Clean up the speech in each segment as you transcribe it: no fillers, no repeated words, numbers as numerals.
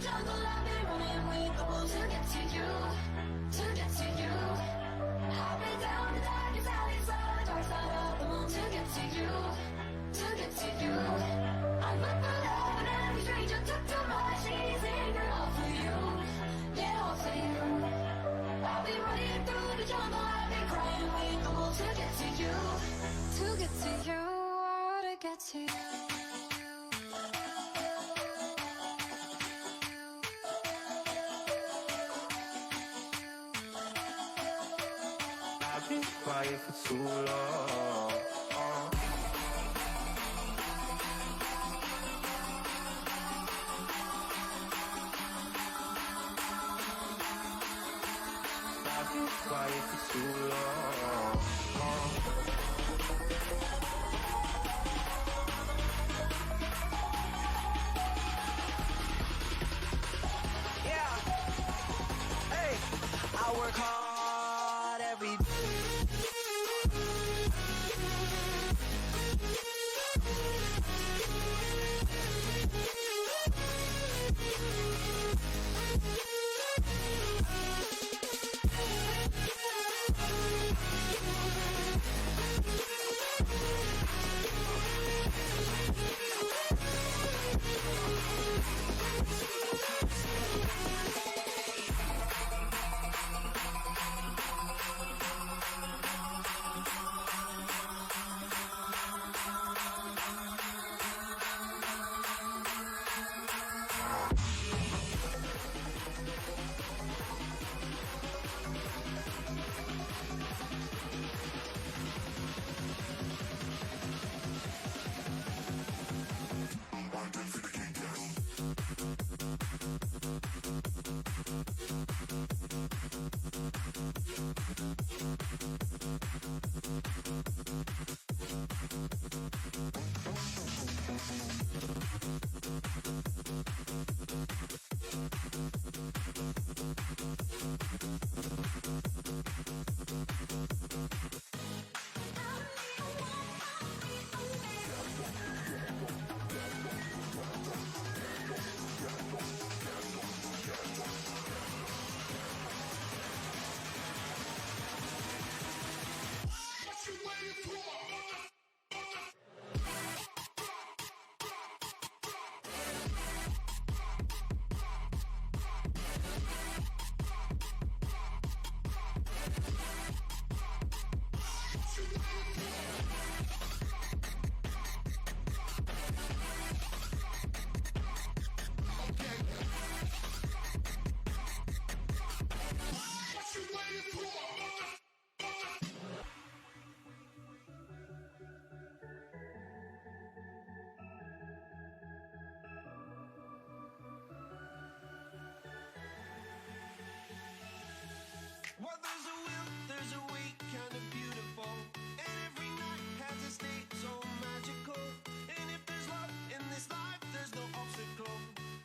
jungle, I've been running with the wolves to get to you, to get to you. I've been down the darkest alleys of the dark side of the moon to get to you, to get to you. I'm up for love and every stranger took too much easy, girl, all for you, yeah, all for you. I've been running through the jungle, I've been crying with the wolves to get to you, to get to you, to get to you. I've been quiet for too long. I've been quiet for too long. Yeah. Hey, I work hard every day. Well, there's a will, there's a way, kind of beautiful. And every night has a state so magical. And if there's love in this life, there's no obstacle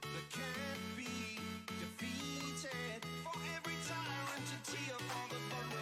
that can't be defeated. For every tyrant to tear for the thunder.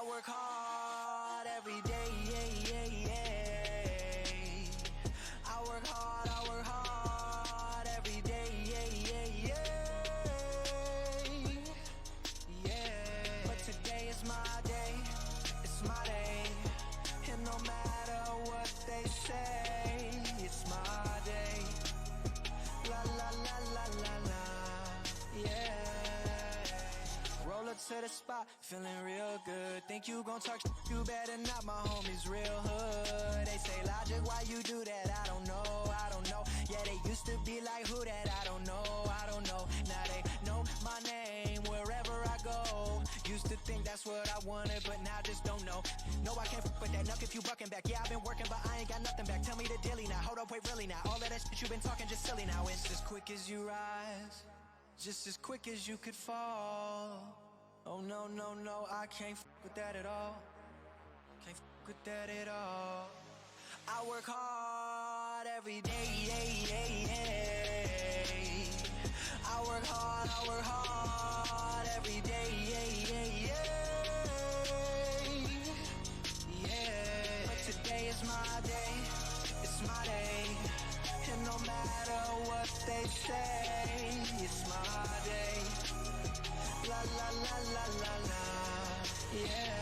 I work hard every day. I work hard every day. But today is my day, it's my day. And no matter what they say, it's my day. La la la la la la, yeah. Roll up to the spot, feeling real good. Think you gon' talk shit, you better not, my homies real hood. They say, Logic, why you do that? I don't know. Yeah, they used to be like, who that? I don't know. Now they know my name wherever I go. Used to think that's what I wanted, but now just don't know. No, I can't f with that, enough if you bucking back. Yeah, I've been working, but I ain't got nothing back. Tell me the dilly now, hold up, wait, really now. All of that shit you been talking just silly now. It's as quick as you rise, just as quick as you could fall. Oh no, I can't f with that at all. Can't f with that at all. I work hard every day. I work hard every day. But today is my day, it's my day. And no matter what they say, it's my day. La la la la la la, yeah.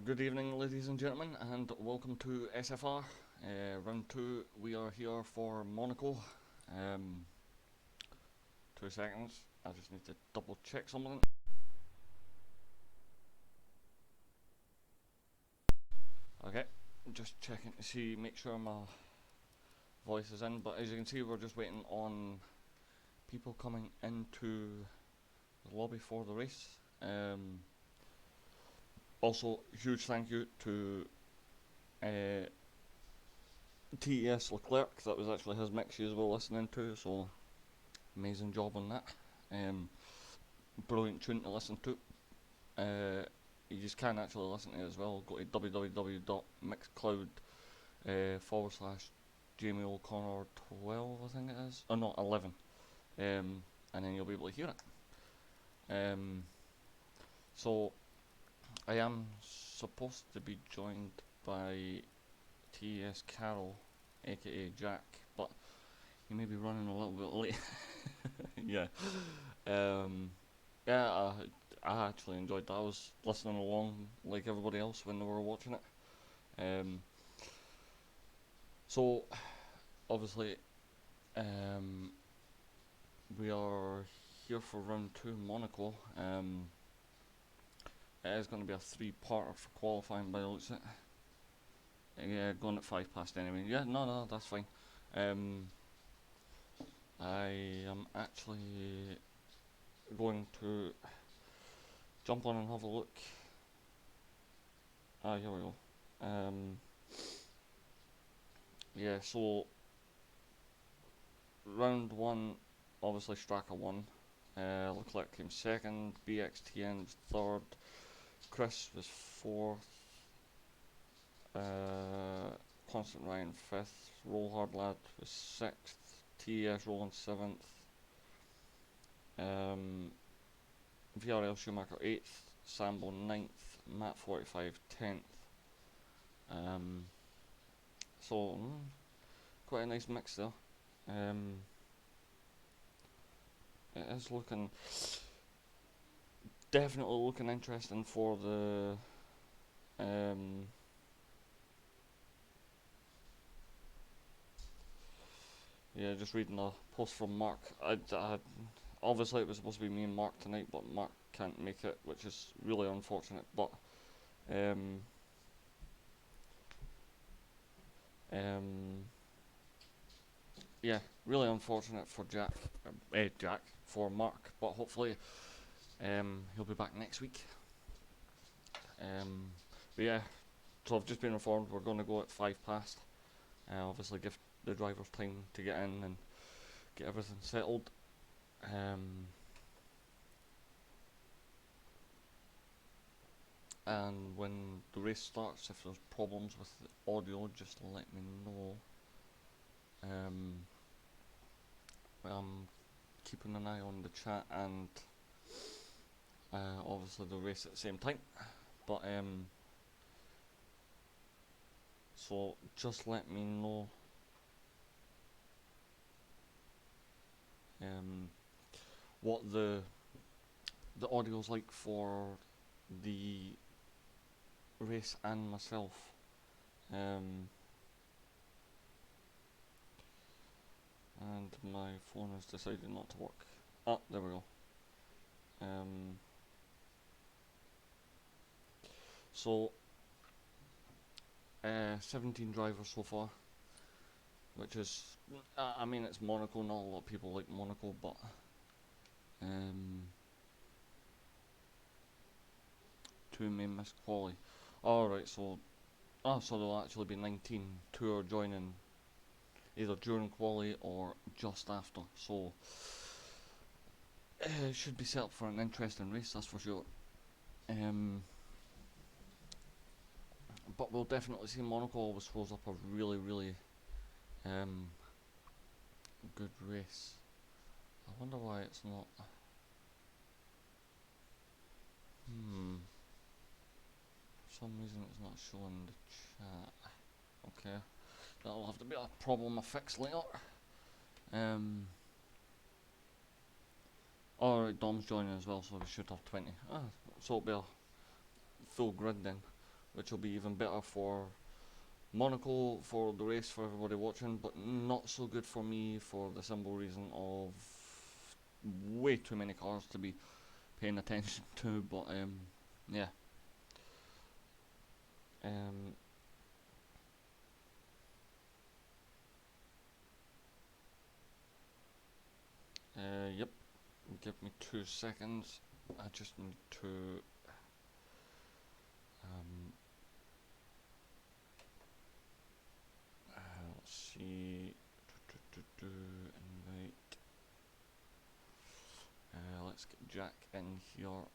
Good evening, ladies and gentlemen, and welcome to SFR. Round 2, we are here for Monaco. 2 seconds, I just need to double check something. Okay, just checking to see, make sure my voice is in, but as you can see, we're just waiting on people coming into the lobby for the race. Also, huge thank you to TES Leclerc, that was actually his mix you were listening to, so amazing job on that. Brilliant tune to listen to. You just can actually listen to it as well. Go to www.mixcloud Jamie O'Connor 12, I think it is. Oh no, 11. And then you'll be able to hear it. So I am supposed to be joined by T.S. Carroll, aka Jack, but he may be running a little bit late. Yeah. Yeah, I actually enjoyed that. I was listening along like everybody else when they were watching it. So obviously, we are here for round 2 Monaco. It is going to be a 3-parter for qualifying by the looks of it. Yeah, going at 5 past anyway. Yeah, no, that's fine. I am actually going to jump on and have a look. Here we go. Yeah, so round 1, obviously Straka won. Leclerc came second, BXTN was third, Chris was fourth, Constant Ryan fifth, Roll Hard Lad was sixth, TES Roland seventh, VRL Schumacher eighth, Sambo ninth, Matt 45 10th. So quite a nice mix there. It is looking definitely looking interesting for the yeah, just reading a post from Mark. Obviously it was supposed to be me and Mark tonight, but Mark can't make it, which is really unfortunate. But yeah, really unfortunate for Jack, for Mark. But hopefully he'll be back next week. But yeah, so I've just been informed we're going to go at 5 past. Obviously give the drivers time to get in and get everything settled. And when the race starts, if there's problems with the audio, just let me know. I'm keeping an eye on the chat and obviously the race at the same time. But so just let me know what the audio's like for the race and myself. And my phone has decided not to work. Ah, there we go. So 17 drivers so far, which is, I mean, it's Monaco. Not a lot of people like Monaco, but 2 may miss quali. Alright, so there'll actually be 19. 2 are joining either during quali or just after. So it should be set up for an interesting race, that's for sure. but we'll definitely see. Monaco always throws up a really good race. I wonder why it's not. For some reason it's not showing the chat. Okay, that'll have to be a problem I fix later. Alright, Dom's joining as well, so we should have 20. So it'll be a full grid then, which will be even better for Monaco, for the race, for everybody watching, but not so good for me for the simple reason of way too many cars to be paying attention to. But yeah. Yep. Give me 2 seconds. I just need to let's see. Invite. Let's get Jack in here.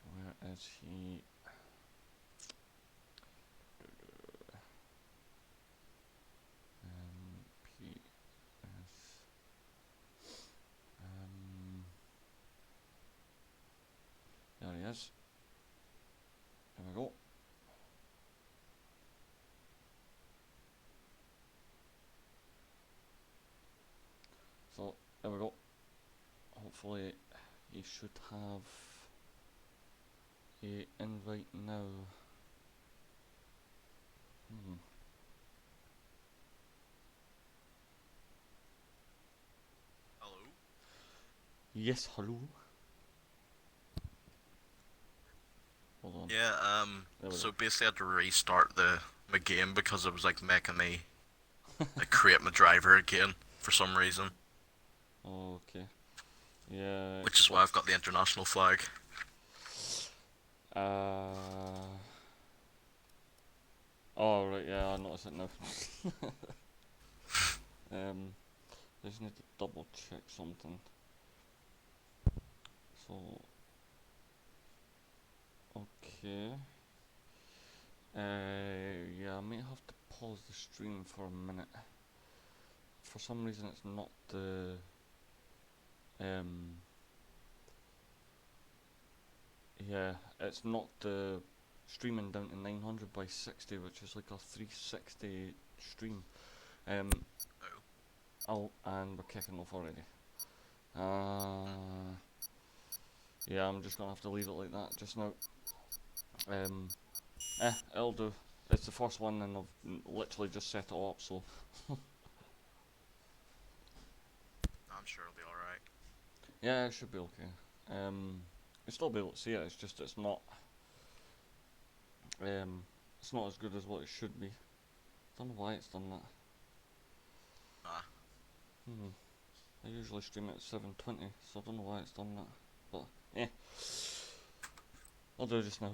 Where is he? PS. There he is. There we go. So there we go. Hopefully you should have a invite now. Hello? Yes, hello. Hold on. Yeah, There we so go. basically I had to restart my game because it was like making me like create my driver again for some reason. Okay. Yeah. Which is why I've got the international flag. Oh right, yeah, I noticed it now. Just need to double check something. So, okay. Yeah, I may have to pause the stream for a minute. For some reason, it's not the yeah, it's not the streaming down to 900 by 60, which is like a 360 stream. And we're kicking off already. Yeah, I'm just gonna have to leave it like that just now. It'll do. It's the first one, and I've literally just set it up, so. I'm sure it'll be alright. Yeah, it should be okay. You'll still be able to see it. It's just it's not as good as what it should be. Don't know why it's done that. I usually stream it at 720, so I don't know why it's done that. But yeah, I'll do it just now.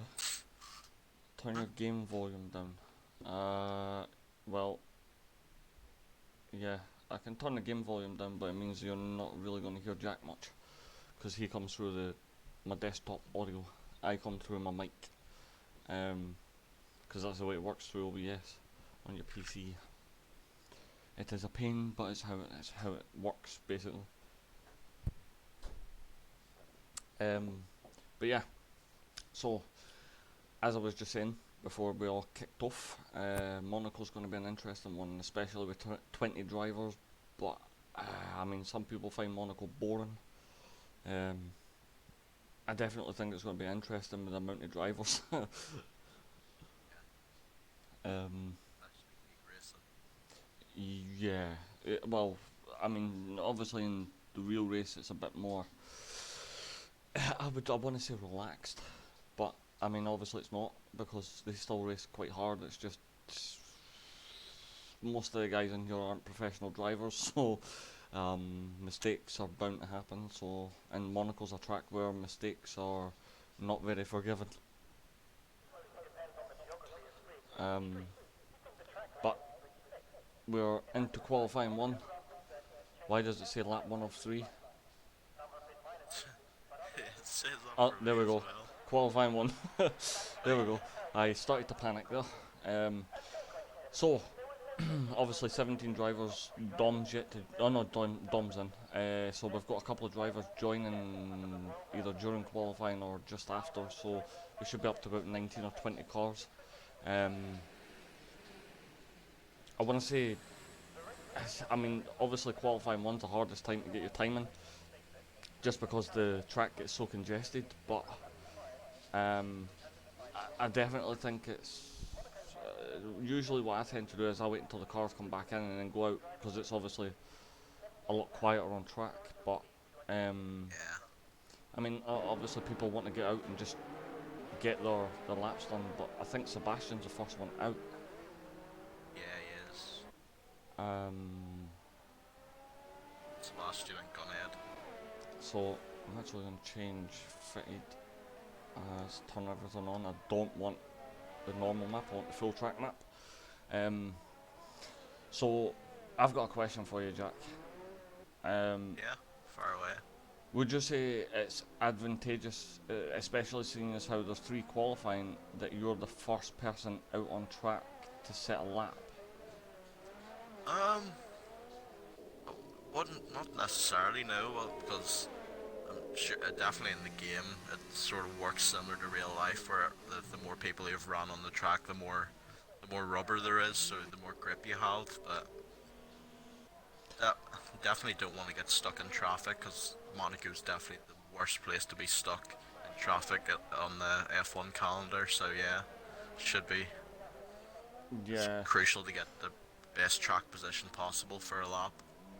Turn your game volume down. Well, yeah, I can turn the game volume down, but it means you're not really going to hear Jack much, because he comes through my desktop audio. I come through my mic, because that's the way it works through OBS on your PC. It is a pain, but it's how it works basically. But yeah, so as I was just saying before we all kicked off, Monaco's going to be an interesting one, especially with 20 drivers. But I mean, some people find Monaco boring. I definitely think it's going to be interesting with the amount of drivers. Yeah, well, I mean, obviously in the real race it's a bit more. I want to say relaxed, but I mean, obviously it's not, because they still race quite hard. It's just most of the guys in here aren't professional drivers, so mistakes are bound to happen. So, and Monaco's a track where mistakes are not very forgiven. But we're into qualifying one. Why does it say lap 1 of 3? says that Oh, for there me we as go. well. Qualifying one. There we go. I started to panic there. So, obviously 17 drivers, Dom's yet to... Oh no, Dom's in. So we've got a couple of drivers joining either during qualifying or just after, so we should be up to about 19 or 20 cars. I want to say, I mean, obviously qualifying one's the hardest time to get your time in, just because the track gets so congested, but I definitely think it's... usually what I tend to do is I wait until the cars come back in and then go out, because it's obviously a lot quieter on track, but Yeah. I mean, obviously people want to get out and just get their laps done, but I think Sebastian's the first one out. Yeah, he is. Um, Sebastian and Gunhead. so I'm actually going to change fitted, let's turn everything on. I don't want the normal map, I want the full track map. So I've got a question for you, Jack. Yeah, far away. Would you say it's advantageous, especially seeing as how there's 3 qualifying, that you're the first person out on track to set a lap? Um, wouldn't not necessarily no, well, because I'm sure definitely in the game it sort of works similar to real life, where the more people you've run on the track, the more rubber there is, so the more grip you have. But that definitely don't want to get stuck in traffic, because Monaco's definitely the worst place to be stuck in traffic on the F1 calendar. So yeah, should be. It's Yeah, crucial to get the best track position possible for a lap.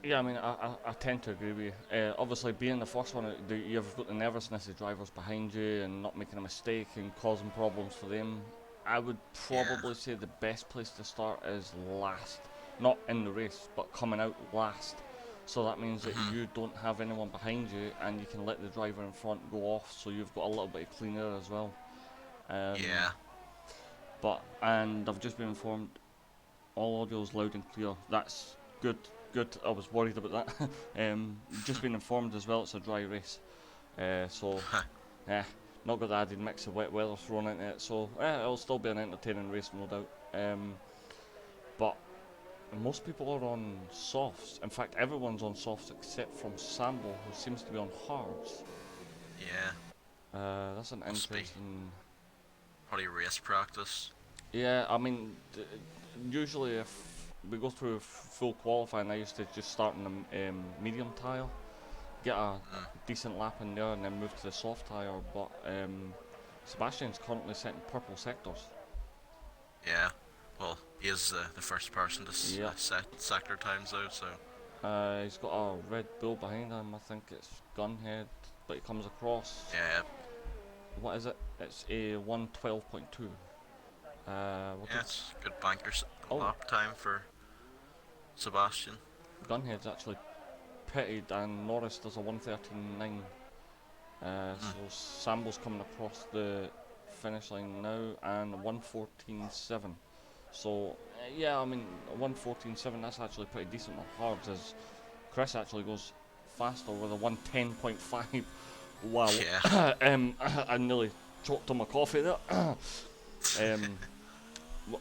yeah. I mean, I tend to agree with you. Obviously, being the first one, you've got the nervousness of drivers behind you and not making a mistake and causing problems for them. I would Yeah. probably say the best place to start is last, not in the race, but coming out last. So that means that Mhm. you don't have anyone behind you, and you can let the driver in front go off, so you've got a little bit of clean air as well. Um, Yeah. and I've just been informed all audio's loud and clear. That's good. Good. I was worried about that. Just been informed as well. It's a dry race, so not got the added mix of wet weather thrown into it. So it'll still be an entertaining race, no doubt. But most people are on softs. In fact, everyone's on softs except from Sambo, who seems to be on hards. Yeah. That's an Must be interesting. probably race practice. Yeah, I mean, usually if we go through full qualifying, I used to just start in the medium tyre, get a Mm. decent lap in there, and then move to the soft tyre. But Sebastian's currently setting purple sectors. Yeah. Well, he is the first person to Yeah, set sector times out, so he's got a Red Bull behind him. I think it's Gunhead, but he comes across. yeah, What is it? It's a 112.2. What yeah, did? it's good bankers Oh, lap time for Sebastian. Gunhead's actually pitted, and Norris does a 113.9. Mm. So Sambo's coming across the finish line now, and 114.7. So yeah, I mean 114.7. That's actually pretty decent on hards. As Chris actually goes faster with a 110.5. Wow. Yeah, I nearly choked on my coffee there. um,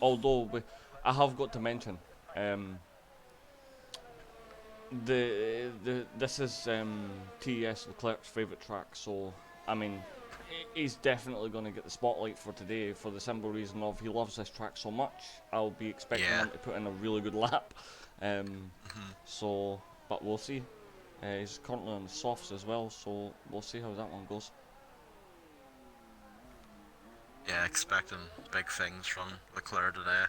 although I have got to mention, this is TES Leclerc's favourite track, so I mean, he's definitely going to get the spotlight for today for the simple reason of he loves this track so much. I'll be expecting yeah. him to put in a really good lap. Mhm. So, but we'll see. He's currently on the softs as well, so we'll see how that one goes. Yeah, expecting big things from Leclerc today.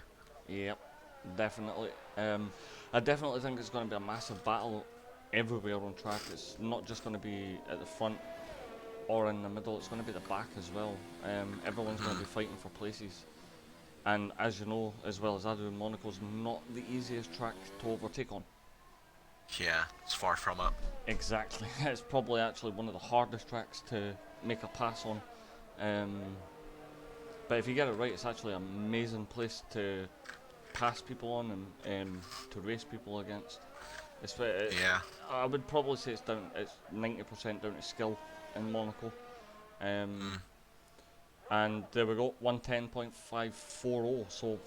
Yep, definitely. I definitely think it's going to be a massive battle everywhere on track. It's not just going to be at the front or in the middle, it's going to be the back as well. Everyone's going to Mhm. be fighting for places. And as you know, as well as I do, Monaco's not the easiest track to overtake on. Yeah, it's far from it. Exactly. It's probably actually one of the hardest tracks to make a pass on. Um, but if you get it right, it's actually an amazing place to pass people on and to race people against. Yeah, I would probably say it's 90% down to skill in Monaco. And there we go, 110.540. So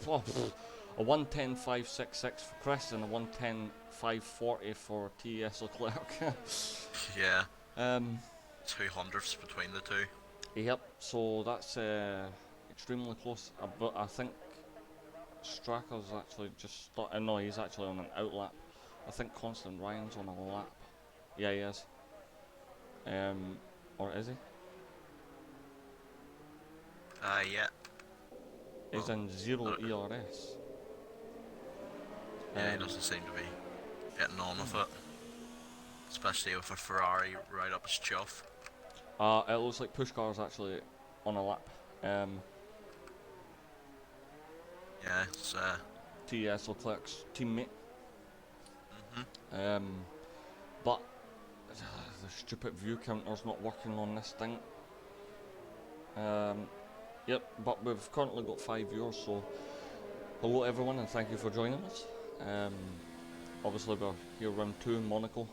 a 110.566 for Chris and a 110.540 for TS Leclerc. Yeah, um, 200ths between the two. yep. So that's extremely close. But I think Stracker's actually just started. No, he's actually on an outlap. I think Constant Ryan's on a lap. Yeah, he is. Or is he? Yeah. He's Well, in 0 uh, ERS. yeah, he doesn't seem to be getting on with it. Especially with a Ferrari right up his chuff. It looks like Pushkar's actually on a lap. Yeah, it's TS Leclerc's teammate. mhm. But the stupid view counter's not working on this thing. Yep, but we've currently got 5 viewers, so hello everyone and thank you for joining us. Obviously we're here round 2 in Monaco.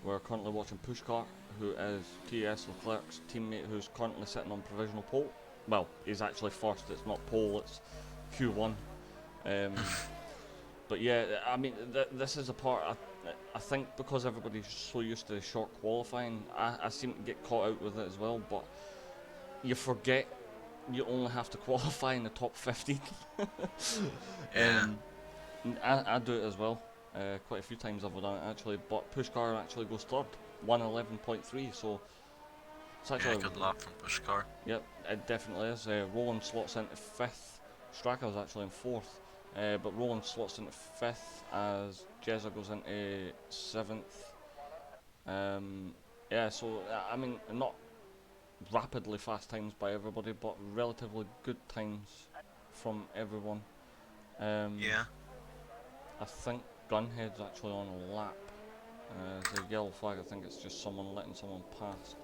We're currently watching Pushkar, who is TS Leclerc's teammate, who's currently sitting on provisional pole. Well, he's actually first, it's not pole, it's Q1. But yeah, I mean, this is a part, I think because everybody's so used to short qualifying, I seem to get caught out with it as well, but you forget you only have to qualify in the top 15. Yeah. I do it as well. Quite a few times I've done it actually, but Pushkar actually goes third, 111.3, so it's actually... Yeah, good luck from Pushkar. Yep, it definitely is. Roland slots into 5th, Stracker's actually in 4th, but Roland slots into 5th as Jezza goes into 7th. Yeah, so I mean, not rapidly fast times by everybody, but relatively good times from everyone. Yeah. I think Gunhead's actually on a lap. There's a yellow flag, I think it's just someone letting someone pass.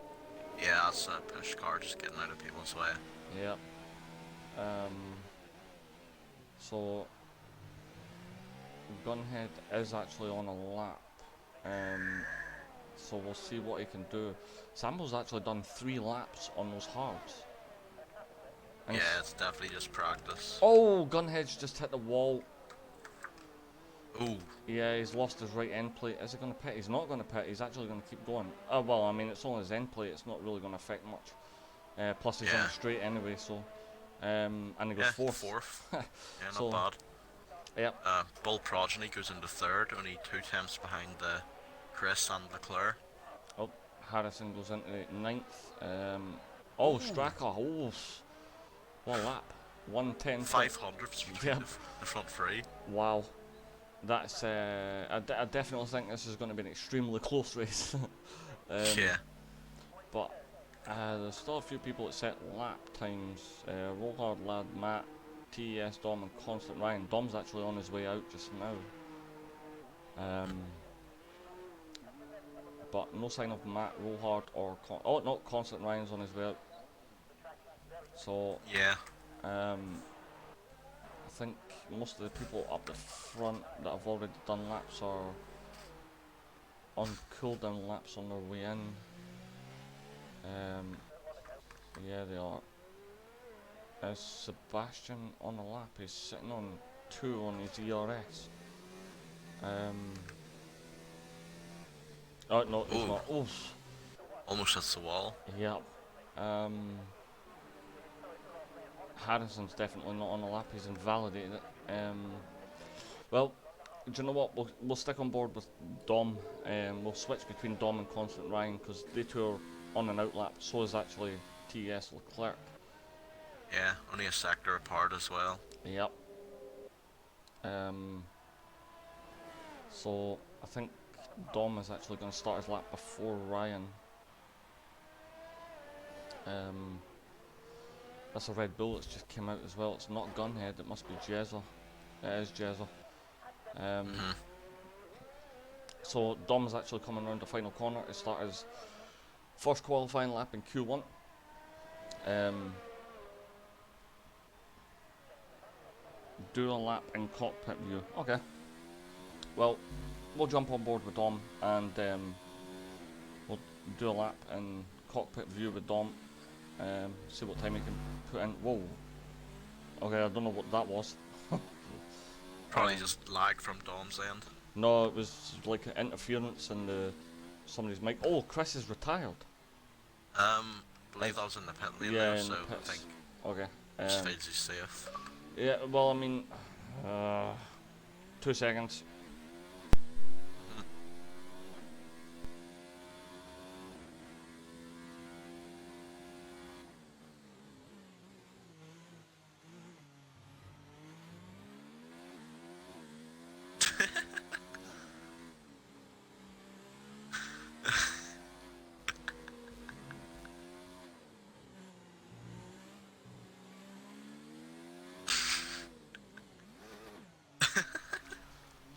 Yeah, that's Pushkar just getting out of people's way. Yep. So Gunhead is actually on a lap. So we'll see what he can do. Sambo's actually done 3 laps on those hards. And Yeah, it's definitely just practice. oh, Gunhead's just hit the wall. Ooh. Yeah, he's lost his right end plate. Is he going to pit? He's not going to pit. He's actually going to keep going. Oh, well, I mean, it's only his end plate. It's not really going to affect much. Plus, he's on Yeah. a straight anyway, so... and he goes Yeah, 4th. fourth. Yeah, not So, bad. Yep. Bull Progeny goes into 3rd, only 2 tenths behind Chris and Leclerc. Oh, Harrison goes into 9th. Oh, Straka. Oh, what a lap. 110. 500ths between Yep. the front 3. Wow. That's, I definitely think this is going to be an extremely close race. Yeah. But there's still a few people that set lap times. Roll Hard Lad, Matt, TES, Dom and Constant Ryan. Dom's actually on his way out just now. But no sign of Matt, Roll Hard or... oh, no, Constant Ryan's on his way out. So... Yeah. I think most of the people up the front that have already done laps are on cooldown laps on their way in. Yeah, they are. Is Sebastian on a lap? He's sitting on 2 on his ERS. Oh no, he's Ooh. not. Oof. Almost hits the wall. Yep. Harrison's definitely not on a lap. He's invalidated it. Well, do you know what? We'll stick on board with Dom. We'll switch between Dom and Constant Ryan because they two are on an outlap. So is actually TS Leclerc. Yeah, only a sector apart as well. Yep. So I think Dom is actually going to start his lap before Ryan. That's a Red Bull that's just came out as well. It's not Gunhead, it must be Jezza. It is Jezza. So Dom's actually coming around the final corner to start his first qualifying lap in Q1. Do a lap in cockpit view. Okay. Well, we'll jump on board with Dom and we'll do a lap in cockpit view with Dom. See what time he can put in. Whoa. Okay, I don't know what that was. Probably just lag from Dom's end. No, it was like an interference in somebody's mic. Oh, Chris is retired. Believe that was in the pit lane Yeah, there, in so the I think pits. Okay. just feels he's safe. Yeah, well, I mean, 2 seconds.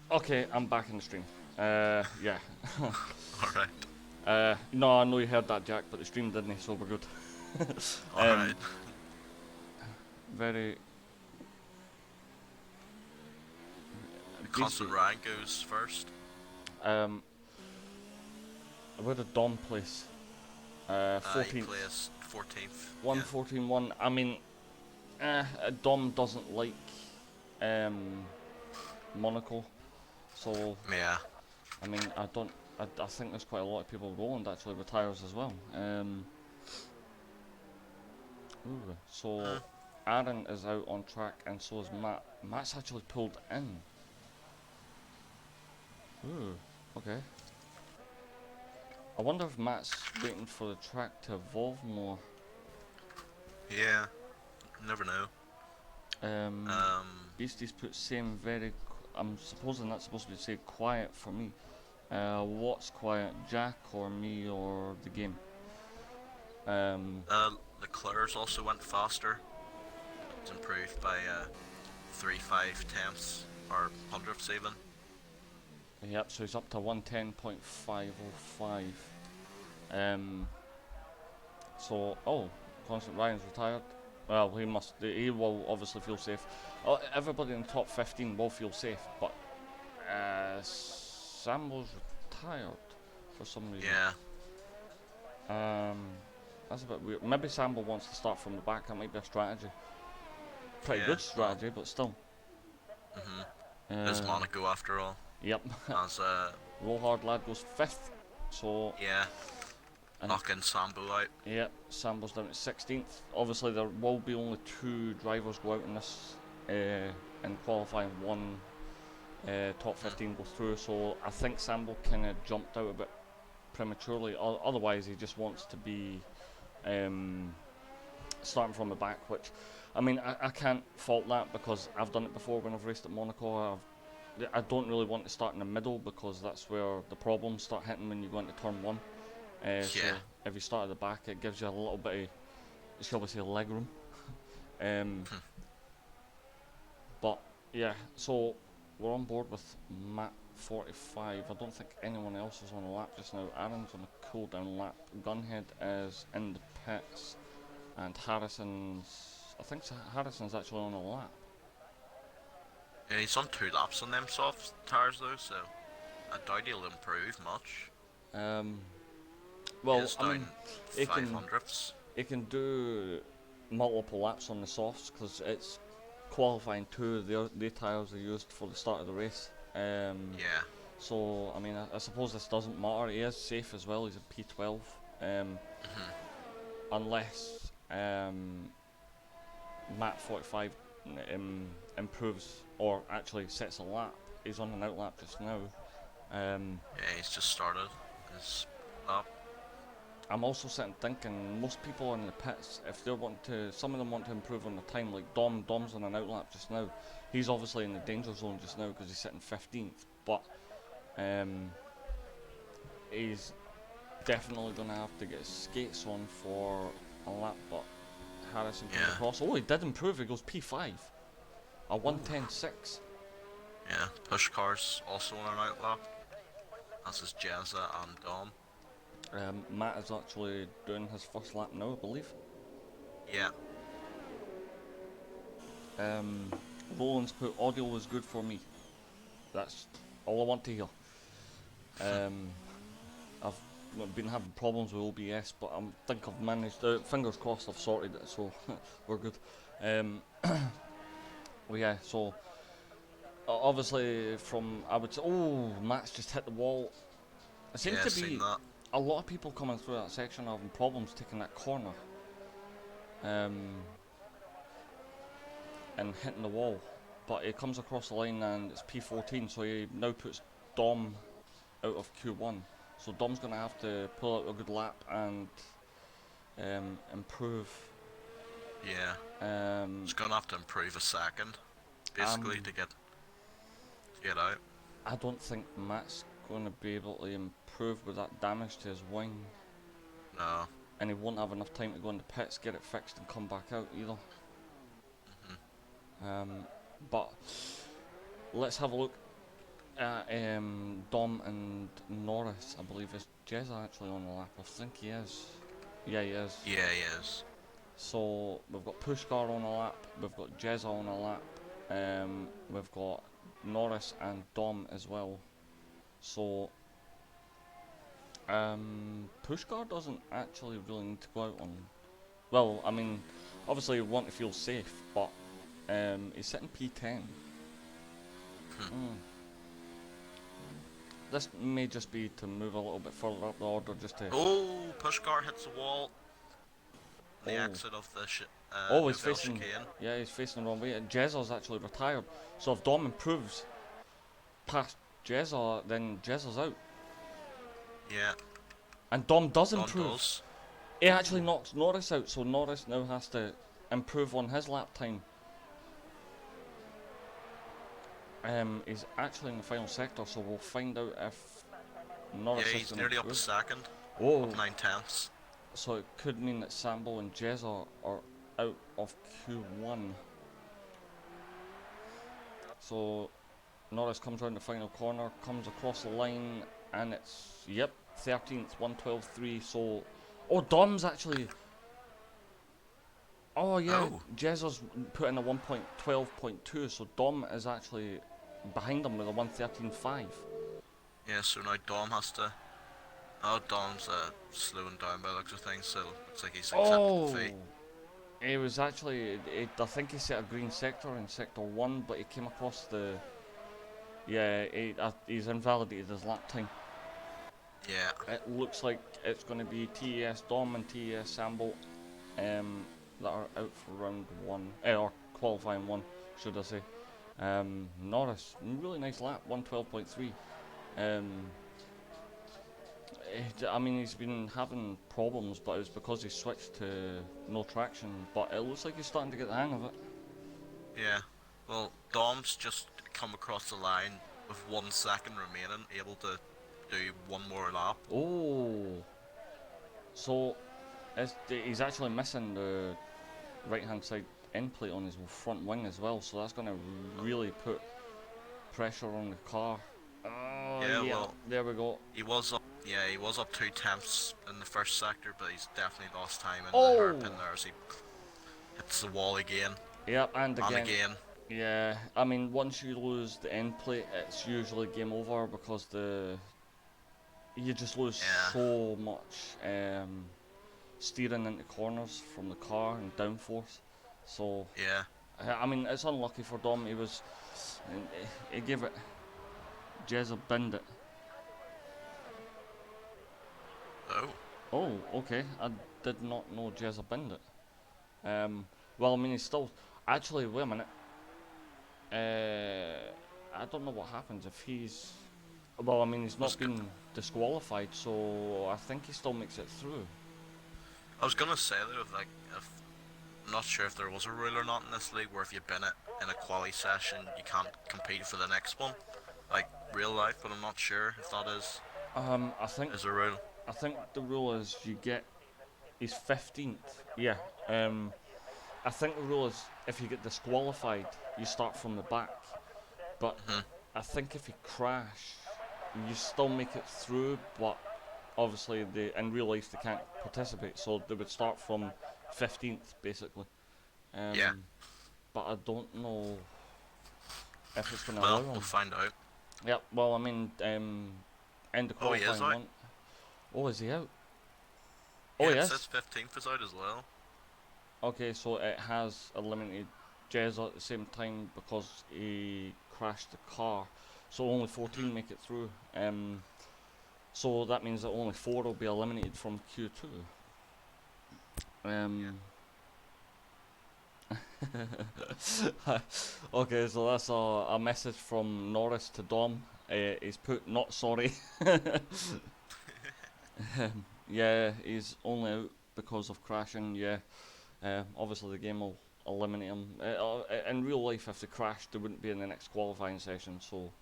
Okay, I'm back in the stream. Yeah. Alright. No, I know you heard that, Jack, but the stream didn't, so we're good. Alright. Very. Constant Ryan goes first. Where did Dom place? He 14th. plays 14th. 1:14.1. I mean, Dom doesn't like Monaco, so Yeah. I mean, I don't. I think there's quite a lot of people. Roland actually retires as well. So Aaron is out on track, and so is Matt. Matt's actually pulled in. Ooh, okay. I wonder if Matt's waiting for the track to evolve more. Yeah. Never know. Beasties put same very. I'm supposing that's supposed to be say quiet for me. What's quiet, Jack or me or the game? Leclerc's also went faster. It's improved by 3/5 or hundredths even. Yep, so he's up to 110.505. So, Constant Ryan's retired. Well, he will obviously feel safe. Everybody in the top 15 will feel safe, but Sambo's retired for some reason. Yeah. That's a bit weird. Maybe Sambo wants to start from the back. That might be a strategy. Pretty Yeah, good strategy, but still. It's Monaco after all. Yep. As Roll Hard Lad goes 5th. So yeah. and Knocking Sambo out. yep, Sambo's down to 16th. Obviously, there will be only 2 drivers go out in this in qualifying. One top 15 goes through. So I think Sambo kind of jumped out a bit prematurely. Otherwise, he just wants to be starting from the back, which I mean I can't fault that because I've done it before when I've raced at Monaco. I don't really want to start in the middle because that's where the problems start hitting when you go into turn 1. So if you start at the back, it gives you a little bit of, shall we say, leg room. But yeah, so we're on board with Matt 45. I don't think anyone else is on a lap just now. Aaron's on a cool down lap. Gunhead is in the pits, and I think Harrison's actually on a lap. Yeah, he's on 2 laps on them soft tires though, so I doubt he'll improve much. Well, He's I mean, down 5 hundredths. it can do multiple laps on the softs because it's qualifying 2 of the tyres are used for the start of the race. Yeah. So I mean, I suppose this doesn't matter. He is safe as well. He's a P12. Unless Matt 45 improves or actually sets a lap. He's on an out lap just now. Yeah, he's just started his lap. I'm also sitting thinking most people in the pits, if they want to, some of them want to improve on the time. Like Dom's on an out lap just now. He's obviously in the danger zone just now because he's sitting 15th, but he's definitely going to have to get his skates on for a lap. But Harrison comes across. Oh, he did improve. He goes P5, a 1:10.6. Yeah, push cars also on an out lap. That's his Jazza and Dom. Matt is actually doing his first lap now, I believe. Yeah. Roland's put audio is good for me. That's all I want to hear. I've I've been having problems with OBS, but I think I've managed. Fingers crossed, I've sorted it, so we're good. Well, yeah. So obviously, from I would say, oh, Matt's just hit the wall. It seems Yeah, to seen be that. a lot of people coming through that section are having problems taking that corner, and hitting the wall. But he comes across the line and it's P14, so he now puts Dom out of Q1. So Dom's going to have to pull out a good lap and improve. Yeah. He's gonna have to improve a second, basically, to get out. I don't think Matt's going to be able to improve with that damage to his wing. No. And he won't have enough time to go into pits, get it fixed and come back out either. But let's have a look at Dom and Norris. I believe is Jezza actually on the lap. I think he is. Yeah, he is. Yeah, he is. So we've got Pushkar on a lap, we've got Jezza on a lap, we've got Norris and Dom as well. So Pushkar doesn't actually really need to go out on. Well, I mean, obviously you want to feel safe, but he's sitting P10. This may just be to move a little bit further up the order, just to. Oh, Pushkar hits the wall. The Oh. exit of the Oh, he's Nouvelle facing. chicane. Yeah, he's facing the wrong way. And Jezza's actually retired. So if Dom improves past Jezza, then Jezza's out. Yeah. And Dom does Dom improve. does. He actually knocks Norris out, so Norris now has to improve on his lap time. He's actually in the final sector, so we'll find out if Norris Yeah, is he's gonna nearly up a improve. second. Oh, Up 9/10. so it could mean that Sambo and Jezza are out of Q1. So Norris comes round the final corner, comes across the line, and it's, yep, 13th, 1:12.3. So, oh, Dom's actually. Oh yeah, Oh. Jezza's put in a 1.12.2, so Dom is actually behind him with a 1:13.5. Yeah, so now Dom has to. Oh, Dom's slowing down by the looks of things, so it's like he's accepted defeat. He was actually, I think he set a green sector in sector 1, but he came across the. Yeah, he's invalidated his lap time. Yeah. It looks like it's going to be TES Dom and TES Sambo that are out for round 1, or qualifying 1, should I say. Norris, really nice lap, 1:12.3. I mean, he's been having problems, but it was because he switched to no traction, but it looks like he's starting to get the hang of it. Yeah. Well, Dom's just come across the line with 1 second remaining, able to do one more lap. Oh, so he's actually missing the right hand side end plate on his front wing as well, so that's going to really put pressure on the car. Oh Yeah, yeah, well, there we go. He was up. Yeah, he was up 2/10 in the first sector, but he's definitely lost time in Oh! the hairpin there as he hits the wall again. Yep, and And again. again. Yeah, I mean, once you lose the end plate, it's usually game over because you just lose Yeah. so much steering into corners from the car and downforce. So Yeah. I mean, it's unlucky for Dom. He gave it. Jezza binned it. Oh. Oh, okay. I did not know Jezza binned it. Well, I mean, he's still. Actually, wait a minute. I don't know what happens if he's. Well, I mean, he's not been disqualified, so I think he still makes it through. I was gonna say though, if I'm not sure if there was a rule or not in this league where if you bin it in a quali session, you can't compete for the next one, like real life. But I'm not sure if that is. I think. Is a rule. I think the rule is you get. He's 15th. Yeah. I think the rule is if you get disqualified, you start from the back. But I think if you crash, you still make it through. But obviously, in real life they can't participate, so they would start from 15th basically. Yeah. But I don't know if it's going to Well, allow him. we'll find out. Yep. Well, I mean, end of Oh, he is qualifying out. one. Oh, is he out? Oh, Yeah, he it is. says 15th is out as well. Okay, so it has eliminated Jezza at the same time because he crashed the car. So only 14 make it through. So that means that only 4 will be eliminated from Q2. Okay, so that's a message from Norris to Dom. He's put not sorry. Yeah, he's only out because of crashing. Yeah, obviously the game will eliminate him. In real life, if they crashed, they wouldn't be in the next qualifying session. So,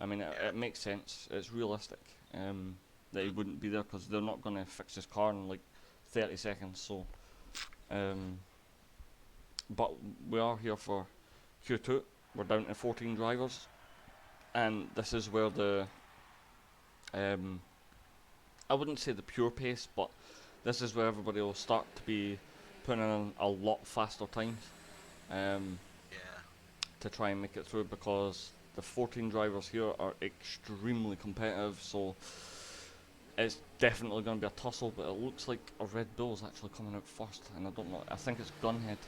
I mean, it makes sense. It's realistic that he wouldn't be there because they're not going to fix his car in like 30 seconds. So, but we are here for Q2. We're down to 14 drivers, and this is where the I wouldn't say the pure pace, but this is where everybody will start to be putting in a lot faster times Yeah. to try and make it through, because the 14 drivers here are extremely competitive. So it's definitely going to be a tussle, but it looks like a Red Bull is actually coming out first, and I don't know. I think it's Gunhead.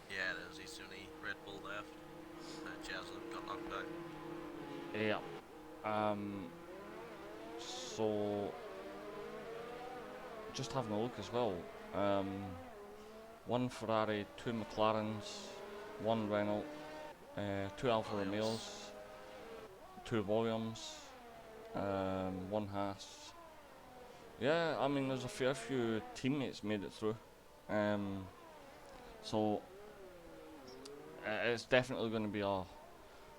Yeah, it is. He's the only Red Bull left. Jazza got knocked out. Yeah. So just having a look as well. One Ferrari, two McLarens, one Renault, two Alfa Romeos, two Williams, one Haas. Yeah, I mean, there's a fair few teammates made it through. So it's definitely going to be a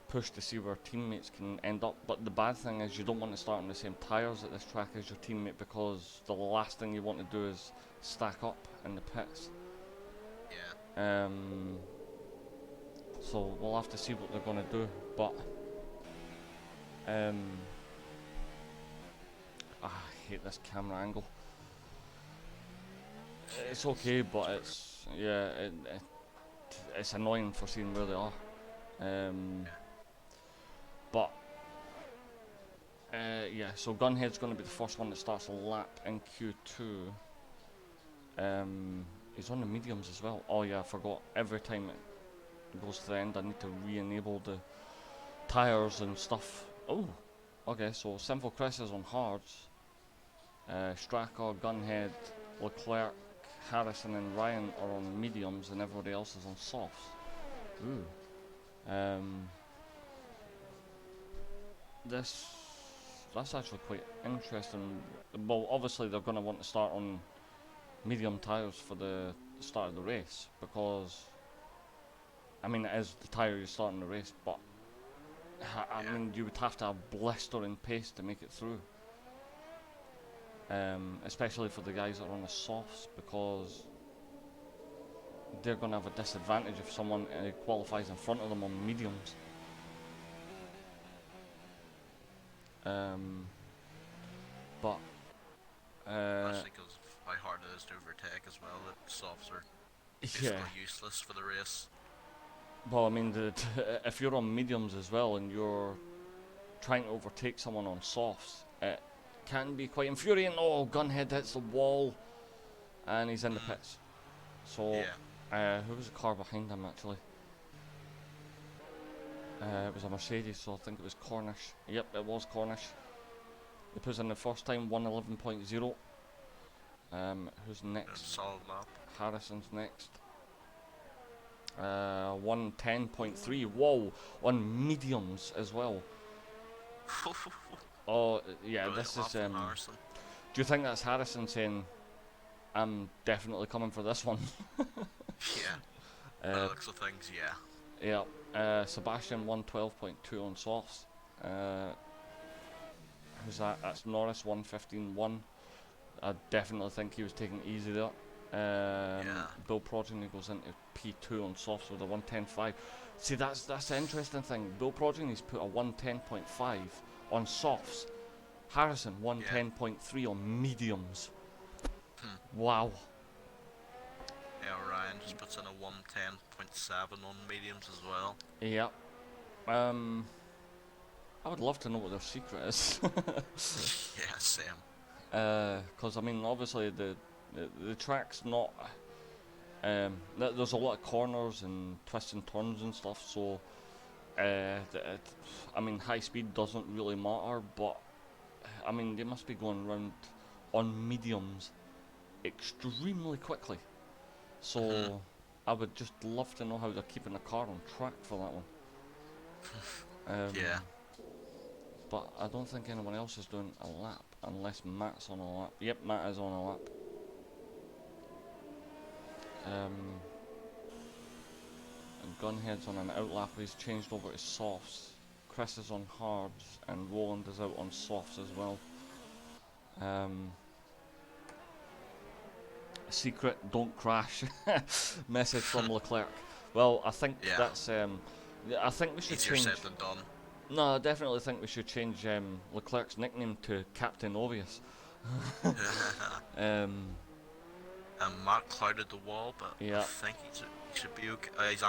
push to see where teammates can end up. But the bad thing is you don't want to start on the same tyres at this track as your teammate, because the last thing you want to do is stack up in the pits. Yeah. So we'll have to see what they're going to do. But I hate this camera angle. It's okay, but it's it's annoying for seeing where they are. But yeah, so Gunhead's going to be the first one that starts a lap in Q2. He's on the mediums as well. Oh yeah, I forgot. Every time it goes to the end, I need to re-enable the tires and stuff. Oh, okay. So Simple Chris is on hards. Straka, Gunhead, Leclerc, Harrison, and Ryan are on mediums, and everybody else is on softs. Ooh. That's actually quite interesting. Well, obviously they're going to want to start on medium tyres for the start of the race, because I mean it is the tyre you're starting the race, but I mean you would have to have blistering pace to make it through. Especially for the guys that are on the softs, because they're going to have a disadvantage if someone qualifies in front of them on mediums. But Especially because of how hard it is to overtake as well. The softs are basically useless for the race. well, I mean, if you're on mediums as well and you're trying to overtake someone on softs, it can be quite infuriating. Oh, Gunhead hits the wall, and he's in the pits. So, who was the car behind him actually? It was a Mercedes, so I think it was Cornish. Yep, it was Cornish. He puts in the first time, 111.0. Who's next? Solid lap. Harrison's next. 110.3. Whoa, on mediums as well. Oh yeah, Brilliant this lap is. from Harrison. Do you think that's Harrison saying, "I'm definitely coming for this one"? Yeah. Looks of things, yeah. Yeah. Sebastian 112.2 on softs. Who's that? That's Norris 115.1. I definitely think he was taking it easy there. Bill Progeny goes into P2 on softs with a 110.5. See, that's the interesting thing. Bill Progeny's put a 110.5 on softs. Harrison 110.3 on mediums. Wow. Yeah, Ryan just puts in a 110.7 on mediums as well. Yeah. I would love to know what their secret is. Yeah, same. Because I mean, obviously the track's not. There's a lot of corners and twists and turns and stuff, so I mean, high speed doesn't really matter, but I mean, they must be going around on mediums extremely quickly. So I would just love to know how they're keeping the car on track for that one. Yeah. But I don't think anyone else is doing a lap unless Matt's on a lap. Yep, Matt is on a lap. And Gunhead's on an outlap. He's changed over to softs. Chris is on hards, and Roland is out on softs as well. Secret: don't crash. Message from Leclerc. Well, I think that's. I think we should Easier change. said than done. No, I definitely think we should change Leclerc's nickname to Captain Obvious. Matt clouded the wall, but I Yeah. think he should be okay. He's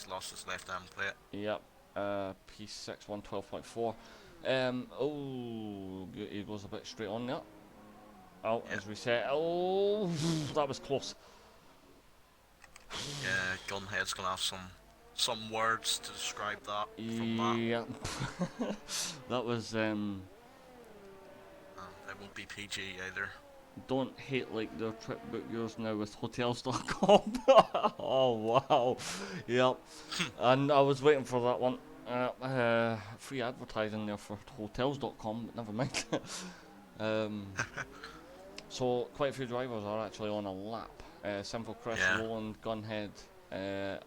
lost his left hand plate. Yep. P6 112.4. Oh, he goes a bit straight on there. Oh, as we said. Oh, that was close. Yeah, Gunhead's gonna have some words to describe that from Matt. Yeah. That was It won't be PG either. don't hate like their trip book yours now with hotels.com. Oh wow. Yep. And I was waiting for that one. Free advertising there for hotels.com, but never mind. So quite a few drivers are actually on a lap. Simple Chris, Roland, Gunhead. I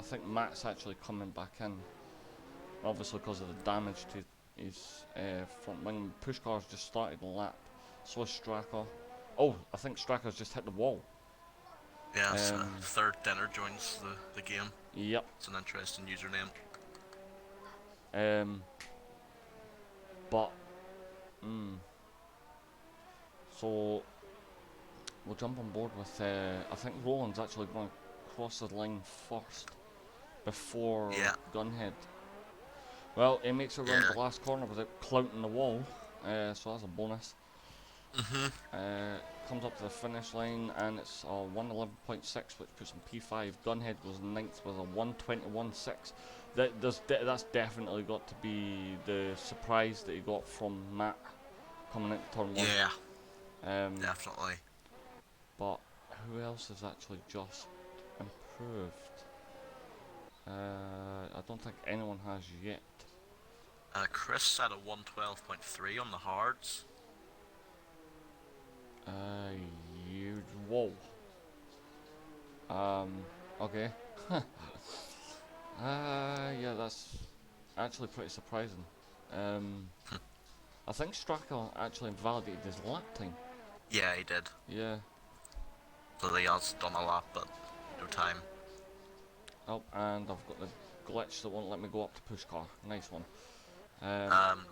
think Matt's actually coming back in. Obviously because of the damage to his front wing. Pushcar's just started the lap. So is Straka. Oh, I think Straka's just hit the wall. Yeah, so third dinner joins the game. Yep. It's an interesting username. So we'll jump on board with. I think Roland's actually going to cross the line first before Gunhead. Well, he makes it around the last corner without clouting the wall, so that's a bonus. Comes up to the finish line and it's a 111.6, which puts him P5. Gunhead was 9th with a 121.6. That's definitely got to be the surprise that he got from Matt coming into turn 1. Yeah, definitely. But who else has actually just improved? I don't think anyone has yet. Chris had a 112.3 on the hards. Whoa. Okay. Yeah, that's actually pretty surprising. I think Straka actually validated his lap time. Yeah, he did. Yeah. So he has done a lap, but no time. Oh, and I've got the glitch that won't let me go up to Pushcar. Nice one.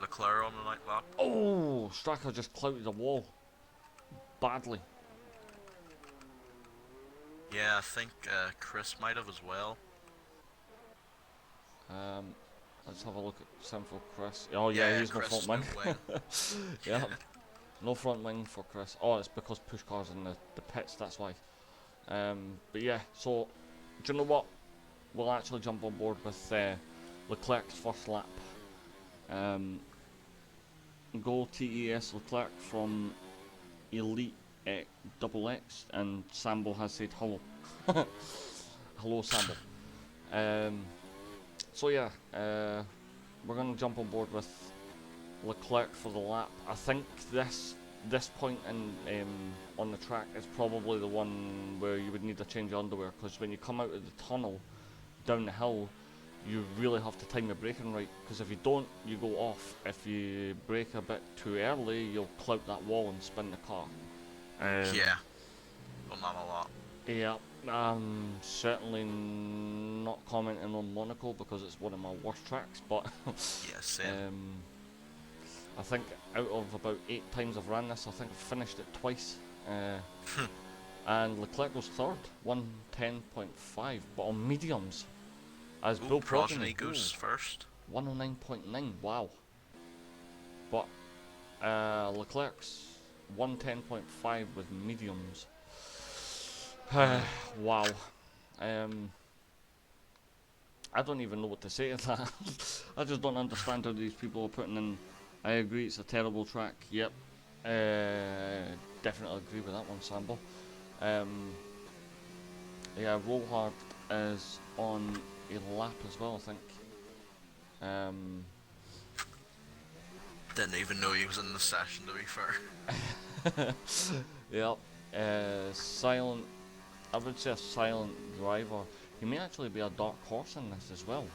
Leclerc on the night lap. Oh, Straka just clouted the wall. Badly. Yeah, I think Chris might have as well. Let's have a look at Sinful Chris. Oh yeah, he's no front wing. Yeah, no front wing for Chris. Oh, it's because Pushcar's in the pits, that's why. But yeah, so do you know what? We'll actually jump on board with Leclerc's first lap. Go TES Leclerc from Elite Double X, and Sambo has said hello. Hello, Sambo. So yeah, we're gonna jump on board with Leclerc for the lap. I think this point in on the track is probably the one where you would need to change your underwear, because when you come out of the tunnel down the hill, you really have to time your braking right, because if you don't, you go off. If you brake a bit too early, you'll clout that wall and spin the car. Yeah, done that a lot. Yeah, certainly not commenting on Monaco because it's one of my worst tracks, but yeah, same. I think out of about 8 times I've ran this, I think I've finished it twice. And Leclerc was third, 110.5, but on mediums. As Bill Progeny goes first. 109.9, wow. But Leclerc's 110.5 with mediums. Wow. I don't even know what to say to that. I just don't understand how these people are putting in. I agree, it's a terrible track. Yep. Definitely agree with that one, Sambo. Yeah, Roll Hard is on a lap as well, I think. Didn't even know he was in the session, to be fair. Yep. Silent. I would say a silent driver. He may actually be a dark horse in this as well.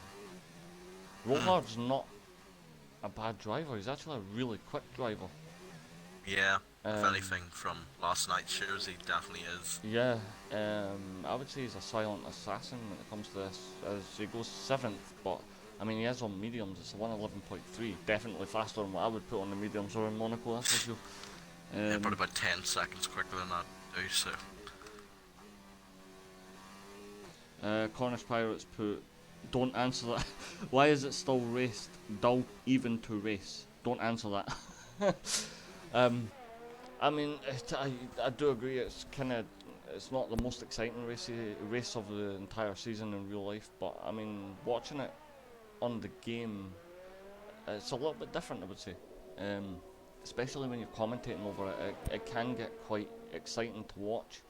Rollhard's not a bad driver. He's actually a really quick driver. Yeah, if anything from last night's shows, he definitely is. Yeah. I would say he's a silent assassin when it comes to this, as he goes 7th. But I mean, he is on mediums. It's a 111.3. Definitely faster than what I would put on the mediums or in Monaco. That's for sure. Yeah, but about 10 seconds quicker than that too. So Cornish Pirates put, don't answer that. Why is it still raced? Dull even to race. Don't answer that. I mean, I do agree. It's not the most exciting race of the entire season in real life. But I mean, watching it on the game, it's a little bit different, I would say. Especially when you're commentating over it, it can get quite exciting to watch.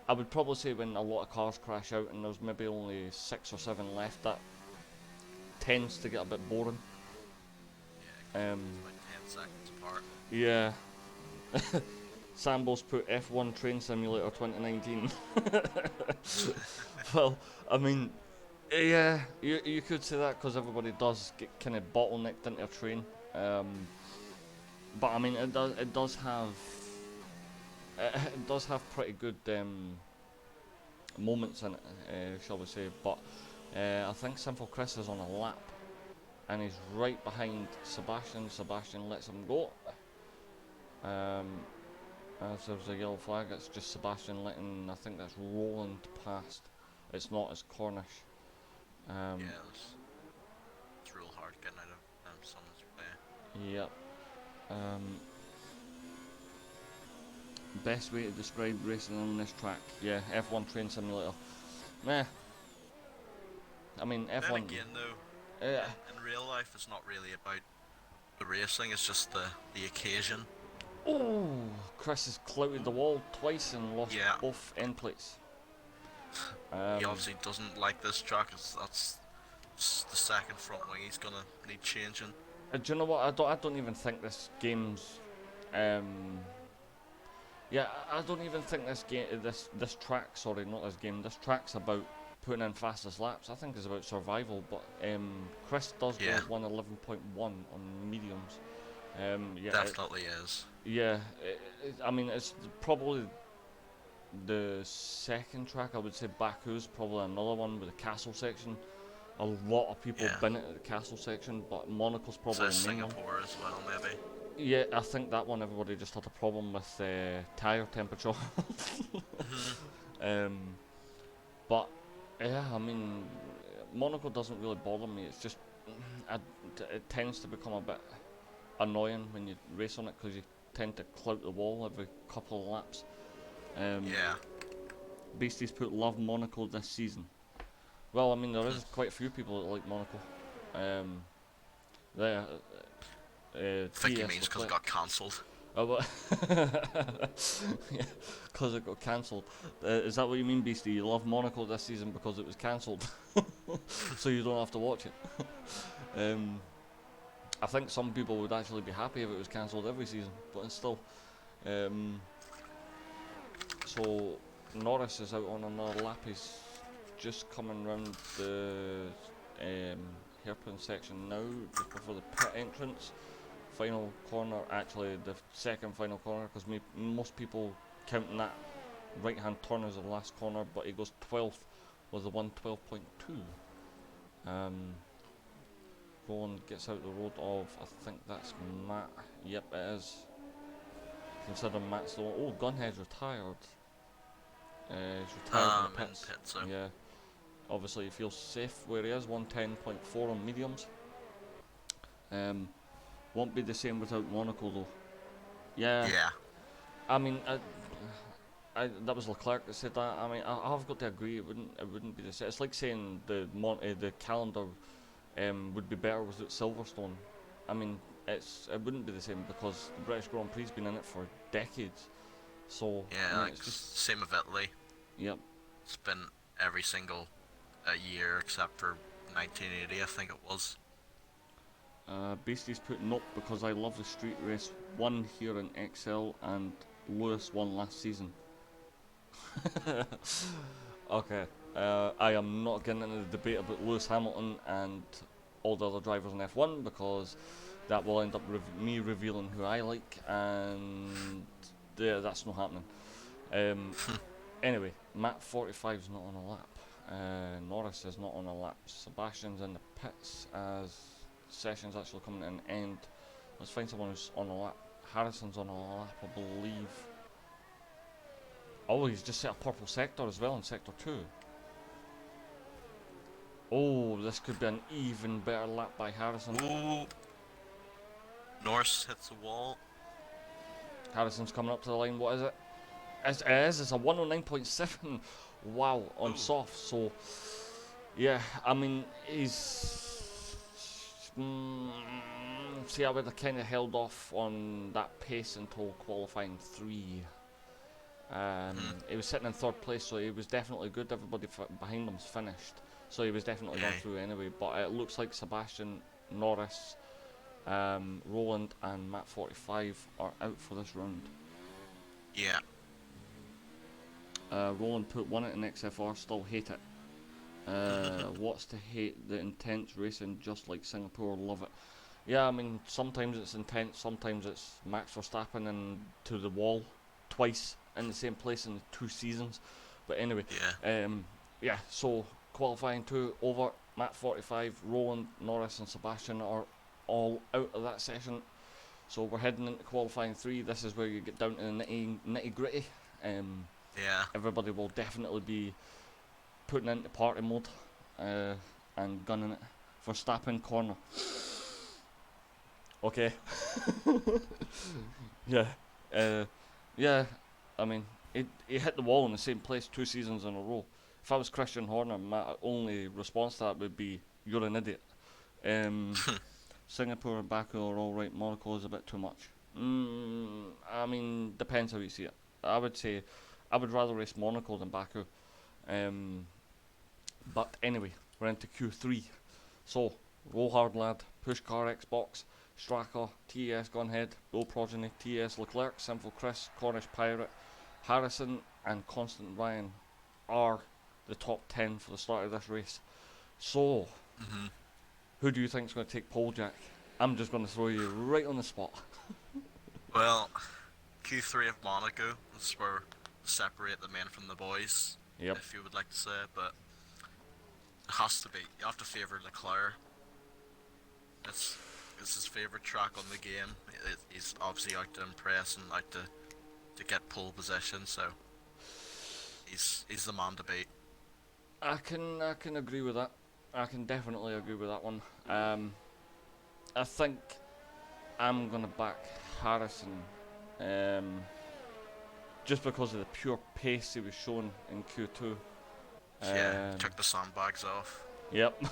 I would probably say when a lot of cars crash out and there's maybe only 6 or 7 left, that tends to get a bit boring. yeah, about 10 seconds apart. Yeah. Sambo's put F1 Train Simulator 2019. Well, I mean, yeah, you could say that because everybody does get kind of bottlenecked into a train. But I mean, it does have pretty good moments in it, shall we say? But I think Simple Chris is on a lap, and he's right behind Sebastian. Sebastian lets him go. As there's a yellow flag, it's just Sebastian letting, I think that's Roland past. It's not as Cornish. Yeah, it's real hard getting out of someone's way. Yep. Best way to describe racing on this track? Yeah, F1 Train Simulator. Meh. I mean, F1. Then again, though, in real life, it's not really about the racing. It's just the occasion. Oh, Chris has clouted the wall twice and lost both end plates. He obviously doesn't like this track. That's the second front wing he's gonna need changing. Do you know what? I don't even think this game's. Yeah, I don't even think this game, this track. Sorry, not this game. This track's about putting in fastest laps. I think it's about survival. But Chris does go 111.1 on mediums. Yeah, Definitely is. Yeah, I mean, it's probably the second track. I would say Baku's probably another one with the castle section. A lot of people been at the castle section, but Monaco's probably the main one. Singapore as well, maybe. Yeah, I think that one everybody just had a problem with tyre temperature. But yeah, I mean, Monaco doesn't really bother me. It's just it tends to become a bit annoying when you race on it because you tend to clout the wall every couple of laps. Beasties put love Monaco this season. Well, I mean, there is quite a few people that like Monaco. I think he means because it got cancelled. Oh, but because it got cancelled. Is that what you mean, Beastie? You love Monaco this season because it was cancelled, so you don't have to watch it. I think some people would actually be happy if it was cancelled every season, but still. So Norris is out on another lap. He's just coming round the hairpin section now, just before the pit entrance. Final corner, actually the second final corner, because most people counting that right hand turn as the last corner, but he goes 12th with the 112.2. Roland gets out the road of, I think that's Matt. Yep, it is. Considering Matt's the one. Oh, Gunhead's retired. He's retired in the pits. So. Yeah. Obviously, he feels safe where he is. 110.4 on mediums. Won't be the same without Monaco though. Yeah, Yeah. I mean, that was Leclerc that said that. I mean, I've got to agree. It wouldn't be the same. It's like saying the calendar would be better without Silverstone. I mean, it wouldn't be the same because the British Grand Prix's been in it for decades. So I Yeah, mean, like it's just same with Italy. yep. It's been every single year except for 1980, I think it was. Beastie's put nope because I love the street race. One here in XL and Lewis won last season. Okay. I am not getting into the debate about Lewis Hamilton and all the other drivers in F1 because that will end up me revealing who I like, and yeah, that's not happening. Um, anyway, Matt 45 is not on a lap. Norris is not on a lap. Sebastian's in the pits as session's actually coming to an end. Let's find someone who's on a lap. Harrison's on a lap, I believe. Oh, he's just set a purple sector as well in sector 2. Oh, this could be an even better lap by Harrison. Ooh. Norris hits the wall. Harrison's coming up to the line. What is it? It's a 109.7. Wow, on soft. So, yeah, I mean, he's. See, I would have kind of held off on that pace until qualifying 3. He was sitting in 3rd place, so he was definitely good. Everybody behind him's finished, so he was definitely going through anyway. But it looks like Sebastian, Norris, Roland, and Matt 45 are out for this round. Yeah. Roland put one at an XFR, still hate it. What's to hate? The intense racing, just like Singapore, love it. Yeah, I mean, sometimes it's intense, sometimes it's Max Verstappen and to the wall twice in the same place in the 2 seasons. But anyway, yeah, so qualifying 2 over. Matt 45, Roland, Norris, and Sebastian are all out of that session. So we're heading into qualifying 3. This is where you get down to the nitty gritty. Yeah. Everybody will definitely be putting into party mode and gunning it. Verstappen corner. Okay. Yeah. Yeah. I mean, he hit the wall in the same place 2 seasons in a row. If I was Christian Horner, my only response to that would be, "You're an idiot." Singapore and Baku are all right. Monaco is a bit too much. I mean, depends how you see it. I would say I would rather race Monaco than Baku. But anyway, we're into Q3. So, roll hard lad, push car Xbox, Straka, TES gone head, Low Progeny, TES Leclerc, Simple Chris, Cornish Pirate, Harrison and Constant Ryan are the top 10 for the start of this race. So, who do you think is going to take pole, Jack? I'm just going to throw you right on the spot. Well, Q3 of Monaco, that's where separate the men from the boys, Yep. if you would like to say it, but it has to be. You have to favour Leclerc. It's his favourite track on the game. He's obviously out to impress and out to get pole position, so he's the man to beat. I can agree with that. I can definitely agree with that one. I think I'm gonna back Harrison, just because of the pure pace he was showing in Q2. Yeah, took the sandbags off. Yep.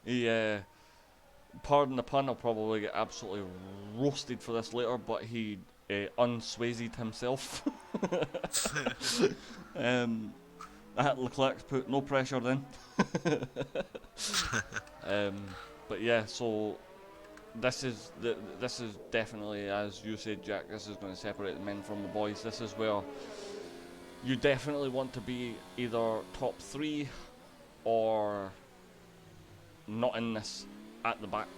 He, pardon the pun, I'll probably get absolutely roasted for this later, but he unswayzed himself. Leclerc's put no pressure then. But yeah, so this is definitely, as you said, Jack, this is going to separate the men from the boys. This is where you definitely want to be either top 3 or not in this at the back,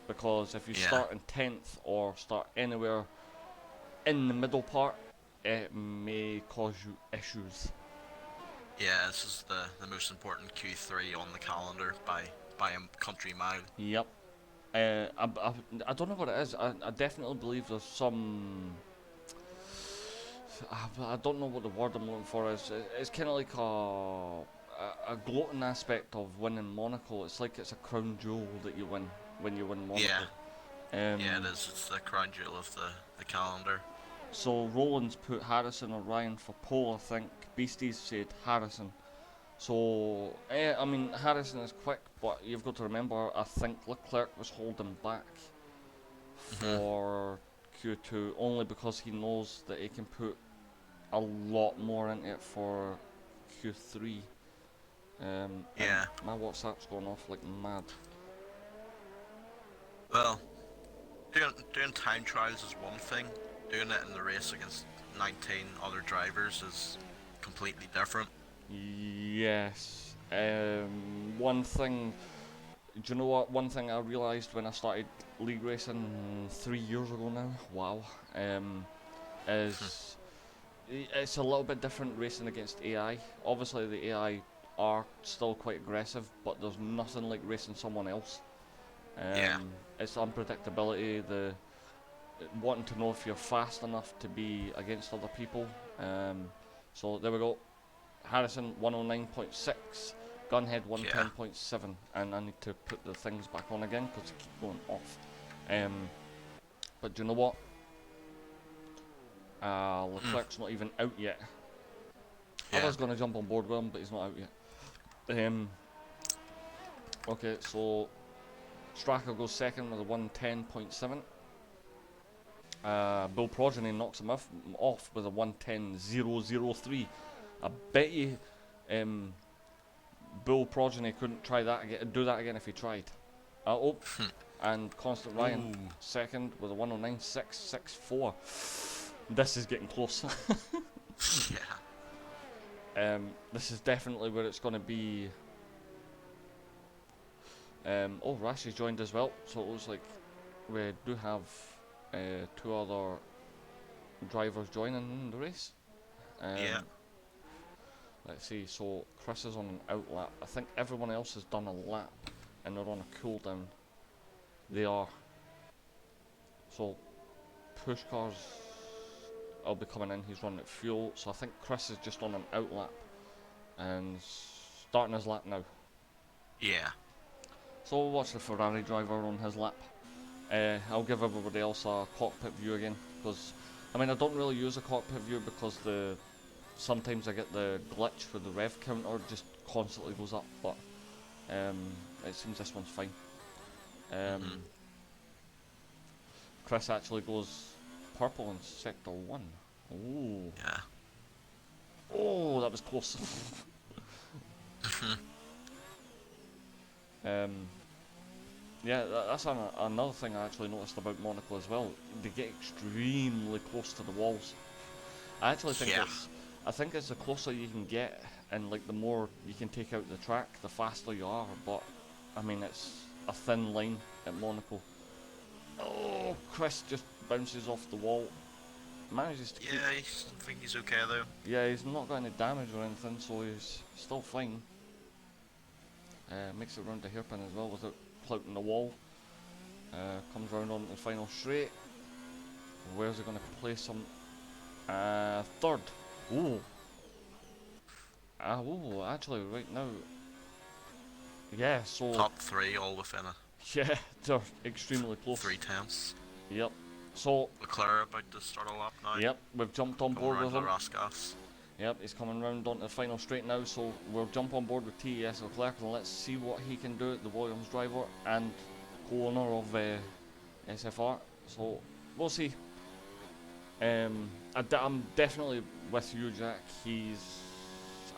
because if you start in 10th or start anywhere in the middle part, it may cause you issues. Yeah, this is the most important Q3 on the calendar by a country mile. Yep. I don't know what it is. I definitely believe there's some. I don't know what the word I'm looking for is. It's kind of like a gloating aspect of winning Monaco. It's like it's a crown jewel that you win when you win Monaco. Yeah, it is. It's the crown jewel of the calendar. So Roland's put Harrison or Ryan for pole, I think. Beasties said Harrison. So, I mean, Harrison is quick, but you've got to remember, I think Leclerc was holding back for Q2 only because he knows that he can put a lot more into it for Q3. Yeah. And my WhatsApp's going off like mad. Well, doing time trials is one thing. Doing it in the race against 19 other drivers is completely different. Yes. One thing. Do you know what? One thing I realised when I started league racing 3 years ago now. Wow. Is it's a little bit different racing against AI. Obviously, the AI are still quite aggressive, but there's nothing like racing someone else. Yeah. It's the unpredictability, the wanting to know if you're fast enough to be against other people. So there we go. Harrison 109.6, Gunhead 110.7, and I need to put the things back on again because they keep going off. But do you know what? Leclerc's not even out yet. I was going to jump on board with him, but he's not out yet. Okay, so Straka goes second with a 110.7. Bill Progeny knocks him off with a 110.003. I bet you Bill Progeny couldn't try that again, do that again if he tried. And Constant Ryan second with a 109.664. This is getting close. This is definitely where it's going to be. Rashi's joined as well, so it looks like we do have two other drivers joining the race. Let's see, so Chris is on an out lap. I think everyone else has done a lap and they're on a cooldown. They are. So Pushcar's will be coming in, he's running at fuel, so I think Chris is just on an out lap and starting his lap now. Yeah. So we'll watch the Ferrari driver on his lap. I'll give everybody else a cockpit view again, because I mean I don't really use a cockpit view because sometimes I get the glitch where the rev counter just constantly goes up, but it seems this one's fine. Chris actually goes purple in sector 1. Ooh. Yeah. Oh, that was close. Yeah, that's another thing I actually noticed about Monaco as well. They get extremely close to the walls. I actually think I think it's the closer you can get, and like the more you can take out the track, the faster you are. But I mean, it's a thin line at Monaco. Oh, Chris just bounces off the wall. Manages to keep. Yeah, I think he's okay though. Yeah, he's not got any damage or anything, so he's still fine. Makes it round the hairpin as well without clouting the wall. Comes round on the final straight. Where's he going to place him? Third. Ooh. Actually, right now. Yeah, so. Top 3 all within a Yeah, they're extremely close. 3/10. Yep. So. Leclerc about to start a lap now. Yep, we've jumped on board with him. Rascas. Yep, he's coming round onto the final straight now, so we'll jump on board with TES Leclerc and let's see what he can do, the Williams driver and co-owner of SFR. So we'll see. I'm definitely with you, Jack. He's,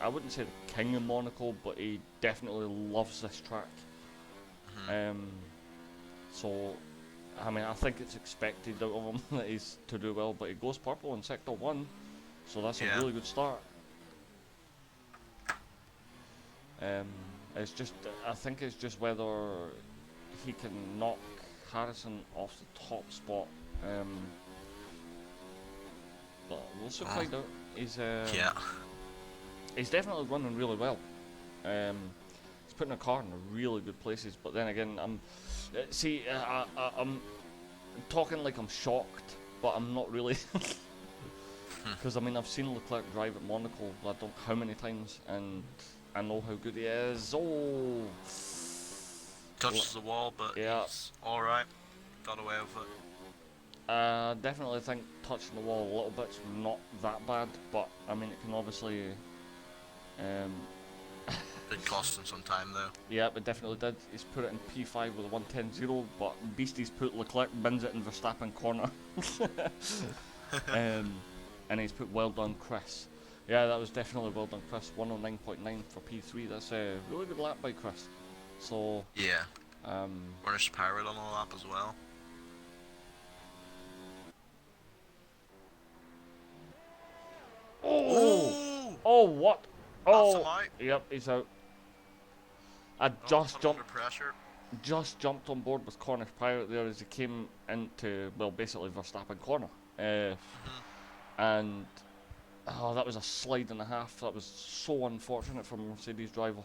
I wouldn't say the king of Monaco, but he definitely loves this track. So, I mean, I think it's expected out of him that he's to do well, but he goes purple in sector 1. So that's a really good start. It's just, I think it's just whether he can knock Harrison off the top spot. But we'll soon find out. He's definitely running really well. He's putting a car in really good places. But then again, I'm talking like I'm shocked, but I'm not really. Because I mean, I've seen Leclerc drive at Monaco, I don't know how many times, and I know how good he is. Oh! Touches the wall, but he's alright. Got away with it. Definitely think touching the wall a little bit's not that bad, but I mean it can obviously. Um, Did cost him some time though. yeah, it definitely did. He's put it in P5 with a 110.0, but Beastie's put Leclerc bins it in Verstappen corner. And he's put well done Chris. Yeah, that was definitely well done Chris. 109.9 for P3. That's a really good lap by Chris. So, Yeah. um, Cornish Pirate on the lap as well. oh, oh, what? That's him Oh, out. yep, he's out. I Oh, just put him under jumped, pressure. on board with Cornish Pirate there as he came into, well, basically Verstappen corner. And oh, that was a slide and a half. That was so unfortunate for a Mercedes driver.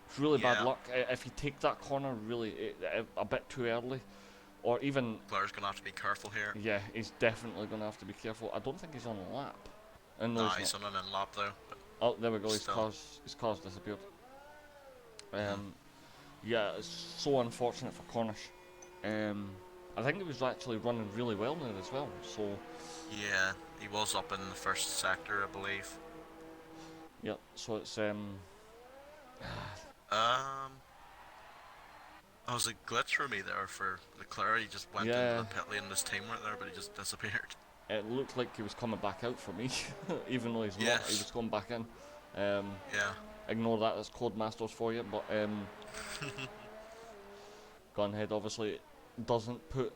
It's really bad Yeah. luck. If you take that corner really a bit too early, or even, Leclerc's gonna have to be careful here. yeah, he's definitely going to have to be careful. I don't think he's on a lap. No, Nah, he's he's not. on an in lap though. But Oh, there we go. still. His car's disappeared. Yeah, it's so unfortunate for Cornish. I think he was actually running really well there as well. So, Yeah, he was up in the first sector, I believe. yeah. So it's That was a glitch for me there for Leclerc. He just went into yeah. the pit lane and his team went there, but he just disappeared. It looked like he was coming back out for me, even though he's not. He Yes. was going back in. Um, Yeah. Ignore that, as Codemasters for you. But Gunhead obviously doesn't put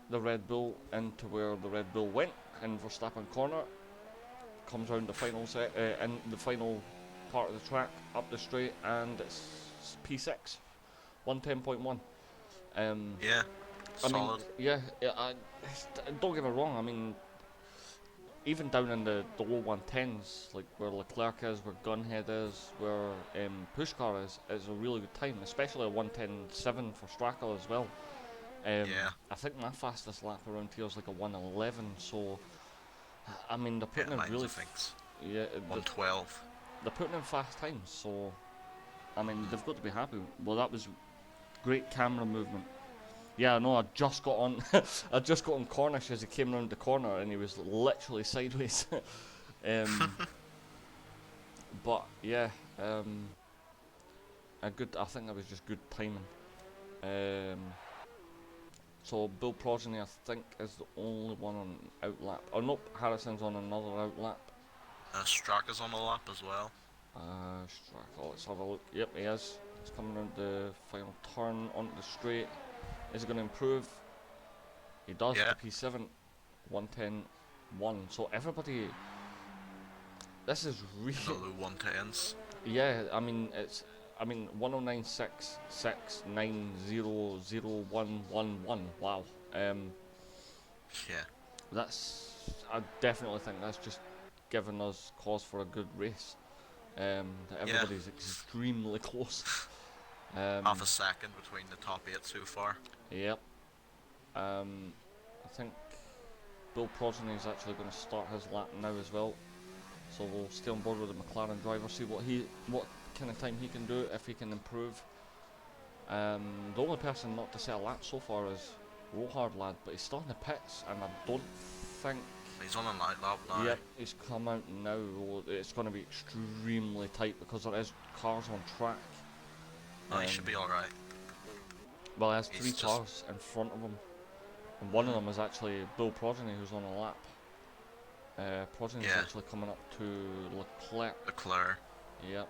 the Red Bull into where the Red Bull went in Verstappen corner. Comes round the final set, in the final part of the track, up the straight, and it's P6, 110.1. Yeah. I mean, Solid. yeah, don't get me wrong. I mean, even down in the low 110s, like where Leclerc is, where Gunhead is, where Pushkar is a really good time, especially a 110.7 for Straka as well. Yeah. I think my fastest lap around here is like a 111, so I mean they're Yeah, putting in mine's really, I think's yeah, 112. they're putting in fast times, so I mean they've got to be happy. Well, that was great camera movement. Yeah, no, I just got on. I just got on Cornish as he came round the corner, and he was literally sideways. But yeah, a good. I think that was just good timing. So Bill Progeny, I think, is the only one on outlap. Oh nope, Harrison's on another outlap. Straka's on the lap as well. Straka, let's have a look. Yep, he is. He's coming round the final turn onto the straight. Is he going to improve? He does. Yeah. P7, 110.1. So everybody, this is The really, low 110s. yeah. I mean, it's, I mean, 109.669.00111. Wow. Yeah. That's. I definitely think that's just giving us cause for a good race. That everybody's extremely close. Half a second between the top 8 so far. Yep. I think Bill Progeny is actually going to start his lap now as well. So we'll stay on board with the McLaren driver, see what kind of time he can do, if he can improve. The only person not to set a lap so far is Rohard lad, but he's still in the pits, and I don't think. He's on a night lap now. Yep, he's come out now. It's going to be extremely tight because there is cars on track. No, he should be alright. Well, he has He's three just- cars in front of him, and one of them is actually Bill Progeny, who's on a lap. Progeny's Yeah. actually coming up to Leclerc. Leclerc. Yep.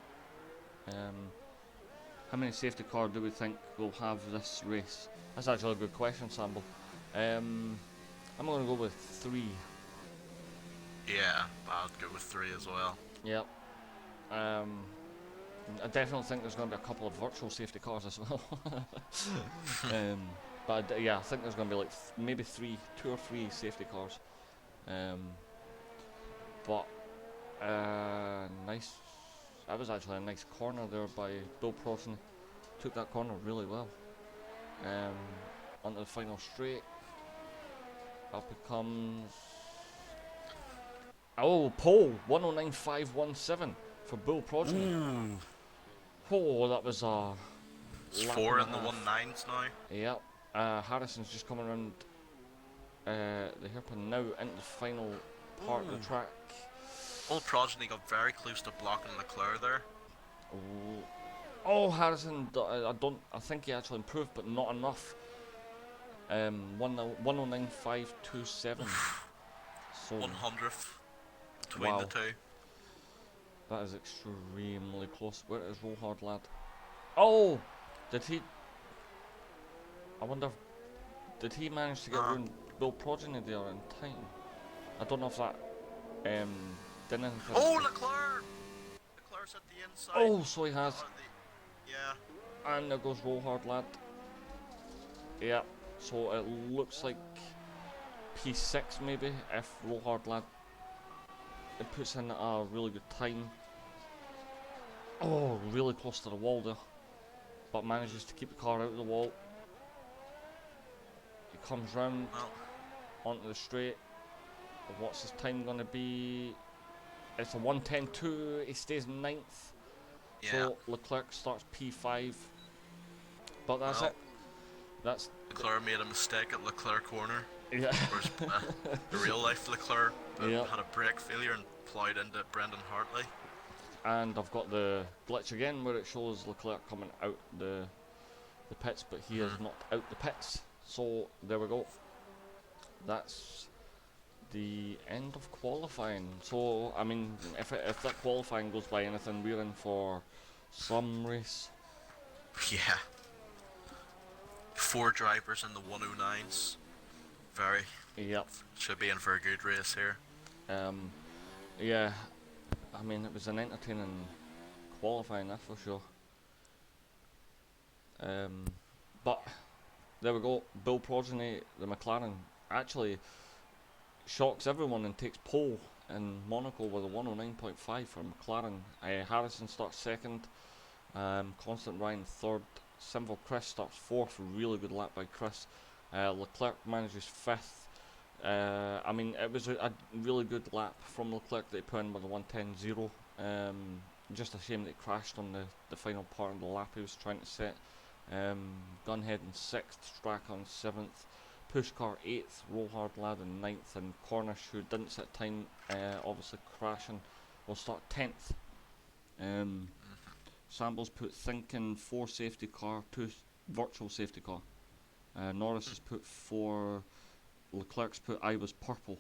How many safety cars do we think will have this race? That's actually a good question, Samble. I'm going to go with 3. Yeah, I'd go with 3 as well. Yep. I definitely think there's going to be a couple of virtual safety cars as well. But yeah, I think there's going to be like maybe 2 or 3 safety cars. But nice. That was actually a nice corner there by Bill Progeny. Took that corner really well. Onto the final straight. Up it comes. Oh, pole 109.517 for Bill Progeny. Ooh. Oh, that was a. It's lap 4 and in a the half. 19s now. Yep. Harrison's just coming around the hairpin now into the final part of Ooh. the track. Old Progeny got very close to blocking Leclerc there. Oh, Harrison, I think he actually improved, but not enough. 109.527. So 100th between wow, the two. that is extremely close. Where is Rollhard lad? Oh, did he? I wonder. Did he manage to get round Bill Progeny there in time? I don't know if that did anything. Oh, Leclerc! Leclerc's at the inside. Oh, so he has. Yeah. And there goes Rollhard lad. Yeah. So it looks like P6 maybe if Rollhard lad it puts in a really good time. Oh, really close to the wall there, but manages to keep the car out of the wall. He comes round onto the straight. What's his time going to be? It's a 1:10.2. He stays ninth. Yeah. So Leclerc starts P5. But that's it. That's Leclerc made a mistake at Leclerc corner. yeah. Whereas the real life Leclerc Yeah. had a brake failure and plowed into Brendan Hartley. And I've got the glitch again where it shows Leclerc coming out the pits, but he is not out the pits. So there we go. That's the end of qualifying. So I mean, if that qualifying goes by anything, we're in for some race. Yeah. 4 drivers in the 109s. Yep. Should be in for a good race here. Yeah. I mean, it was an entertaining qualifying, that's for sure. But there we go. Bill Progeny, the McLaren, actually shocks everyone and takes pole in Monaco with a 109.5 for McLaren. Harrison starts second. Constant Ryan third. Simple Chris starts fourth. Really good lap by Chris. Leclerc manages fifth. I mean, it was a really good lap from Leclerc that he put in with a 1:10.0. Just a shame that he crashed on the final part of the lap he was trying to set. Gunhead in 6th, Strachan 7th, Pushcar 8th, Rollhard lad in 9th, and Cornish, who didn't set time, obviously crashing, will start 10th. Samples put Thinking 4 safety car, 2 virtual safety car. Norris has put 4, Leclerc's put I was purple.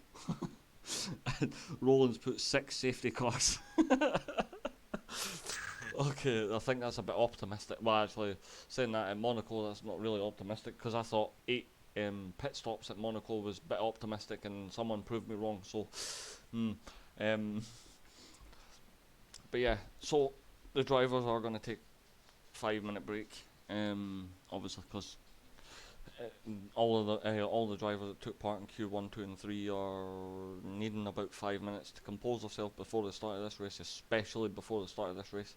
And Roland's put 6 safety cars. Okay, I think that's a bit optimistic. Well, actually, saying that in Monaco, that's not really optimistic, because I thought 8 pit stops at Monaco was a bit optimistic, and someone proved me wrong. So, but yeah, so the drivers are going to take 5-minute break, obviously, because all the drivers that took part in Q1, 2 and 3 are needing about 5 minutes to compose themselves before the start of this race, especially before the start of this race.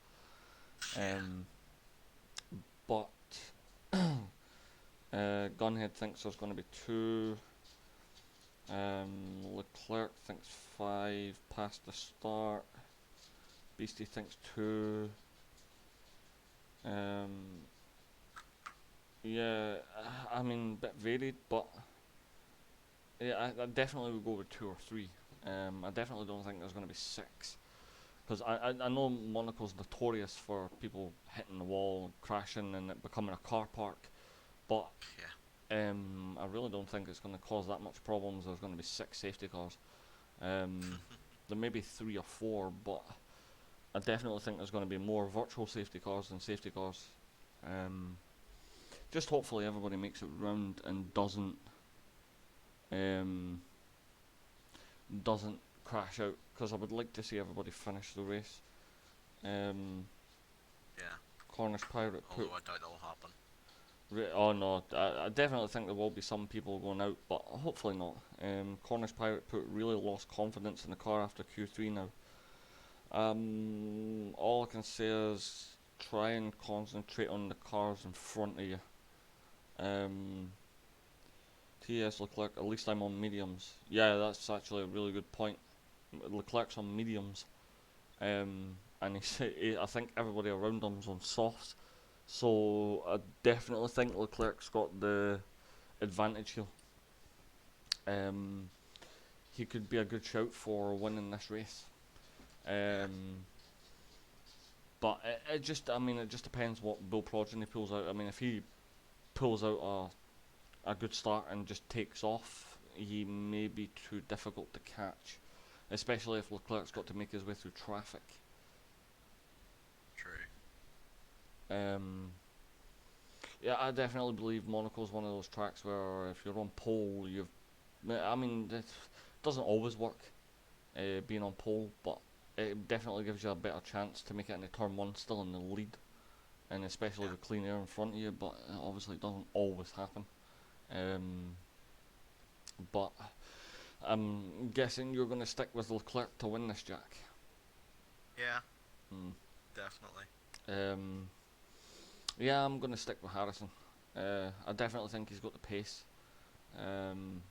But Gunhead thinks there's going to be 2. Leclerc thinks 5 past the start. Beastie thinks 2. Yeah, I mean, a bit varied, but yeah, I definitely would go with 2 or 3. I definitely don't think there's going to be 6. Because I know Monaco's notorious for people hitting the wall, crashing, and it becoming a car park. But I really don't think it's going to cause that much problems. There's going to be 6 safety cars. There may be 3 or 4, but I definitely think there's going to be more virtual safety cars than safety cars. Just hopefully everybody makes it round and doesn't crash out, because I would like to see everybody finish the race. Yeah. Cornish Pirate put... Although I doubt that'll happen. Oh no, I definitely think there will be some people going out, but hopefully not. Cornish Pirate put really lost confidence in the car after Q3 now. All I can say is try and concentrate on the cars in front of you. TS Leclerc, at least I'm on mediums. Yeah, that's actually a really good point. Leclerc's on mediums, and I think everybody around him's on softs. So I definitely think Leclerc's got the advantage here. he could be a good shout for winning this race. But it just, I mean, it just depends what Bill Progeny pulls out. I mean, if he pulls out a good start and just takes off, he may be too difficult to catch, especially if Leclerc's got to make his way through traffic. True. Yeah, I definitely believe Monaco's one of those tracks where if you're on pole, I mean, it doesn't always work, being on pole, but it definitely gives you a better chance to make it into turn one still in the lead, and especially with clean air in front of you, but it obviously doesn't always happen. But I'm guessing you're going to stick with Leclerc to win this, Jack. Yeah. Definitely. Yeah, I'm going to stick with Harrison. I definitely think he's got the pace. And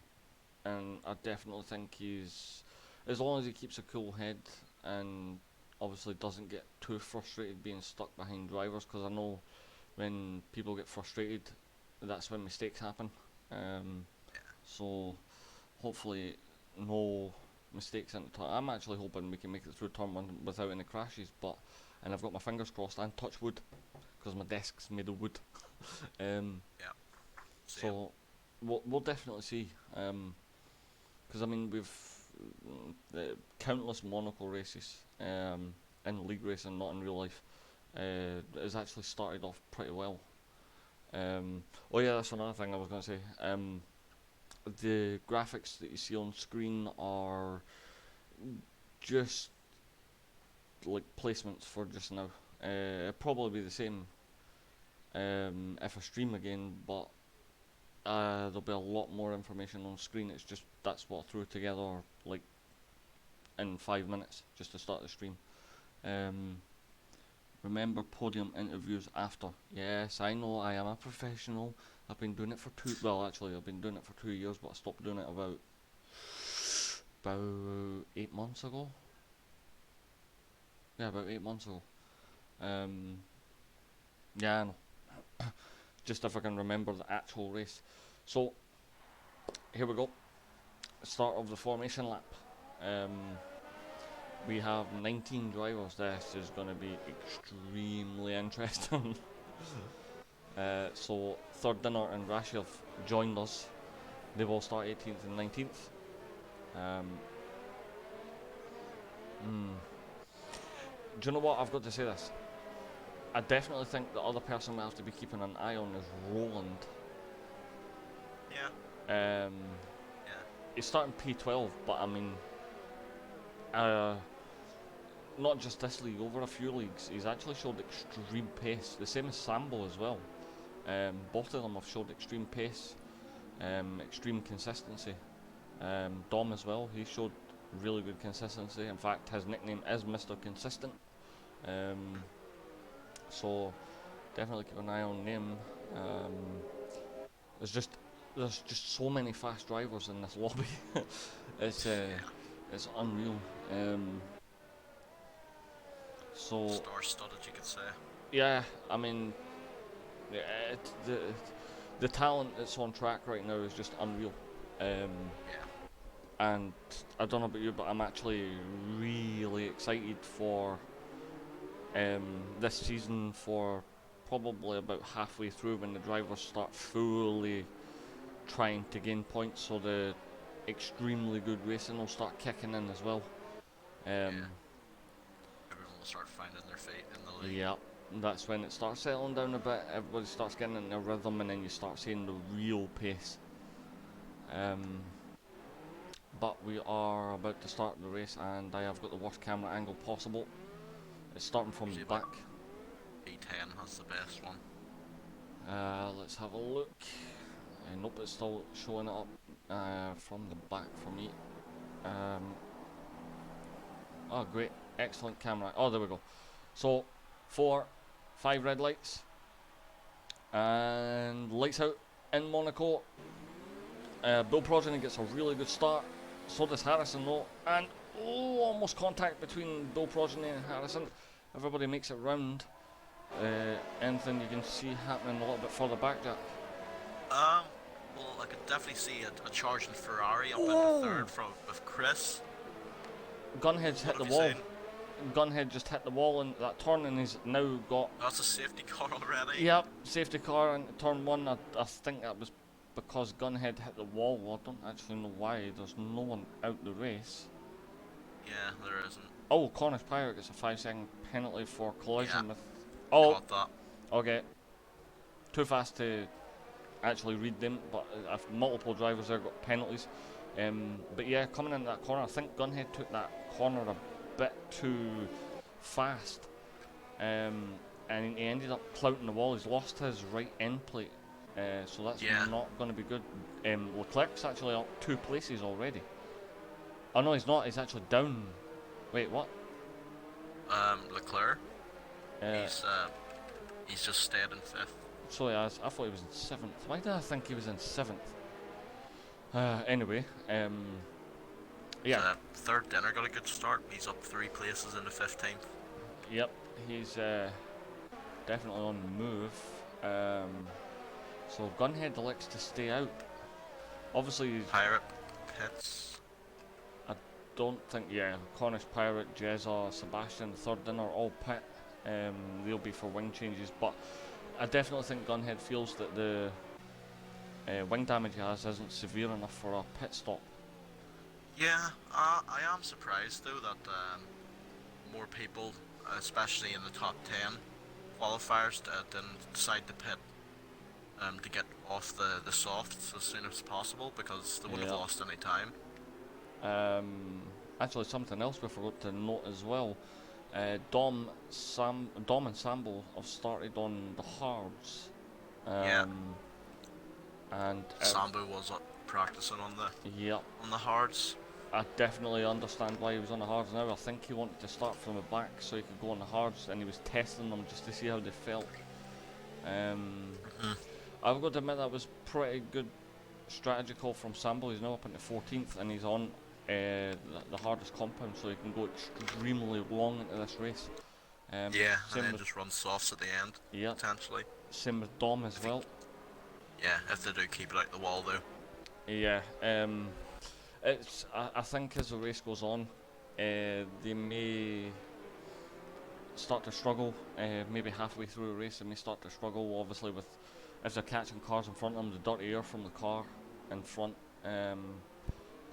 I definitely think he's, as long as he keeps a cool head and obviously doesn't get too frustrated being stuck behind drivers, because I know when people get frustrated, that's when mistakes happen. So hopefully no mistakes into turn. I'm actually hoping we can make it through turn one without any crashes, and I've got my fingers crossed and touch wood, because my desk's made of wood. So we'll definitely see. Because I mean, we've countless Monaco races in league racing, not in real life. It's actually started off pretty well. Oh yeah, that's another thing I was going to say. The graphics that you see on screen are just like placements for just now. It'll probably be the same if I stream again, but there'll be a lot more information on screen. It's just that's what I threw together like in 5 minutes just to start the stream. Remember podium interviews after. Yes, I know, I am a professional. I've been doing it for I've been doing it for 2 years, but I stopped doing it about 8 months ago. Yeah, about 8 months ago. Yeah, I know. Just if I can remember the actual race. So, here we go. Start of the formation lap. We have 19 drivers. This is going to be extremely interesting. So, Third Dinner and Rashi have joined us. They will start 18th and 19th. Do you know what? I've got to say this. I definitely think the other person we have to be keeping an eye on is Roland. Yeah. He's starting P12, but I mean, not just this league, over a few leagues, he's actually showed extreme pace. The same as Sambo as well. Both of them have showed extreme pace, extreme consistency. Dom as well, he showed really good consistency. In fact, his nickname is Mr. Consistent. So definitely keep an eye on him. There's just so many fast drivers in this lobby. It's unreal. So Star-studded, you could say. yeah, I mean, the talent that's on track right now is just unreal. And I don't know about you, but I'm actually really excited for this season, for probably about halfway through, when the drivers start fully trying to gain points, so the extremely good racing will start kicking in as well. Everyone will start finding their feet in the league. Yeah, that's when it starts settling down a bit. Everybody starts getting in a rhythm, and then you start seeing the real pace. But we are about to start the race, and I have got the worst camera angle possible. It's starting from the back. E10 has the best one. Let's have a look. Nope, it's still showing it up from the back for me. Oh, great. Excellent camera. Oh, there we go. So, 4, 5 red lights. And lights out in Monaco. Bill Progeny gets a really good start. So does Harrison though. And almost contact between Bill Progeny and Harrison. Everybody makes it round. Anything you can see happening a little bit further back, Jack? Well, I could definitely see a charging Ferrari up into Oh! third from with Chris. Gunhead's hit What the have you wall. seen? Gunhead just hit the wall in that turn, and he's now got. That's a safety car already. Yep, safety car in turn one. I think that was because Gunhead hit the wall. Well, I don't actually know why. There's no one out the race. Yeah, there isn't. Oh, Cornish Pirate gets a 5-second penalty for collision Yeah. with. Oh, Caught that. okay. Too fast to actually read them, but if multiple drivers there got penalties. But yeah, coming into that corner, I think Gunhead took that corner a bit too fast, and he ended up clouting the wall. He's lost his right end plate, so that's not going to be good. Leclerc's actually up 2 places already. Oh no, he's not. He's actually down. Wait, what? Leclerc. Uh, He's just stayed in 5th. So yeah, I thought he was in 7th. Why did I think he was in 7th? Anyway, yeah. Third dinner got a good start. He's up 3 places in the 15th. Yep, he's definitely on the move. So Gunhead elects to stay out. Obviously, Pirate pits. I don't think, Cornish Pirate, Jezza, Sebastian, third dinner, all pit. They'll be for wing changes, but I definitely think Gunhead feels that the wing damage he has isn't severe enough for a pit stop. Yeah, I am surprised though that more people, especially in the top 10 qualifiers, didn't decide to pit to get off the softs as soon as possible, because they wouldn't have lost any time. Actually, something else we forgot to note as well. Dom and Sambo have started on the hards. And Sambo was practicing on the hards. I definitely understand why he was on the hards now. I think he wanted to start from the back so he could go on the hards, and he was testing them just to see how they felt. I've got to admit that was pretty good strategy call from Sambo. He's now up into 14th, and he's on the hardest compound, so he can go extremely long into this race. And then just run softs at the end, potentially. Same with Dom as well. Yeah, if they do keep it out the wall though. Yeah, I think as the race goes on, they may start to struggle. Maybe halfway through the race, they may start to struggle. Obviously, with if they're catching cars in front of them, the dirty air from the car in front.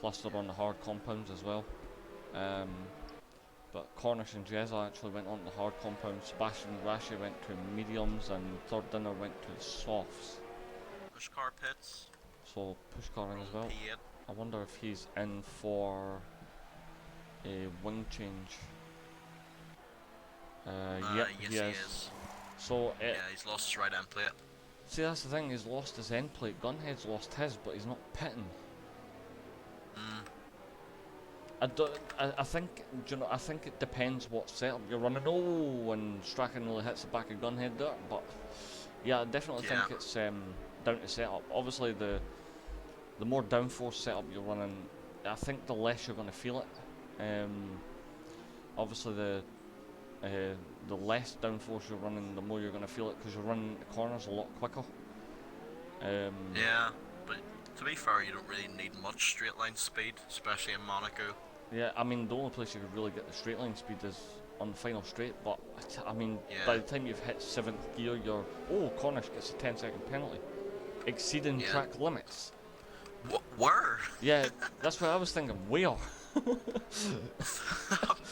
Plus, they're on the hard compounds as well. But Cornish and Jezza actually went on the hard compounds. Sebastian Rashi went to mediums, and third dinner went to the softs. Push car pits. So push car in as well. P8. I wonder if he's in for a wing change. Yep, yes, he is. So he's lost his right end plate. See, that's the thing. He's lost his end plate. Gunhead's lost his, but he's not pitting. I think, I think it depends what setup you're running. Oh, and Strachan really hits the back of Gunhead there, but yeah, I definitely think it's down to setup. Obviously, the more downforce setup you're running, I think the less you're going to feel it. Obviously, the less downforce you're running, the more you're going to feel it, because you're running the corners a lot quicker. Yeah, but to be fair, you don't really need much straight line speed, especially in Monaco. Yeah, I mean, the only place you could really get the straight line speed is on the final straight, but I mean, by the time you've hit 7th gear, you're... Oh, Cornish gets a 10-second penalty. Exceeding track limits. Where? Yeah, that's what I was thinking. Where?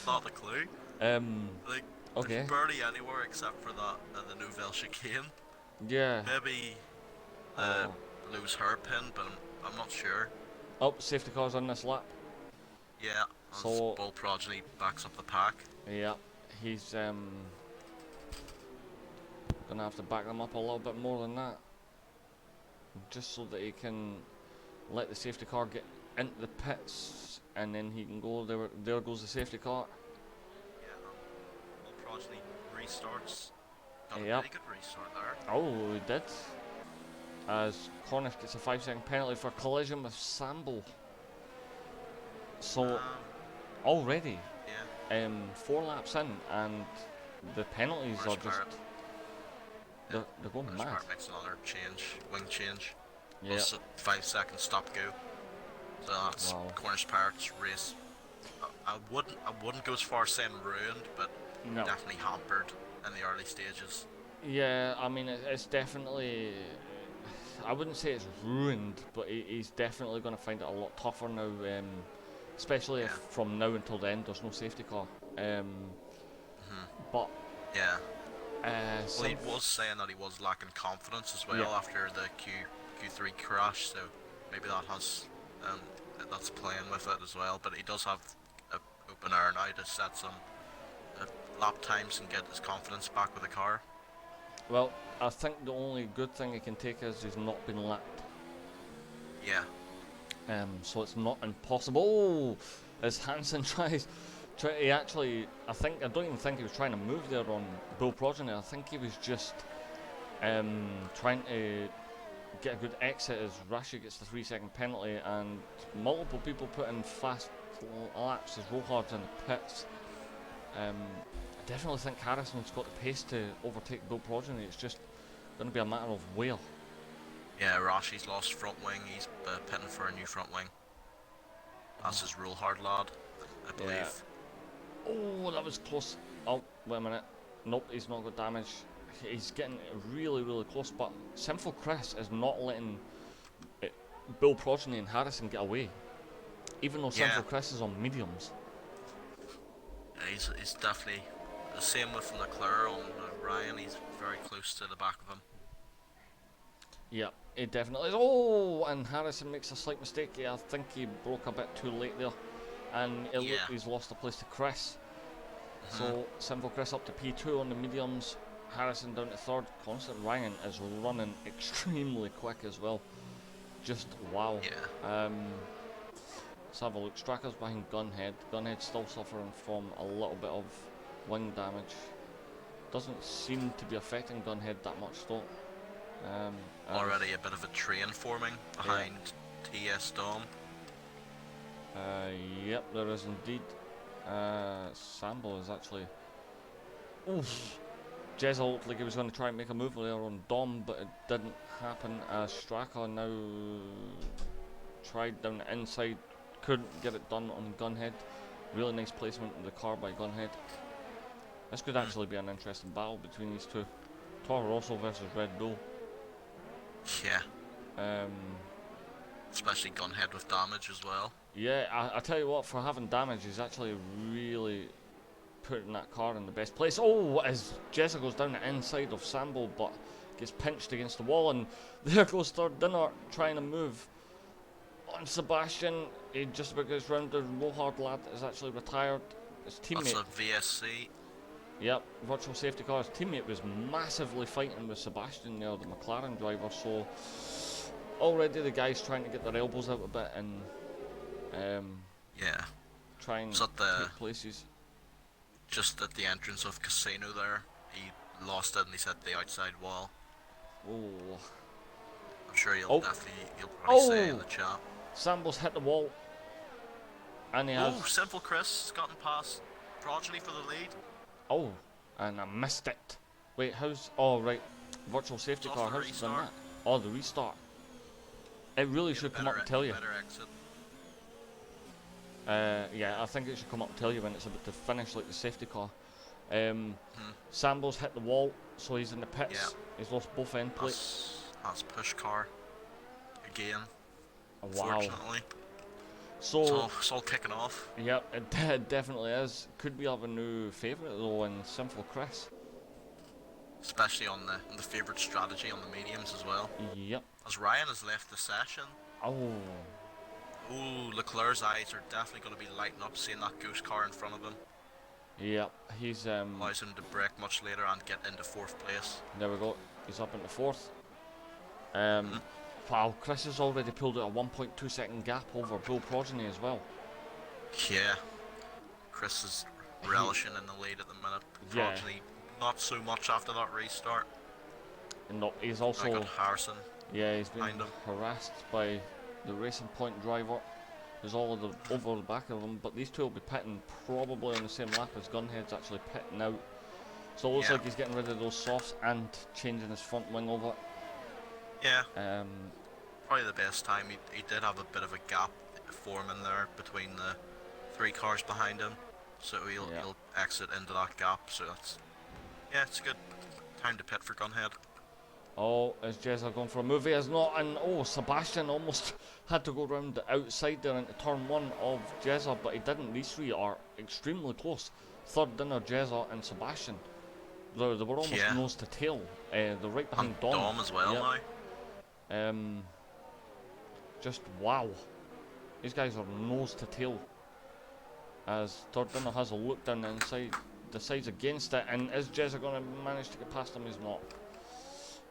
Not a clue. Like, okay. Barely anywhere except for that the Nouvelle Chicane. Yeah. Maybe lose hairpin, but I'm not sure. Oh, safety car's on this lap. Yeah, so Bull Progeny backs up the pack. Yeah, he's gonna have to back them up a little bit more than that, just so that he can let the safety car get into the pits, and then he can go there. There goes the safety car. Yeah, Bull Progeny restarts. Got a Yep. pretty good restart there. Oh, he did. As Cornish gets a 5-second penalty for collision with Sambo. So already, 4 laps in, and the penalties are just they're going mad. Makes another change, wing change. Yeah. plus a 5 second stop go. So that's Wow. Cornish Pirates race. I wouldn't go as far as saying ruined, but No. definitely hampered in the early stages. Yeah, I mean, it's definitely. I wouldn't say it's ruined, but he's definitely going to find it a lot tougher now, especially if Yeah. from now until the end there's no safety car. But Yeah. Well, he some was saying that he was lacking confidence as well Yeah. after the Q3 crash, so maybe that's playing with it as well. But he does have a open air now to set some lap times and get his confidence back with the car. Well, I think the only good thing he can take is he's not been lapped. Yeah. So it's not impossible. As Hansen he actually, I don't even think he was trying to move there on Bull Progeny. I think he was just trying to get a good exit as Rashi gets the 3-second penalty, and multiple people put in fast laps as Rohard's in the pits. I definitely think Harrison's got the pace to overtake Bull Progeny. It's just going to be a matter of where. Yeah, Rashi's lost front wing. He's pitting for a new front wing. That's his rule hard lad, I believe. Yeah. Oh, that was close. Oh, wait a minute. Nope, he's not got damage. He's getting really, really close, but Sinful Chris is not letting Bull Progeny and Harrison get away. Even though Sinful Chris is on mediums. Yeah, he's definitely the same with Leclerc on Ryan. He's very close to the back of him. Yeah, he definitely is. Oh, and Harrison makes a slight mistake. Yeah, I think he broke a bit too late there. And he's lost the place to Chris. So, Sinful Chris up to P2 on the mediums. Harrison down to third. Constant Ryan is running extremely quick as well. Just wow. Yeah. Let's have a look. Stracker's behind Gunhead. Gunhead still suffering from a little bit of wing damage. Doesn't seem to be affecting Gunhead that much though. Already a bit of a train forming behind TS Dom. Yep, there is indeed. Sambo is actually. Oof. Jezza looked like he was going to try and make a move there on Dom, but it didn't happen. Straka now tried down the inside, couldn't get it done on Gunhead. Really nice placement of the car by Gunhead. This could actually be an interesting battle between these two. Toro Rosso versus Red Bull. Yeah. Especially Gunhead with damage as well. Yeah, I tell you what, for having damage, he's actually really putting that car in the best place. Oh, as Jessica goes down the inside of Sambo, but gets pinched against the wall, and there goes Third Dinner trying to move on Sebastian. He just about gets round. The Rohard lad is actually retired. His teammate. That's a VSC. Yep, virtual safety car. His teammate was massively fighting with Sebastian there, the McLaren driver. So already the guys trying to get their elbows out a bit and yeah, try and take places. Just at the entrance of Casino there, he lost it and he's hit the outside wall. Oh, I'm sure he'll probably say in the chat. Sambo's hit the wall, and he has. Oh, Simple Chris has gotten past Progeny for the lead. Oh, and I missed it. Wait, how's? Oh, right. Virtual safety It's car. off the How's it done restart. that? Oh, the restart. It really should come up and tell you. Better exit. Yeah, I think it should come up and tell you when it's about to finish, like the safety car. Sambo's hit the wall, so he's in the pits. Yeah. He's lost both end plates. That's push car again. Oh, wow. Unfortunately. So It's all kicking off. yep, it definitely is. Could we have a new favourite though in Simple Chris? Especially on the favourite strategy on the mediums as well. Yep. As Ryan has left the session. Oh. Ooh, Leclerc's eyes are definitely going to be lighting up seeing that ghost car in front of him. Yep. He's Allows him to brake much later and get into 4th place. There we go. He's up into 4th. Wow, Chris has already pulled out a 1.2 second gap over Bull Progeny as well. Yeah. Chris is relishing in the lead at the minute. Yeah. Progeny not so much after that restart. And no, he's I also got Harrison. yeah, he's been behind him. harassed by the Racing Point driver. There's all of the over the back of them, but these two will be pitting probably on the same lap as Gunhead's actually pitting out. So it looks like he's getting rid of those softs and changing his front wing over. Yeah. probably the best time. He did have a bit of a gap forming there between the 3 cars behind him, so Yeah. he'll exit into that gap. So that's, yeah, it's a good time to pit for Gunhead. Oh, is Jezza going for a movie? Is not, and oh, Sebastian almost had to go round the outside there into turn 1 of Jezza, but he didn't. These three are extremely close. Third dinner, Jezza and Sebastian. They were almost Yeah. nose to tail. They're right behind And Dom. Dom as well Yep. now. Just wow. These guys are nose to tail. As third dinner has a look down the inside, decides against it, and is Jezza going to manage to get past him? He's not.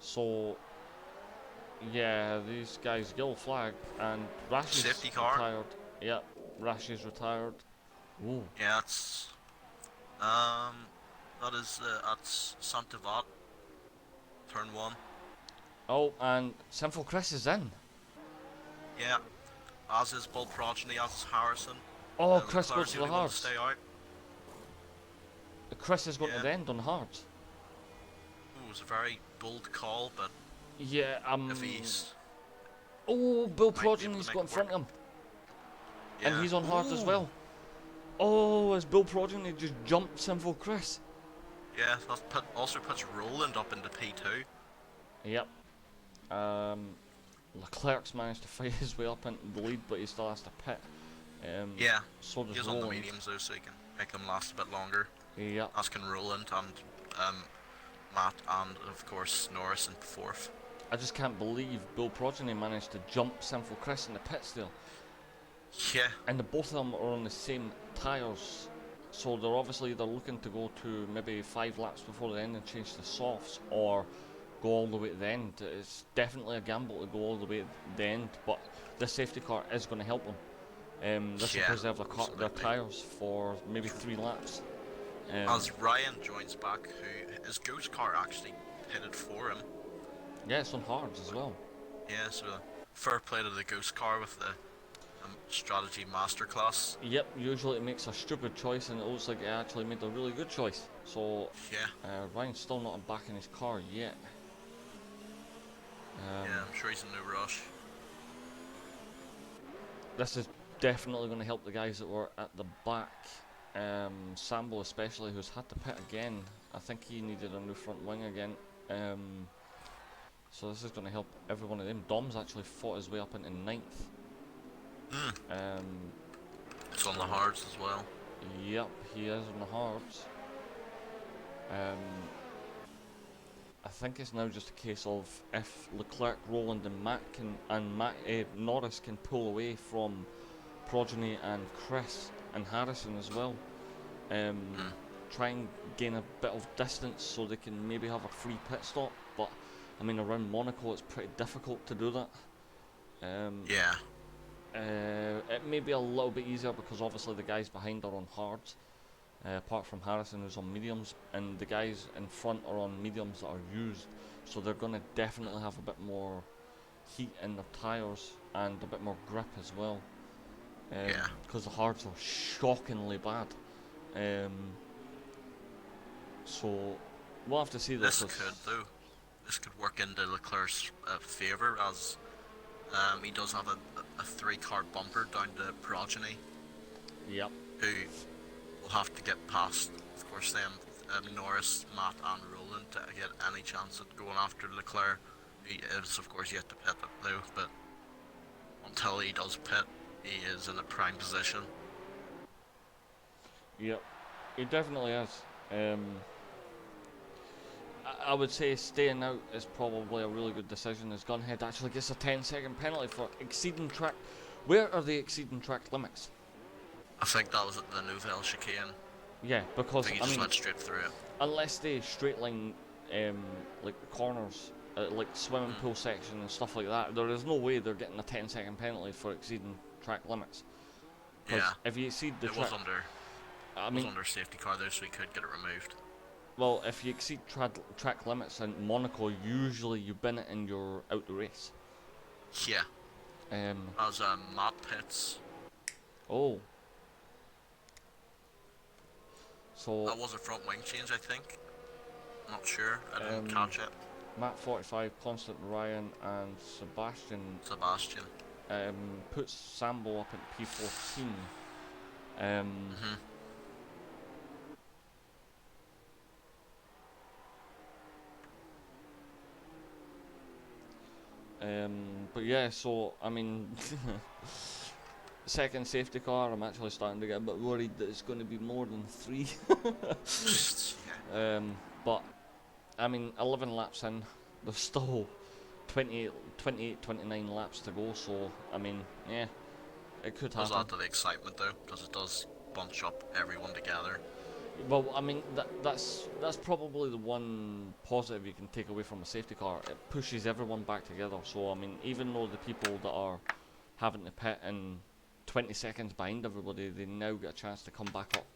So, yeah, these guys, yellow flag, and Rash is Safety car. retired. Yep, Rash is retired. Ooh. Yeah, that's that's Santavat, turn 1. Oh, and Sinful Chris is in. Yeah, as is Bull Progeny, as is Harrison. Oh, Chris Leclerc's goes to the only one hards. stay out. Chris is going Yeah. to the end on hards. Ooh, it was a very bold call, but Yeah, if he's Oh, Bill might be able Progeny's to got in make it front of him. yeah. And he's on hards as Ooh. well. Oh, as Bill Progeny just jumped Sinful Chris. Yeah, that also puts Roland up into P2. Yep. Leclerc's managed to fight his way up into the lead, but he still has to pit. Yeah, So does he's on the Roland. mediums though, so he can make them last a bit longer. Yep. As can Roland and Matt and of course Norris in 4th. I just can't believe Bill Progeny managed to jump Sinful Chris in the pit still. Yeah, And the both of them are on the same tyres. So they're obviously either looking to go to maybe 5 laps before the end and change the softs, or go all the way to the end. It's definitely a gamble to go all the way to the end, but this safety car is going to help them. This will Yeah, preserve their absolutely. tyres for maybe 3 laps. as Ryan joins back, who his ghost car actually pitted for him. Yeah, it's on hards as well. Yeah, so fair play to the ghost car with the strategy masterclass. Yep, usually it makes a stupid choice, and it looks like it actually made a really good choice. So Yeah, Ryan's still not back in his car yet. yeah, I'm sure he's in no rush. This is definitely going to help the guys that were at the back. Sambo especially, who's had to pit again. I think he needed a new front wing again. So this is going to help every one of them. Dom's actually fought his way up into 9th. It's on the hards as well. Yep, he is on the hards. I think it's now just a case of if Leclerc, Roland and Norris can pull away from Progeny and Chris and Harrison as well. Try and gain a bit of distance so they can maybe have a free pit stop, but I mean around Monaco it's pretty difficult to do that. Yeah, It may be a little bit easier because obviously the guys behind are on hards, apart from Harrison who's on mediums, and the guys in front are on mediums that are used, so they're going to definitely have a bit more heat in their tyres and a bit more grip as well. Yeah. Because the hards are shockingly bad. So we'll have to see this. This could work into Leclerc's favour, as he does have a 3-car bumper down to Progeny, Yep. who will have to get past, of course, them Norris, Matt and Roland to get any chance at going after Leclerc. He is of course yet to pit though, but until he does pit, he is in a prime position. Yep. He definitely is. I would say staying out is probably a really good decision, as Gunhead actually gets a 10-second penalty for exceeding track. Where are the exceeding track limits? I think that was at the Nouvelle chicane. Yeah, I because think he I just mean, went straight through it. unless they straight line like the corners, like swimming pool section and stuff like that, there is no way they're getting a 10-second penalty for exceeding track limits. 'Cause Yeah, if you exceed the it track, was under. I It mean, was under safety car there, so he could get it removed. well, if you exceed track limits in Monaco, usually you bin it and you're out the race. Yeah, Um, as Matt pits. oh. So That was a front wing change, I think. Not sure. I didn't catch it. Matt 45, Constant Ryan, and Sebastian Sebastian. puts Sambo up at P14. Mhm. But yeah, so I mean, second safety car, I'm actually starting to get a bit worried that it's going to be more than 3. Yeah. But I mean, 11 laps in, there's still 28, 29 laps to go, so I mean, yeah, it could Does happen. add to the excitement though, because it does bunch up everyone together. Well, I mean, that's probably the one positive you can take away from a safety car. It pushes everyone back together. So I mean, even though the people that are having to pit in 20 seconds behind everybody, they now get a chance to come back up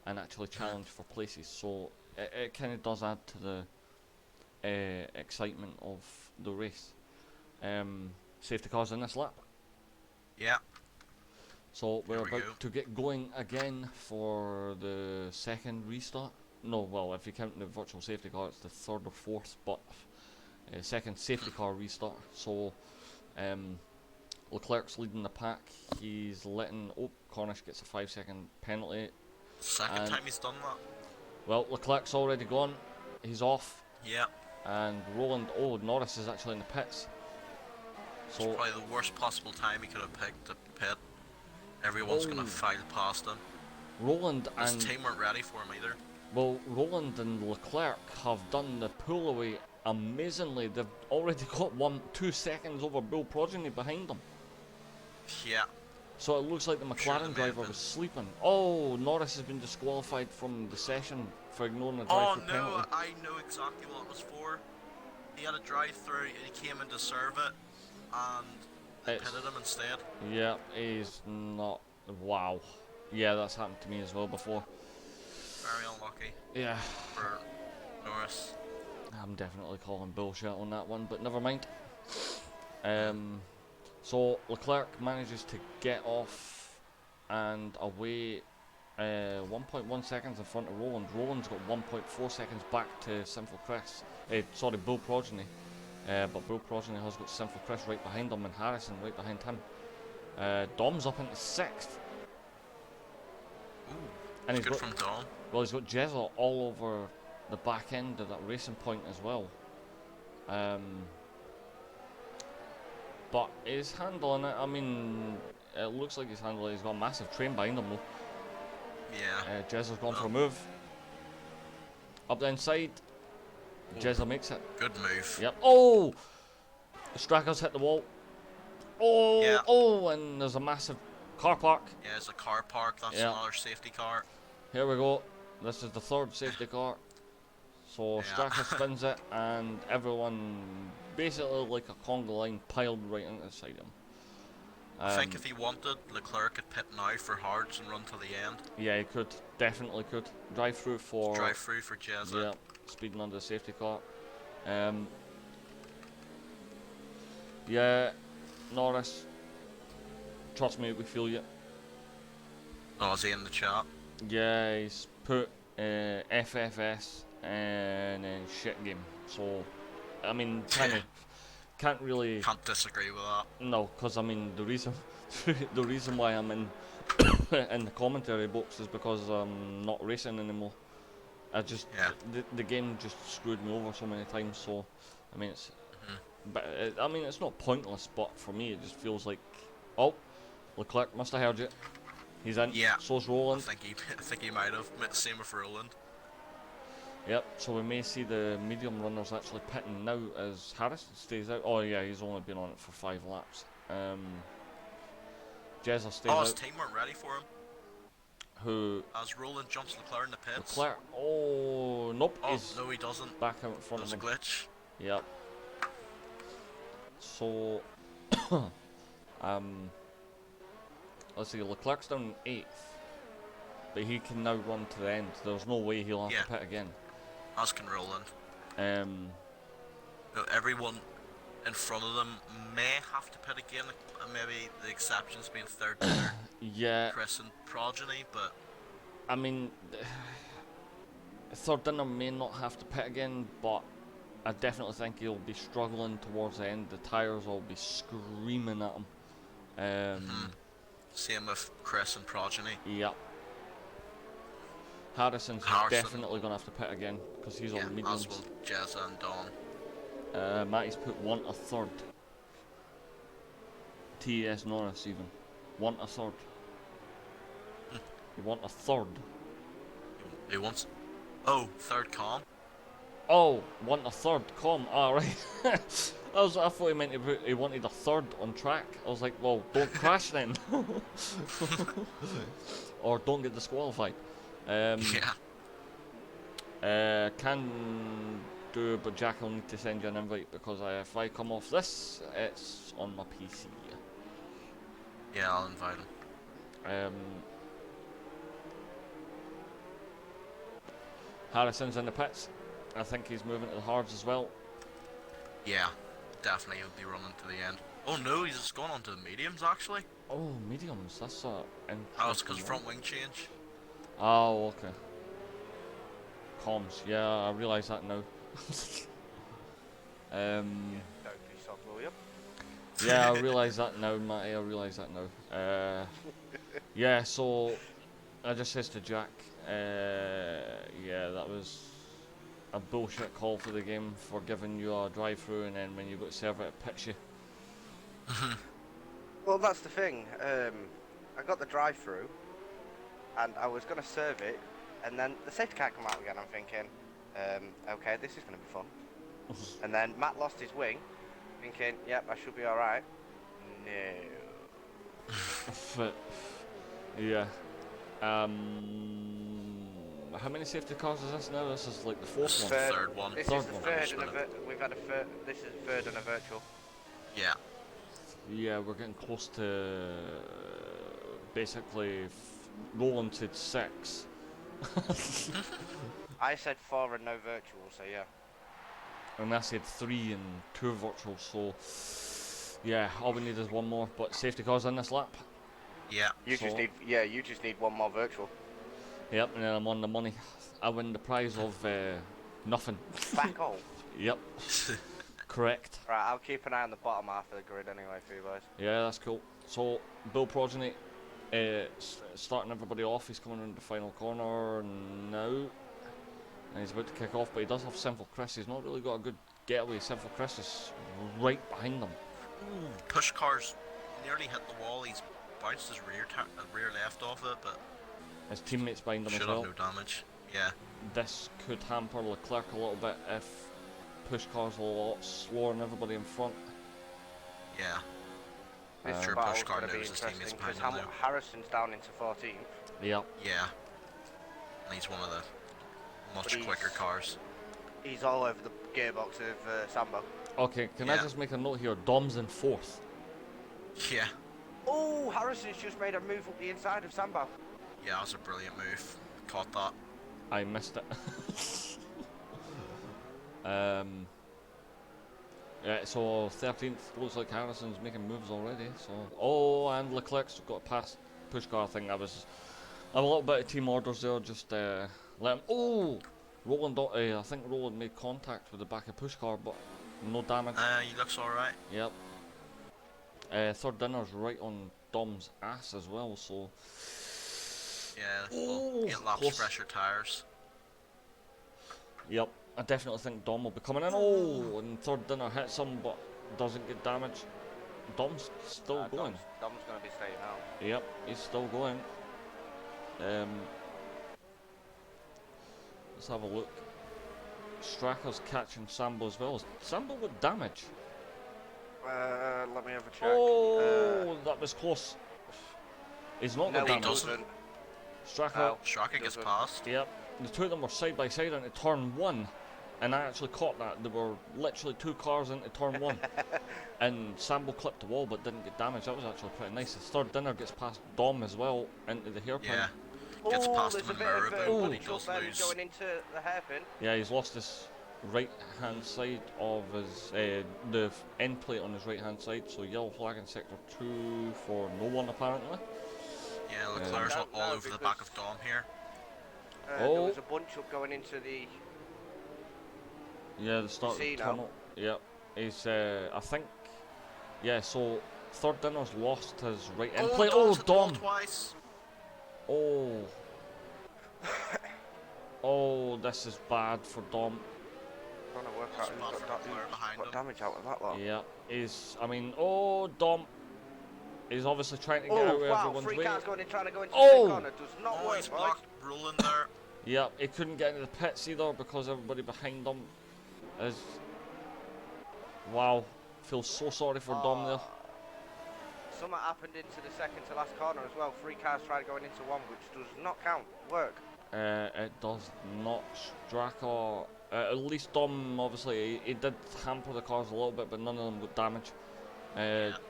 and actually challenge for places. So it kind of does add to the excitement of the race. Safety cars in this lap. Yeah. So we're Here we about go. to get going again for the second restart. No, well, if you count the virtual safety car, it's the third or fourth, but second safety car restart. So Leclerc's leading the pack. He's letting Cornish gets a 5-second penalty. Second And time he's done that. well, Leclerc's already gone. He's off. Yeah. And Norris is actually in the pits. It's So probably the worst possible time he could have picked to pit. Everyone's gonna file past him. Roland His and team weren't ready for him either. Well, Roland and Leclerc have done the pull away amazingly. They've already got 2 seconds over Bill Progeny behind them. Yeah. So it looks like the McLaren driver was sleeping. Oh, Norris has been disqualified from the session for ignoring a drive-through penalty. I know exactly what it was for. He had a drive-through and he came in to serve it, and they pitted him instead. Yeah, he's not. Wow. Yeah, that's happened to me as well before. Very unlucky. Yeah. For Norris. I'm definitely calling bullshit on that one, but never mind. So Leclerc manages to get off and away 1.1 seconds in front of Roland. Roland's got 1.4 seconds back to Sinful Chris. Bill Progeny. But Bill Progeny has got Sinful Chris right behind him and Harrison right behind him. Dom's up into 6th. Ooh, And he's good got, from Dom. well, he's got Jezza all over the back end of that racing point as well. But he's handling it. I mean, it looks like he's handling it. He's got a massive train behind him though. Yeah. Jezza's gone for a move. Up the inside. Jezza makes it. Good move. Yep. Oh! Stracker's hit the wall. Oh! Yeah. Oh! And there's a massive car park. Yeah, it's a car park. That's Yeah. another safety car. Here we go. This is the third safety car. So Straka spins it, and everyone, basically like a conga line, piled right into the side of him. I think if he wanted, Leclerc could pit now for hards and run to the end. Yeah, he could. Definitely could. Drive through for... Drive through for Jezza. Yeah, speeding under the safety car. Yeah, Norris. Trust me, we feel you. Oh, is he in the chat? Yeah, he's put FFS and then shit game. So, I mean, can't really... Can't disagree with that. No, because I mean, the reason the reason why I'm in in the commentary box is because I'm not racing anymore. I just... Yeah. The game just screwed me over so many times, so... I mean, it's... But, I mean, it's not pointless, but for me, it just feels like... Oh, Leclerc must have heard you. He's in. Yeah. So's Roland. I think he might have. Same with Roland. Yep, so we may see the medium runners actually pitting now as Harrison stays out. Oh yeah, he's only been on it for 5 laps. Jezza stays out. His team weren't ready for him. Who? As Roland jumps Leclerc in the pits. Leclerc. Oh, nope. Oh, he's no, he doesn't. back out in front There's of a him. glitch. Yep. So, let's see. Leclerc's down 8th, but he can now run to the end. There's no way he'll have to pit again. As can Roland. Everyone in front of them may have to pit again. Maybe the exceptions being third dinner, Yeah. Chris and Progeny, but I mean, third dinner may not have to pit again, but I definitely think he'll be struggling towards the end. The tyres will be screaming at him. Same with Chris and Progeny. Yep. Harrison's Harrison. definitely going to have to pit again because he's Yeah, on mediums. as will Jezza and Dawn. Matty's put 1 1/3. TES Norris even. 1 1/3. You want a third? He wants. Oh, third calm. Oh, 1 1/3 com. Ah, right. I thought he meant he wanted a third on track. I was like, well, don't crash then. Or don't get disqualified. Yeah. Can do, but Jack will need to send you an invite because if I come off this, it's on my PC. Yeah, I'll invite him. Harrison's in the pits. I think he's moving to the hards as well. Yeah, definitely he'll be running to the end. Oh no, he's just gone on to the mediums actually. Oh, mediums. That's Oh, it's because interesting front wing change. Oh, okay. Comms, yeah, I realise that now. Totally soft, William. Yeah, I realise that now, Matty, I realise that now. Yeah, so I just says to Jack, yeah, that was a bullshit call for the game for giving you a drive-through, and then when you go to serve it, it picks you. Well, that's the thing. I got the drive-through, and I was going to serve it, and then the safety car come out again. I'm thinking, okay, this is going to be fun. And then Matt lost his wing, thinking, yep, I should be all right. No. But, yeah. How many safety cars is this now? This is like the fourth one. Third one. This Third is the one. third, and we've had a third. This is a third and a virtual. Yeah. Yeah, we're getting close to basically Roland said 6. I said 4 and no virtual, so yeah. And I said 3 and 2 virtual, so yeah, all we need is one more. But safety cars in this lap. Yeah. You just need one more virtual. Yep, and then I'm on the money. I win the prize of nothing. Back all. Yep. Correct. Right, I'll keep an eye on the bottom half of the grid anyway for you guys. Yeah, that's cool. So, Bill Progeny, starting everybody off. He's coming around the final corner now. And he's about to kick off, but he does have Sinful Chris. He's not really got a good getaway. Sinful Chris is right behind them. Ooh, push cars nearly hit the wall. He's bounced his rear left off it, but His teammates behind him should as have well. no damage. Yeah. This could hamper Leclerc a little bit if push cars are a lot slower than everybody in front. Yeah. This Sure, battle's push car going to be knows his team is interesting behind because him now. Harrison's down into 14th. Yep. Yeah. And he's one of the much But quicker cars. He's all over the gearbox of Sambo. Okay, can I Yeah. just make a note here? Dom's in 4th. Yeah. Oh, Harrison's just made a move up the inside of Sambo. Yeah, that was a brilliant move. Caught that. I missed it. Yeah, so 13th looks like Harrison's making moves already. So, oh, and Leclerc's got past push car thing. I was a little bit of team orders there. Just let him. Oh, Roland. I think Roland made contact with the back of push car, but no damage. He looks alright. Yep. Third dinner's right on Dom's ass as well. So. Yeah, Ooh, well, 8 laps, close. fresher tyres. Yep, I definitely think Dom will be coming in. Oh, and third dinner hits him but doesn't get damaged. Dom's still going. Dom's going to be staying out. Yep, he's still going. Let's have a look. Stracker's catching Sambo as well. Is Sambo with damage? Let me have a check. Oh, that was close. He's not No, got he damage. doesn't. Stracker. Oh. Straka gets Doesn't. past. Yep, the two of them were side by side into turn 1, and I actually caught that. There were literally 2 cars into turn 1, and Sambo clipped the wall but didn't get damaged. That was actually pretty nice. His third dinner gets past Dom as well into the hairpin. Yeah. Gets past there's him a in bit of Maribou, but he mutual does then lose. going into the hairpin. Yeah, he's lost his right hand side of his the end plate on his right hand side. So yellow flag in sector 2 for no one apparently. Yeah, Leclerc's No, all no, over the back because- of Dom here. There Oh. was a bunch up going into the Yeah, the start of the See now. tunnel. Yep. He's, I think, yeah, so third dinner's lost his right end plate. Oh, Dom's hit the wall Dom! twice. Oh. Oh, this is bad for Dom. Trying to work Also out bad who's for got, Leclerc who's behind got him. damage out of that lot. Yeah, I mean, oh, Dom. He's obviously trying to get out Oh, of wow, everyone's three way. cars going in, trying to go into Oh! the corner. Does not Oh, work, he's boys. blocked rolling there. Yep, he couldn't get into the pits either because everybody behind him is... Wow, feel so sorry for Dom there. Something happened into the second to last corner as well. Three cars tried going into one, which does not count. Work. It does not. Straka, at least Dom, obviously, he did hamper the cars a little bit, but none of them got damage.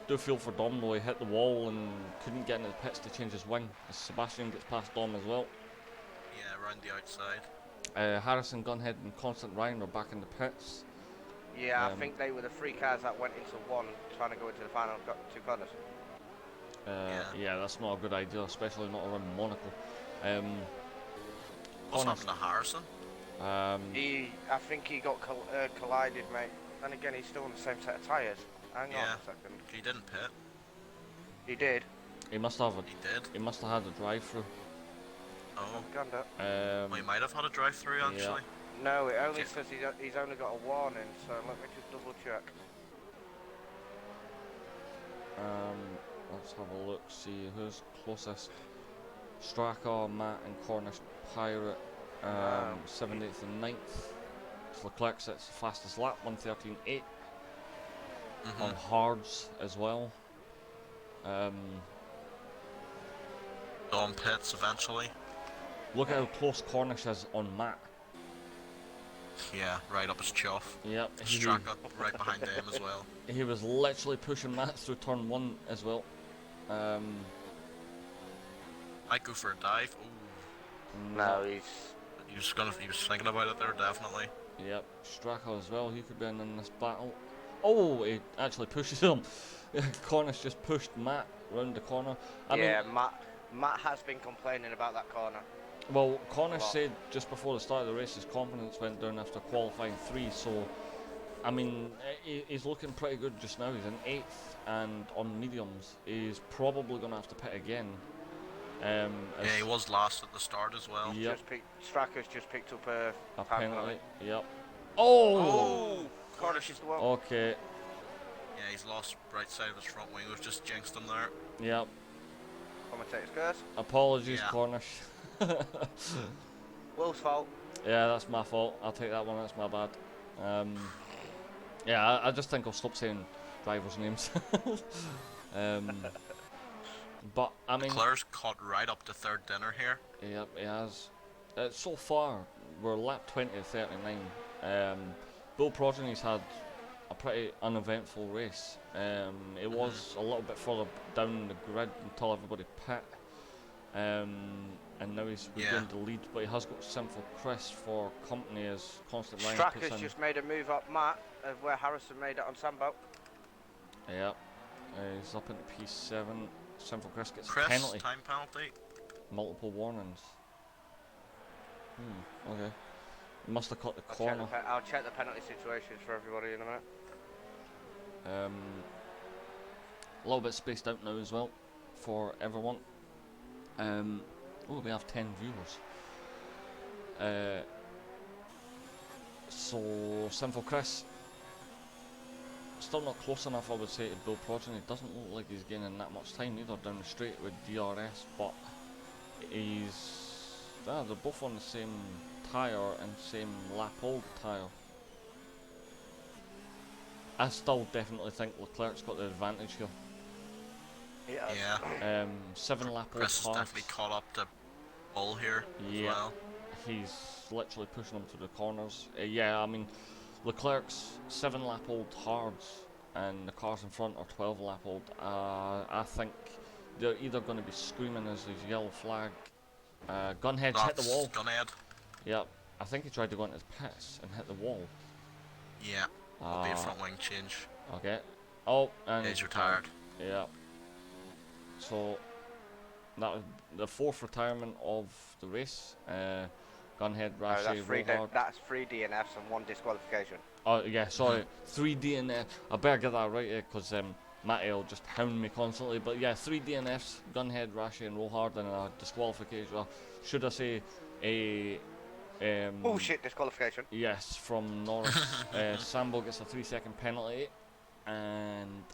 Do feel for Dom though, he hit the wall and couldn't get into the pits to change his wing. As Sebastian gets past Dom as well. Yeah, around the outside. Harrison, Gunhead and Constant Ryan are back in the pits. Yeah, I think they were the three cars that went into one, trying to go into the final two corners. Yeah, that's not a good idea, especially not around Monaco. What's happened to Harrison? I think he got collided, mate. And again, he's still on the same set of tyres. Hang on a second. He didn't pit. He did. He must have He did. He must have had a drive-through. Oh. Gander. Well, he might have had a drive-through actually. No, it only says he's only got a warning, so let me just double check. Let's have a look, see who's closest. Straka, Matt and Cornish Pirate, 7th, 8th and 9th. Leclerc sits fastest lap, 1:13.8. On hards as well. Dom pits eventually. Look at how close Cornish is on Matt. Yeah, right up his chuff. Yep, Straka right behind him as well. he was literally pushing Matt through turn 1 as well. Might go for a dive. Ooh. No, He was thinking about it there, definitely. Yep, Straka as well, he could be in this battle. Oh, he actually pushes him. Cornish just pushed Matt round the corner. I mean, Matt has been complaining about that corner. well, Cornish said just before the start of the race his confidence went down after qualifying 3, so I mean, he's looking pretty good just now. He's in 8th and on mediums. He's probably going to have to pit again. Yeah, he was last at the start as well. Yep. Straka's just picked up a Apparently, yep. Oh! Cornish is the one. Okay, Yeah, he's lost right side of his front wing. We've just jinxed him there. yep. Commentator's curse. Apologies, Yeah. Cornish. Will's fault. Yeah, that's my fault. I'll take that one, that's my bad. Yeah, I just think I'll stop saying drivers' names. But, I mean... Leclerc's caught right up to third dinner here. Yep, he has. So far, we're lap 20 of 39. Bill Progeny's had a pretty uneventful race. It was a little bit further down the grid until everybody pit. And now he's regained the lead, but he has got Sinful Chris for company as Constant Line puts Straka's in. just made a move up Matt of where Harrison made it on Sambo. Yep, he's up into P7. Sinful Chris gets a Chris, penalty. time penalty. Multiple warnings. Okay. He must have cut the corner. I'll check the penalty situations for everybody in a minute. A little bit spaced out now as well for everyone. Oh, we have 10 viewers. So Sinful Chris still not close enough, I would say, to Bill Progeny. Doesn't look like he's gaining that much time either down the straight with DRS, but they're both on the same tyre and same lap old tyre. I still definitely think Leclerc's got the advantage here. Yeah. 7 lap old Chris is hards. definitely caught up to Bull here as well. He's literally pushing him to the corners. Yeah, I mean, Leclerc's 7 lap old hards and the cars in front are 12 lap old. I think they're either going to be screaming as his yellow flag. Gunhead's hit the wall. Gunhead. Yep, I think he tried to go into his pits and hit the wall. Yeah. It'll be a front wing change. Okay. Oh, and He's retired. Yeah. So that was the 4th retirement of the race. Gunhead, No, Rashi, Rollhard. that's 3 DNFs and 1 disqualification. Oh yeah, sorry, 3 DNF. I better get that right because Matty will just hound me constantly. But yeah, 3 DNFs, Gunhead, Rashi, and Rollhard, and a disqualification. Or should I say a Bullshit disqualification. yes, from Norris. Sambo gets a 3-second penalty, and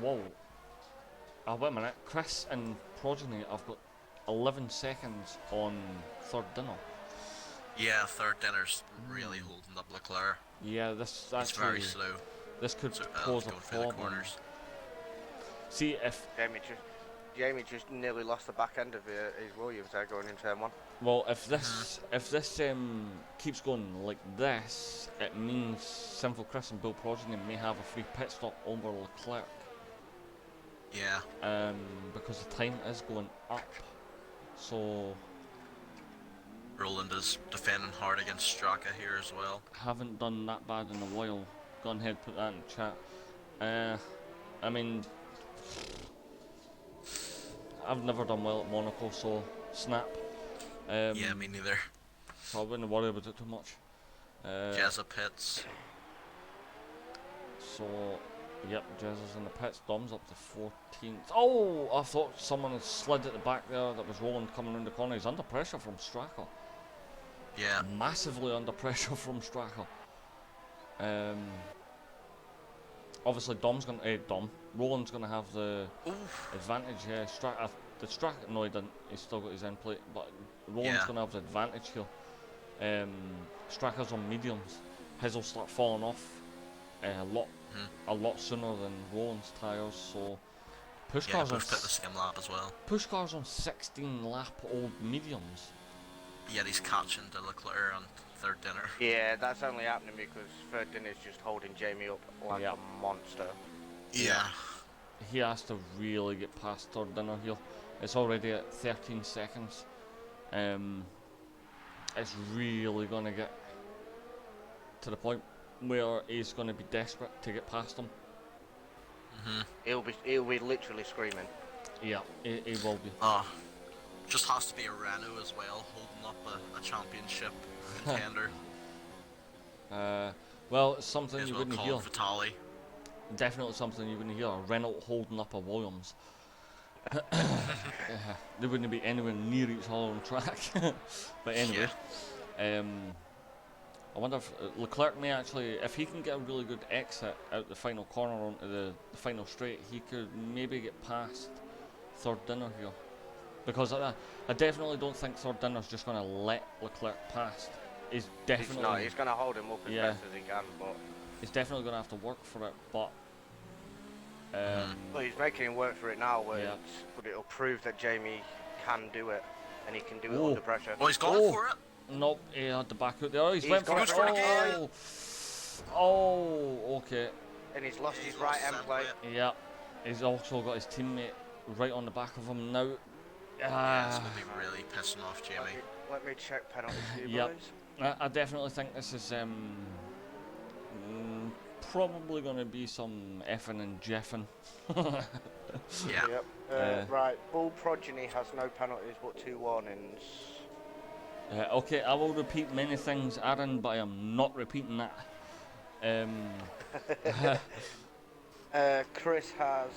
whoa. Oh wait a minute, Chris and Progeny. I've got 11 seconds on third dinner. Yeah, third dinner's really holding up Leclerc. Yeah, this He's very slow. This could So cause a going through the problem. corners. See if Jamie just nearly lost the back end of his Williams there going in turn 1. well, if this keeps going like this, it means Sinful Chris and Bill Progeny may have a free pit stop over Leclerc. Yeah. Because the time is going up. So Roland is defending hard against Straka here as well. haven't done that bad in a while. Gunhead put that in chat. I mean, I've never done well at Monaco, so snap. Yeah, me neither. So I wouldn't worry about it too much. Jezza pits. So, yep, Jezza's in the pits. Dom's up to 14th. Oh, I thought someone had slid at the back there. That was Roland coming around the corner. He's under pressure from Straka. Yeah. Massively under pressure from Straka. Obviously, Roland's gonna have the advantage here. The Straka, no, he didn't. He's still got his end plate, but Roland's gonna have the advantage here. Straka's on mediums. His will start falling off a lot sooner than Roland's tyres. So Pushcar's both pit the same lap as well. Pushcar's on 16 lap old mediums. Yeah, he's catching the Leclerc on third dinner. Yeah, that's only happening because third dinner's just holding Jamie up like a monster. Yeah. He has to really get past third dinner here. It's already at 13 seconds. It's really going to get to the point where he's going to be desperate to get past him. He'll be literally screaming. Yeah, he will be. Just has to be a Renault as well, holding up a championship contender. Well, it's something As you well wouldn't Colin hear. Vitale. Definitely something you wouldn't hear. A Renault holding up a Williams. They wouldn't be anywhere near each other on track. But anyway, I wonder if Leclerc may actually, if he can get a really good exit out the final corner onto the final straight, he could maybe get past third dinner here. Because I definitely don't think third dinner's just going to let Leclerc past. He's definitely... He's going to hold him up as best as he can, but... He's definitely going to have to work for it, but... Well, he's making him work for it now, but it'll prove that Jamie can do it, and he can do it under pressure. Oh, he's gone for it. Nope, he had the back out there. Oh, he's went for gone it. for it again. Oh, okay. And he's lost his right end plate. Yeah, he's also got his teammate right on the back of him now. Yeah, it's going to be really pissing off Jamie. Let me check penalties for you Yep. boys. I definitely think this is probably going to be some effing and jeffing. Yeah. Yep. Right, Bull Progeny has no penalties but 2 warnings. Okay, I will repeat many things, Aaron, but I am not repeating that. Chris has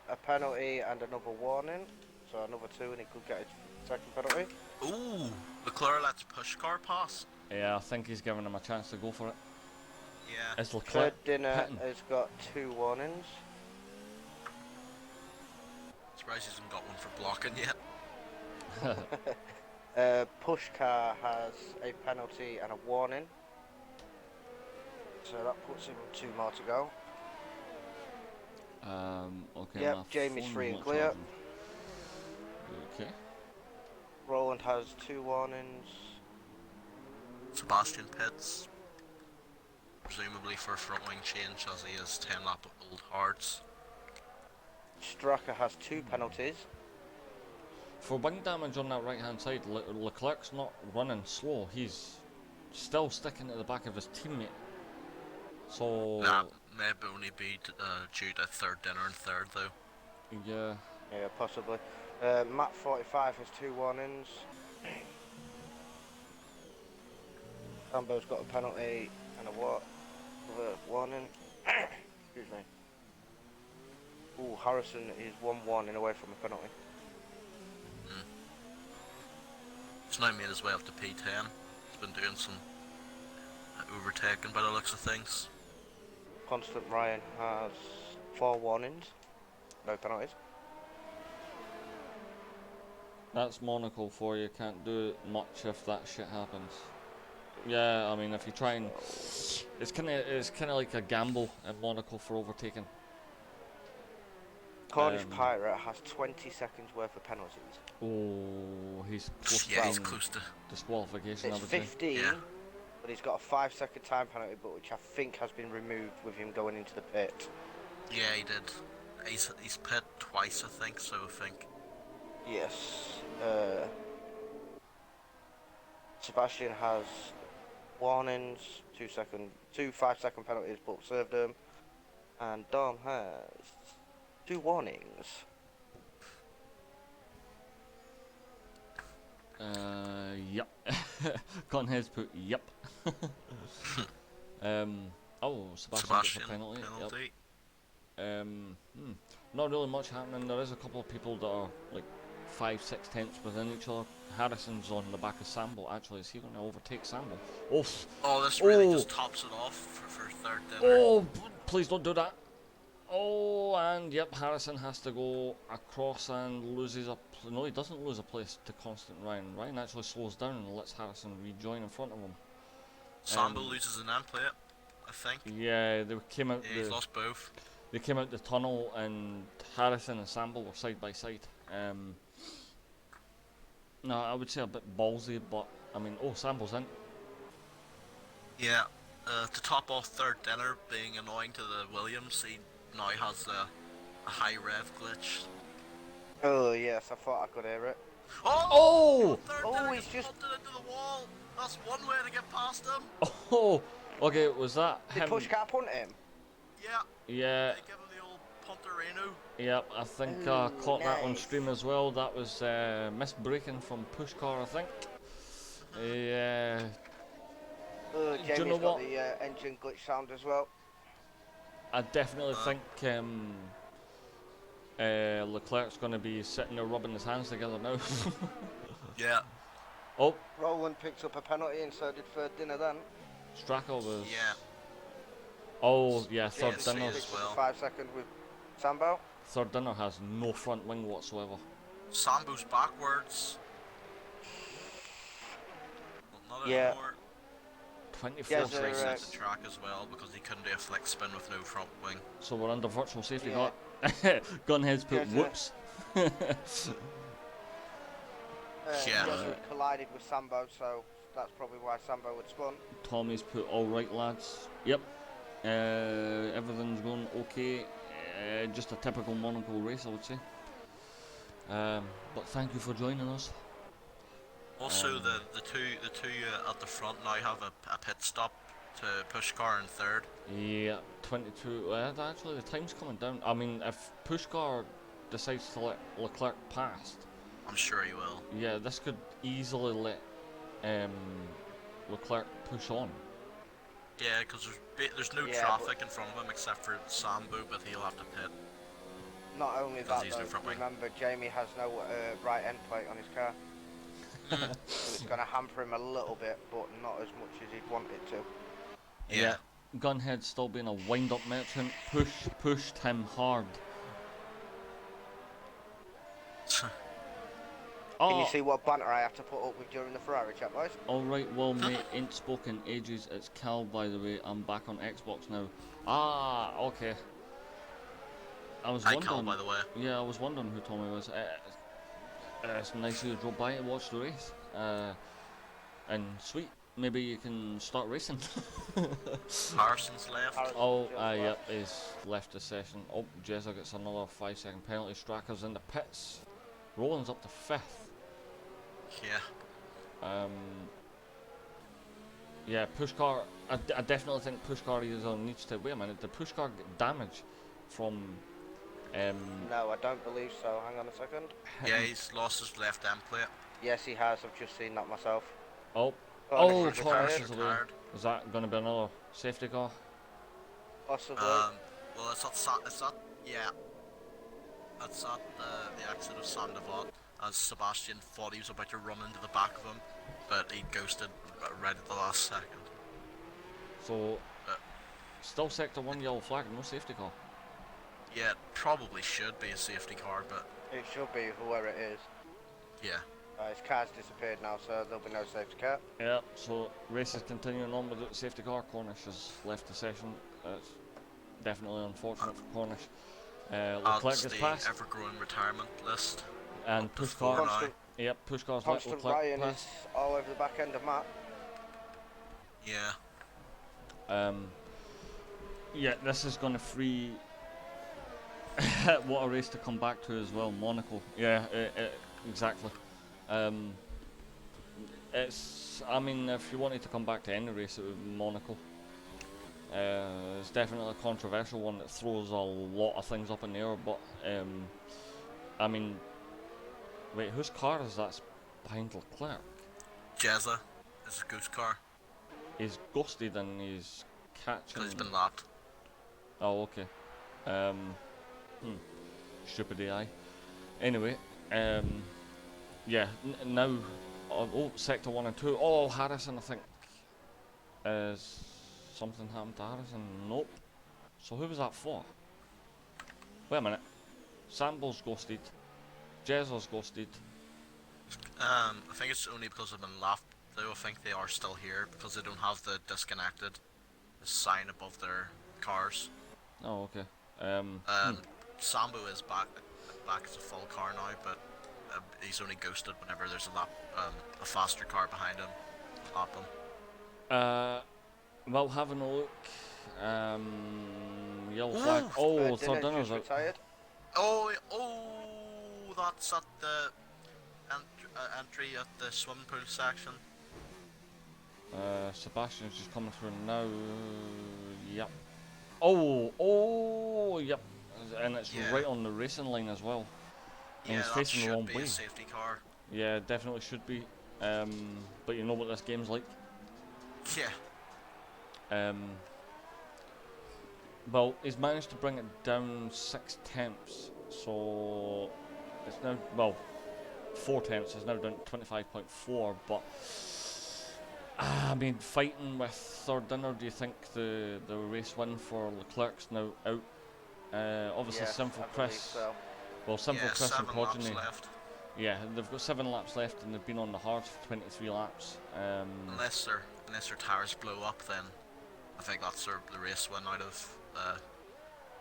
a penalty and another warning, so another 2 and he could get his second penalty. Ooh, Leclerc lets Pushcar pass. Yeah, I think he's giving him a chance to go for it. Yeah. Is Leclerc Third dinner pitting? has got 2 warnings. Surprised he hasn't got one for blocking yet. Pushcar has a penalty and a warning, so that puts him 2 more to go. Okay. Yep, my Jamie's phone's free and not clear. charging. Okay. Roland has 2 warnings. Sebastian pits. Presumably for a front wing change as he is 10 lap old hards. Straka has 2 penalties. For wing damage on that right hand side, Leclerc's not running slow, he's still sticking to the back of his teammate. So... That may only be due to third dinner and third though. Yeah. Yeah, possibly. Matt 45 has 2 warnings. Sambo's got a penalty and a what? Warning. Excuse me. Ooh, Harrison is 1-1 away from a penalty. He's now made his way up to P10. He's been doing some overtaking by the looks of things. Constant Ryan has 4 warnings. No penalties. That's Monaco for you. Can't do much if that shit happens. Yeah, I mean, if you try and it's kind of like a gamble in Monaco for overtaking. Cornish Pirate has 20 seconds worth of penalties. Oh, he's close Yeah, to he's being close to. disqualification. I It's would say. 15, Yeah. but he's got a 5-second time penalty, but which I think has been removed with him going into the pit. Yeah, he did. He's pit twice, I think. So I think. Yes. Sebastian has warnings, 2 5-second penalties, but served them. And Dom has 2 warnings. Yep. Conhead's put yep. Oh, Sebastian gets a penalty. Yep. Not really much happening. There is a couple of people that are like 5-6 tenths within each other. Harrison's on the back of Sambo. Actually, is he going to overtake Sambo? Oh, this really just tops it off for third dinner. Oh, please don't do that. Oh, and yep, Harrison has to go across and loses a... No, he doesn't lose a place to Constant Ryan. Ryan actually slows down and lets Harrison rejoin in front of him. Sambo loses an end plate, I think. Yeah, they came out. Yeah, he's lost both. They came out the tunnel and Harrison and Sambo were side by side. No, I would say a bit ballsy, but I mean, Sambo's in. Yeah, to top off third dinner being annoying to the Williams, he now has a high rev glitch. Oh yes, I thought I could hear it. Oh! Third Oh, dinner he's gets just- punted into the wall. That's one way to get past him. Oh, okay, was that Did him? Pushcar punt him? Yeah. Yeah, They give him the old punterino. yep, I think I Ooh, caught that on nice. stream as well. That was missed braking from Pushcar, I think. Yeah, Oh, you know Jamie's got what? the engine glitch sound as well. I definitely think Leclerc's going to be sitting there rubbing his hands together now. Yeah. Oh, Roland picked up a penalty and so did third dinner then. Straka was... Yeah. Oh, yeah, third James dinner. as well. 5 second with Sambo. Third dinner has no front wing whatsoever. Sambo's backwards. Well, not Yeah. anymore. 24 Yeah, Reset seconds. the track as well because he couldn't do a flick spin with no front wing. So we're under virtual safety Yeah. car. Gunhead's put Yes, whoops. Yeah. Jesuit collided with Sambo, so that's probably why Sambo would spun. Tommy's put alright lads. Yep. Everything's going okay. Just a typical Monaco race, I would say. But thank you for joining us. Also, the two at the front now have a pit stop to Pushcar in third. Yeah, 22. Actually, the time's coming down. I mean, if Pushcar decides to let Leclerc past, I'm sure he will. yeah, this could easily let Leclerc push on. Yeah, because there's no Yeah, traffic in front of him except for Sambo, but he'll have to pit. Not only Because that, he's no though, front wing. remember Jamie has no right end plate on his car. So it's going to hamper him a little bit, but not as much as he'd want it to. Yeah. Gunhead still being a wind-up merchant. Pushed him hard. Can you Oh, see what banter I have to put up with during the Ferrari chat, boys? alright, well mate, ain't spoken ages. It's Cal, by the way. I'm back on Xbox now. Ah, okay. I was Hi, wondering. Cal, by the way. Yeah, I was wondering who Tommy was. It's nice of you to drop by to watch the race. And sweet, maybe you can start racing. Harrison's left. Oh, yep, he's left the session. Oh, Jezza gets another 5-second penalty. Straka's in the pits. Roland's up to 5th. Yeah. Yeah, Pushcar. I definitely think Pushcar either needs to. Wait a minute, did Pushcar get damage from? No, I don't believe so. Hang on a second. Yeah, he's lost his left end plate. Yes, he has. I've just seen that myself. Oh, Cornish oh, is Cornish retired. is away. Retired. Is that going to be another safety car? Possibly. Well, yeah, it's at the exit of Sandoval, as Sebastian thought he was about to run into the back of him, but he ghosted right at the last second. So, Uh, still sector 1 yellow flag, no safety car. Yeah, it probably should be a safety car, but It should be whoever it is. yeah. His car's disappeared now, so there'll be no safety car. Yeah, so race is continuing on without the safety car. Cornish has left the session. It's definitely unfortunate for Cornish. Leclerc Adds gets the past, ever-growing retirement list. and Up to push 4 car. now. Yep, push cars let Constant Leclerc Ryan pass. is all over the back end of Matt. Yeah. Yeah, this is going to free. What a race to come back to as well, Monaco. Yeah, exactly. I mean, if you wanted to come back to any race, it would be Monaco. It's definitely a controversial one that throws a lot of things up in the air, but I mean, wait, whose car is that behind Leclerc? Jezza is a goose car, He's ghosted and he's catching. because he's been lapped. Oh, okay. Stupid AI. Anyway, yeah, now, sector 1 and 2. Oh, Harrison, I think. Is something happened to Harrison? Nope. So who was that for? Wait a minute. Sambo's ghosted. Jezza's ghosted. I think it's only because they've been lapped, though. I think they are still here, because they don't have the disconnected sign above their cars. Oh, okay. Sambo is back as a full car now, but he's only ghosted whenever there's a faster car behind him, lap him. Well, having a look. Yellow flag. Oh, third dinner's just out. retired. Oh, that's at the entry at the swimming pool section. Sebastian's just coming through now. Yep. Oh, yep. And it's Yeah. right on the racing line as well. And Yeah, he's that facing the should wrong be way. a safety car. Yeah, definitely should be. But you know what this game's like. Yeah. Well, he's managed to bring it down 6 tenths, so it's now, well, 4 tenths is now down to 25.4, but I mean, fighting with third dinner, do you think the race win for Leclerc's now out? Obviously, Yes, Sinful I believe Chris. so. Well, Sinful Yeah, Chris and 7 laps Progeny. left. Yeah, they've got 7 laps left, and they've been on the hards for 23 laps. Unless their tires blow up, then I think that's the race win out of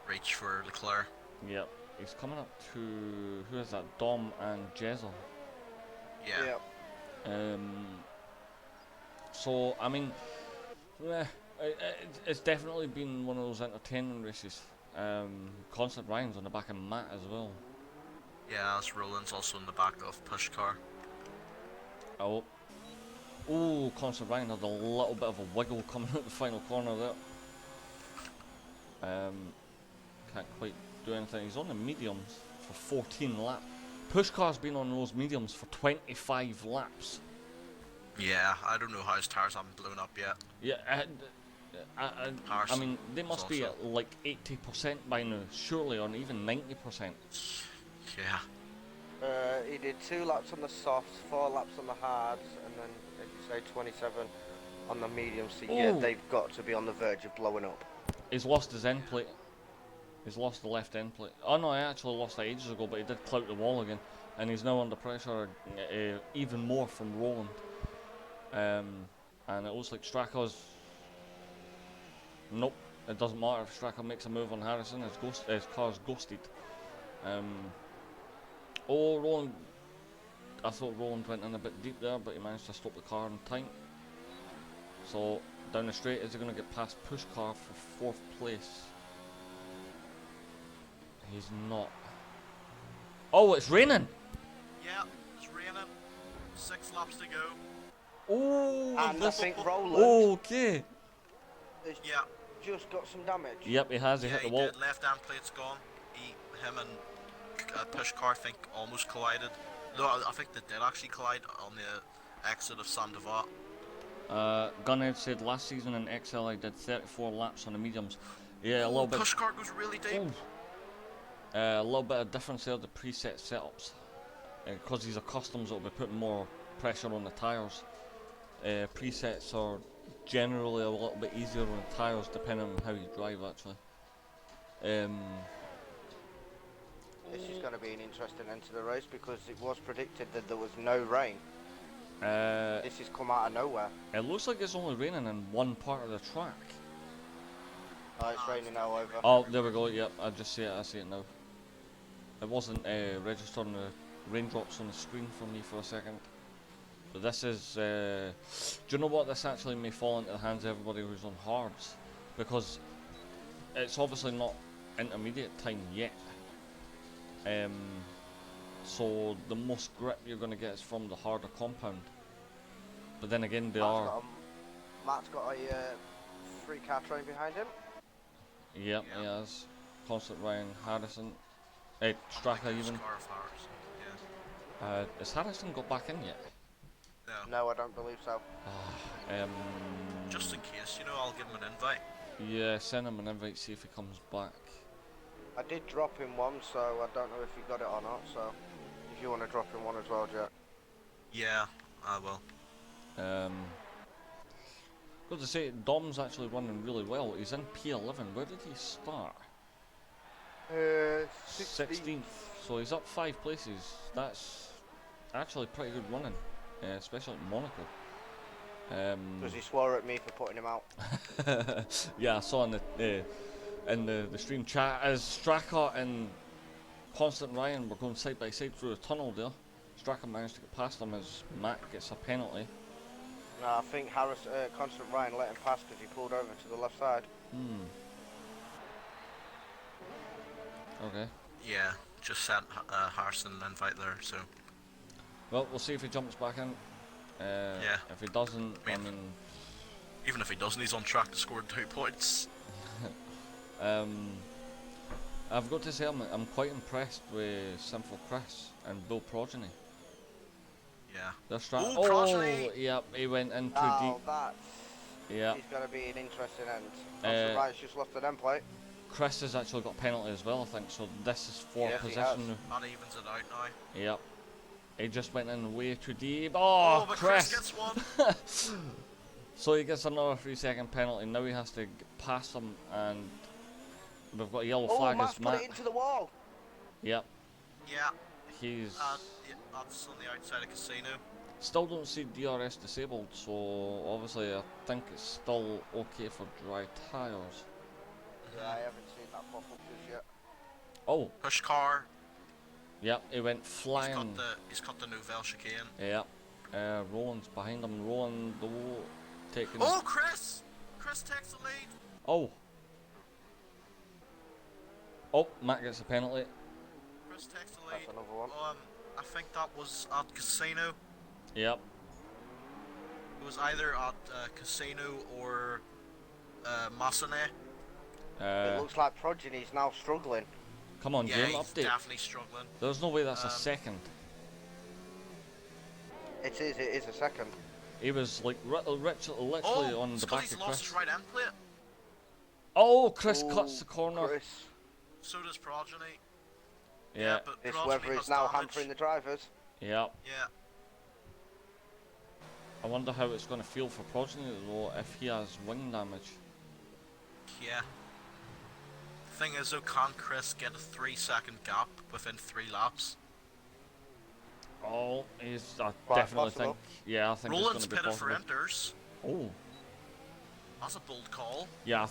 reach for Leclerc. Yep, he's coming up to, who is that? Dom and Jezza. Yeah. So, I mean, it's definitely been one of those entertaining races. Constant Ryan's on the back of Matt as well. Yeah, as Roland's also in the back of push car. Oh, Constant Ryan had a little bit of a wiggle coming out the final corner there. Can't quite do anything. He's on the mediums for 14 laps. Push car's been on those mediums for 25 laps. Yeah, I don't know how his tires haven't blown up yet. Yeah, I mean, they must be at like 80% by now, surely, or even 90%. Yeah. He did 2 laps on the softs, 4 laps on the hards, and then, say, 27 on the mediums. So yeah, Ooh. they've got to be on the verge of blowing up. He's lost his end plate. He's lost the left end plate. Oh no, I actually lost that ages ago, but he did clout the wall again. And he's now under pressure even more from Roland. And it looks like Straka's... Nope, it doesn't matter if Straka makes a move on Harrison, his car's ghosted. Oh, Roland... I thought Roland went in a bit deep there, but he managed to stop the car in time. So, down the straight, is he going to get past push car for 4th place? He's not. Oh, it's raining! Yeah, it's raining. 6 laps to go. Oh, And I this... think Roland Okay. has Yeah. just got some damage. Yep, he has. He Yeah, hit the he wall. did. Left hand plate's gone. Him and push car, I think, almost collided. No, I think they did actually collide on the exit of Sandoval. Gunhead said last season in XL I did 34 laps on the mediums. Yeah, a little bit. Pushcart goes really deep. A little bit of difference there, the preset setups. Because he's accustomed, it'll be putting more pressure on the tyres. Presets are generally a little bit easier on the tyres depending on how you drive actually. This is going to be an interesting end to the race because it was predicted that there was no rain. This has come out of nowhere. It looks like it's only raining in one part of the track. Oh, it's raining now over. Oh, there we go, yep, I just see it, I see it now. It wasn't registering the raindrops on the screen for me for a second. But this is, do you know what, this actually may fall into the hands of everybody who's on hards. Because it's obviously not intermediate time yet. So the most grip you're going to get is from the harder compound. But then again, they are... Matt's got a 3-car train behind him. Yep, he has. Constant Ryan, Harrison, Straka even. Has Harrison got back in yet? No, I don't believe so. Just in case, you know, I'll give him an invite. Yeah, send him an invite, see if he comes back. I did drop him one, so I don't know if he got it or not, so if you want to drop him one as well, Jack. Yeah, I will. Good to say, Dom's actually running really well. He's in P11. Where did he start? 16th. So he's up 5 places. That's actually pretty good running, especially at Monaco. Because he swore at me for putting him out. Yeah, I saw in the stream chat as Straka and Constant Ryan were going side by side through the tunnel there. Straka managed to get past him as Matt gets a penalty. No, I think Constant Ryan let him pass because he pulled over to the left side. Okay. Yeah, just sent Harrison an invite there, so... Well, we'll see if he jumps back in. Yeah. If he doesn't, I mean... Even if he doesn't, he's on track to score 2 points. I've got to say I'm quite impressed with Sinful Chris and Bill Progeny. Yeah. They're Oh, Progeny! Yep, he went in too Oh, deep. that's... Yeah. He's going to be an interesting end. Constant Ryan's just lost an end plate. Chris has actually got a penalty as well, I think, so this is for Yeah, position. That evens it out now. Yep. He just went in way too deep. Oh, but Chris gets one! So he gets another 3-second penalty. Now he has to get past him, and we've got a yellow flag Matt's as Matt. put it into the wall. Yep. Yeah. He's Yeah, that's on the outside of Casino. still don't see DRS disabled, so obviously I think it's still okay for dry tyres. Yeah, I haven't seen that pop up just yet. Oh, Push car. yep, he went flying. He's got the Nouvelle chicane. Yep. Roland's behind him. Roland though taking. Oh, Chris! Chris takes the lead. Oh. Oh, Matt gets a penalty. Chris takes the lead. That's another one. I think that was at Casino. Yep. It was either at Casino or Massenet. It looks like Progeny's now struggling. Come on, Yeah, Jim, he's update. definitely struggling. There's no way that's a second. It is a second. He was like literally Oh, on it's the 'cause back he's of lost Chris. his right end plate. Oh, Chris cuts the corner. Chris. So does Progeny. Yeah. but This Progeny weather has is now damage. hampering the drivers. Yep. Yeah. I wonder how it's going to feel for Progeny though if he has wing damage. Yeah. Thing is though, can Chris get a 3-second gap within 3 laps? Oh, I Quite definitely possible. think. Yeah, I think Roland's it's going to be pitted for possible. Inters. Oh, That's a bold call. yeah,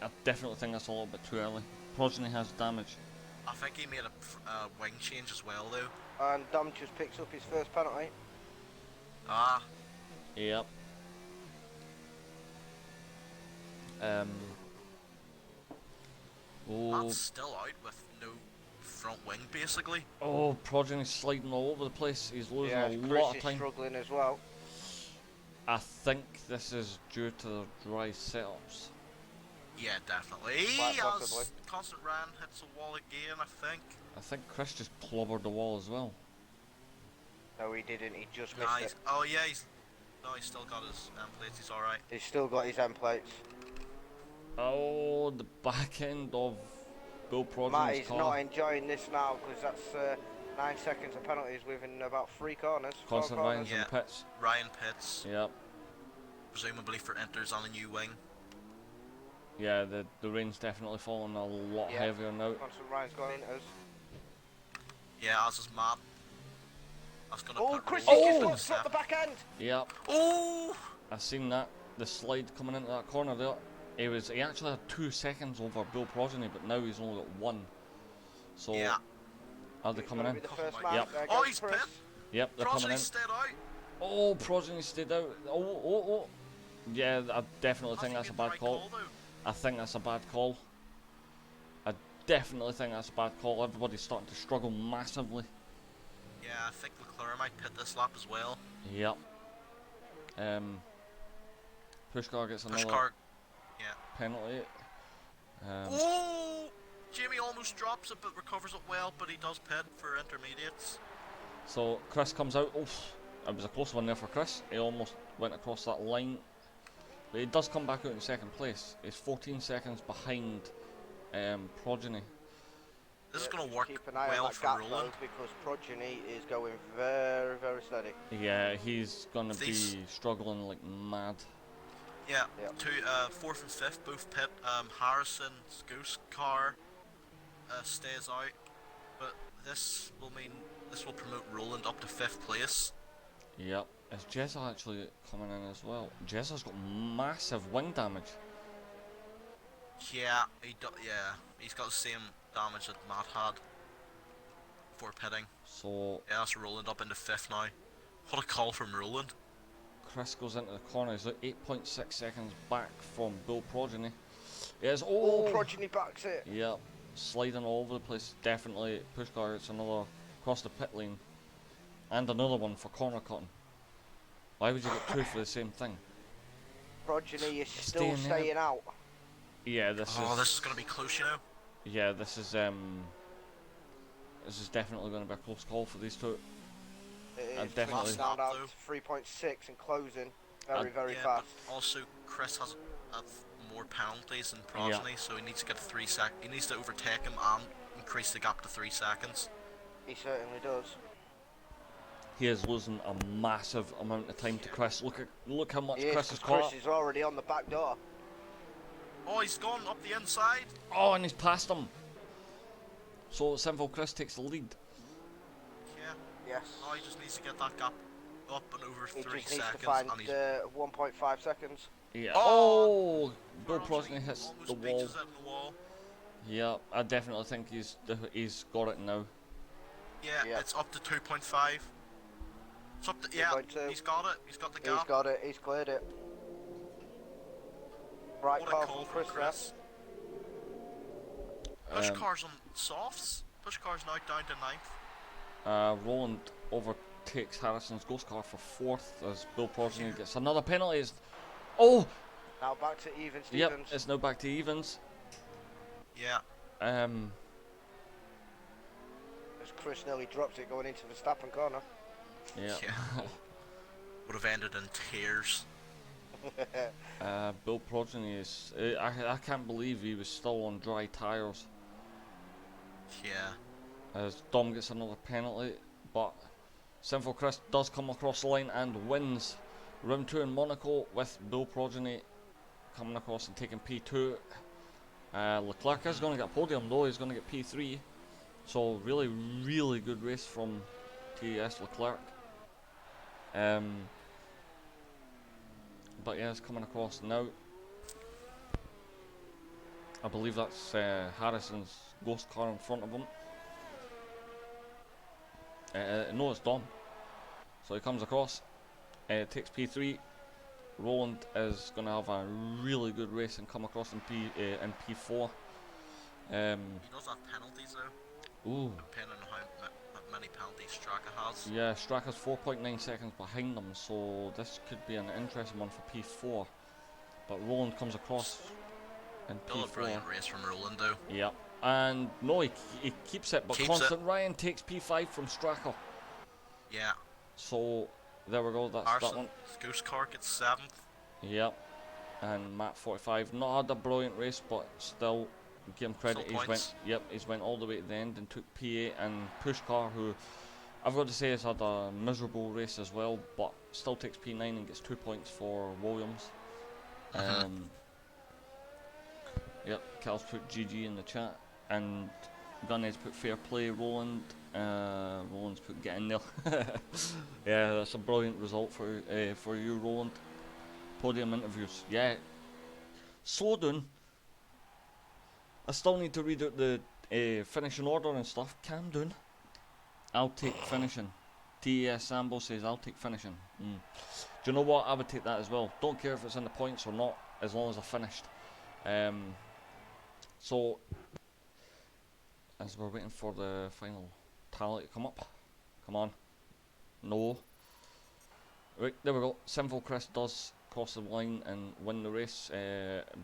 I definitely think that's a little bit too early. Progeny has damage. I think he made a wing change as well though. And Dom just picks up his first penalty. Ah, Yep. Oh, that's still out with no front wing basically. oh, Progeny's sliding all over the place. He's losing Yeah, a Chris lot of is time. struggling as well. I think this is due to the dry setups. Yeah, definitely. Quite possibly. As Constant Ryan hits a wall again, I think. I think Chris just clobbered the wall as well. No, he didn't. He just Nah, missed it. oh yeah, he's still got his plates. He's all right. He's still got his end plates. Oh, the back end of Bill Progeny's Matty's car. not enjoying this now because that's 9 seconds of penalties within about 3 corners. 4 Constant corners. Ryan's in Yeah. the pits. Ryan Pitts, Yep. presumably for enters on a new wing. Yeah, the rain's definitely falling a lot Yeah. heavier now. Constant Ryan's got into us. Yeah, as is Matt. That's gonna Oh, put Chris Roland just in dropped the back end. Yep. Oh! I seen that. The slide coming into that corner there. He actually had 2 seconds over Bill Progeny, but now he's only got 1. So Yeah. are they He's coming gonna in? be the first Oh man. Yep. There Oh, goes he's Chris. pit. Yep, they're coming Progeny in. stayed out. Oh, Progeny stayed out. Oh. Yeah, I definitely think that's a bad call. I think that's a bad call. I definitely think that's a bad call. Everybody's starting to struggle massively. Yeah, I think Leclerc might pit this lap as well. Yep. Pushcar gets another Pushcar. Yeah. penalty. Oh! Jamie almost drops it but recovers it well, but he does pit for intermediates. So Chris comes out. Oof, it was a close one there for Chris. He almost went across that line. But he does come back out in second place. He's 14 seconds behind Progeny. This is going to work Keep an eye well on that for gap Roland. though, because Progeny is going very, very steady. Yeah, he's gonna These- be struggling like mad. Yeah, Yep. fourth and fifth both pit. Harrison's Goose car stays out, but this will promote Roland up to 5th place. Yep. Is Jezza actually coming in as well? Jezza's got massive wing damage. Yeah, he's got the same damage that Matt had for pitting. So Yeah, that's Roland up into 5th now. What a call from Roland. Chris goes into the corner. He's like 8.6 seconds back from Bill Progeny. Yes. Oh, Oh. Progeny backs it. Yep. Sliding all over the place. Definitely Pushcar. It's another across the pit lane, and another one for corner cutting. Why would you get 2 for the same thing? Progeny is still Staying there. staying out. Yeah, this This is going to be close, you know. Yeah, this is definitely going to be a close call for these two. It is definitely- down Though. to 3.6 and closing very Yeah, fast. but also Chris has more penalties than Progeny, so he needs to get 3 He needs to overtake him and increase the gap to 3 seconds. He certainly does. He is losing a massive amount of time to Chris. Look how much He is, Chris has 'cause caught. Chris is already on the back door. Oh, he's gone up the inside. Oh, and he's passed him. So Simple Chris takes the lead. Yeah. Yes. Oh, he just needs to get that gap up and over He 3 just needs to seconds, find and he's 1.5 seconds. Yeah. Oh! Oh, Bill Progeny hits almost the wall. reaches it in the wall. Yeah, I definitely think he's got it now. Yeah, Yeah. it's up to 2.5. It's up to, yeah, 2.2. he's got it. He's got the He's gap. got it. He's cleared it. Right What a call call from from Chris. Push Um, cars on softs. Push cars now down to 9th. Roland overtakes Harrison's ghost car for 4th as Bill Progeny gets another penalty. Oh, Now back to even yep, Stevens. it's now back to evens. Yeah. As Chris nearly drops it going into the Stappen corner. Yeah. Would have ended in tears. Bill Progeny is. I can't believe he was still on dry tyres. Yeah. As Dom gets another penalty, but Sinful Chris does come across the line and wins round 2 in Monaco with Bill Progeny coming across and taking P2. Leclerc is going to get a podium though, he's going to get P3. So really, really good race from TS Leclerc. But yeah, it's coming across now. I believe that's Harrison's ghost car in front of him. No, it's Dom. So he comes across, takes P3. Roland is going to have a really good race and come across in P4. He does have penalties though, Ooh, depending on how many penalties Straka has. yeah, Straka's 4.9 seconds behind them, so this could be an interesting one for P4. But Roland comes across in Still a P4. brilliant race from Roland though. Yep. And no, he keeps it, but Keeps Constant Ryan takes P5 from Straka. Yeah. So there we go. That's that Arson, one. Goose Car gets 7th. Yep. And Matt 45 not had a brilliant race, but still give him credit. Still points. He's went all the way to the end and took P8 and Pushcar, who I've got to say has had a miserable race as well, but still takes P9 and gets 2 points for Williams. Yep, Cal's put GG in the chat, and Gunhead's put fair play. Roland's put get in there. Yeah, that's a brilliant result for you, Roland. Podium interviews, yeah. Slow down. I still need to read out the finishing order and stuff. Calm down. I'll take finishing. TES Sambo says I'll take finishing. Do you know what? I would take that as well. Don't care if it's in the points or not, as long as I finished. So, as we're waiting for the final tally to come up. Come on. No. Right, there we go. Sinful Chris does cross the line and win the race.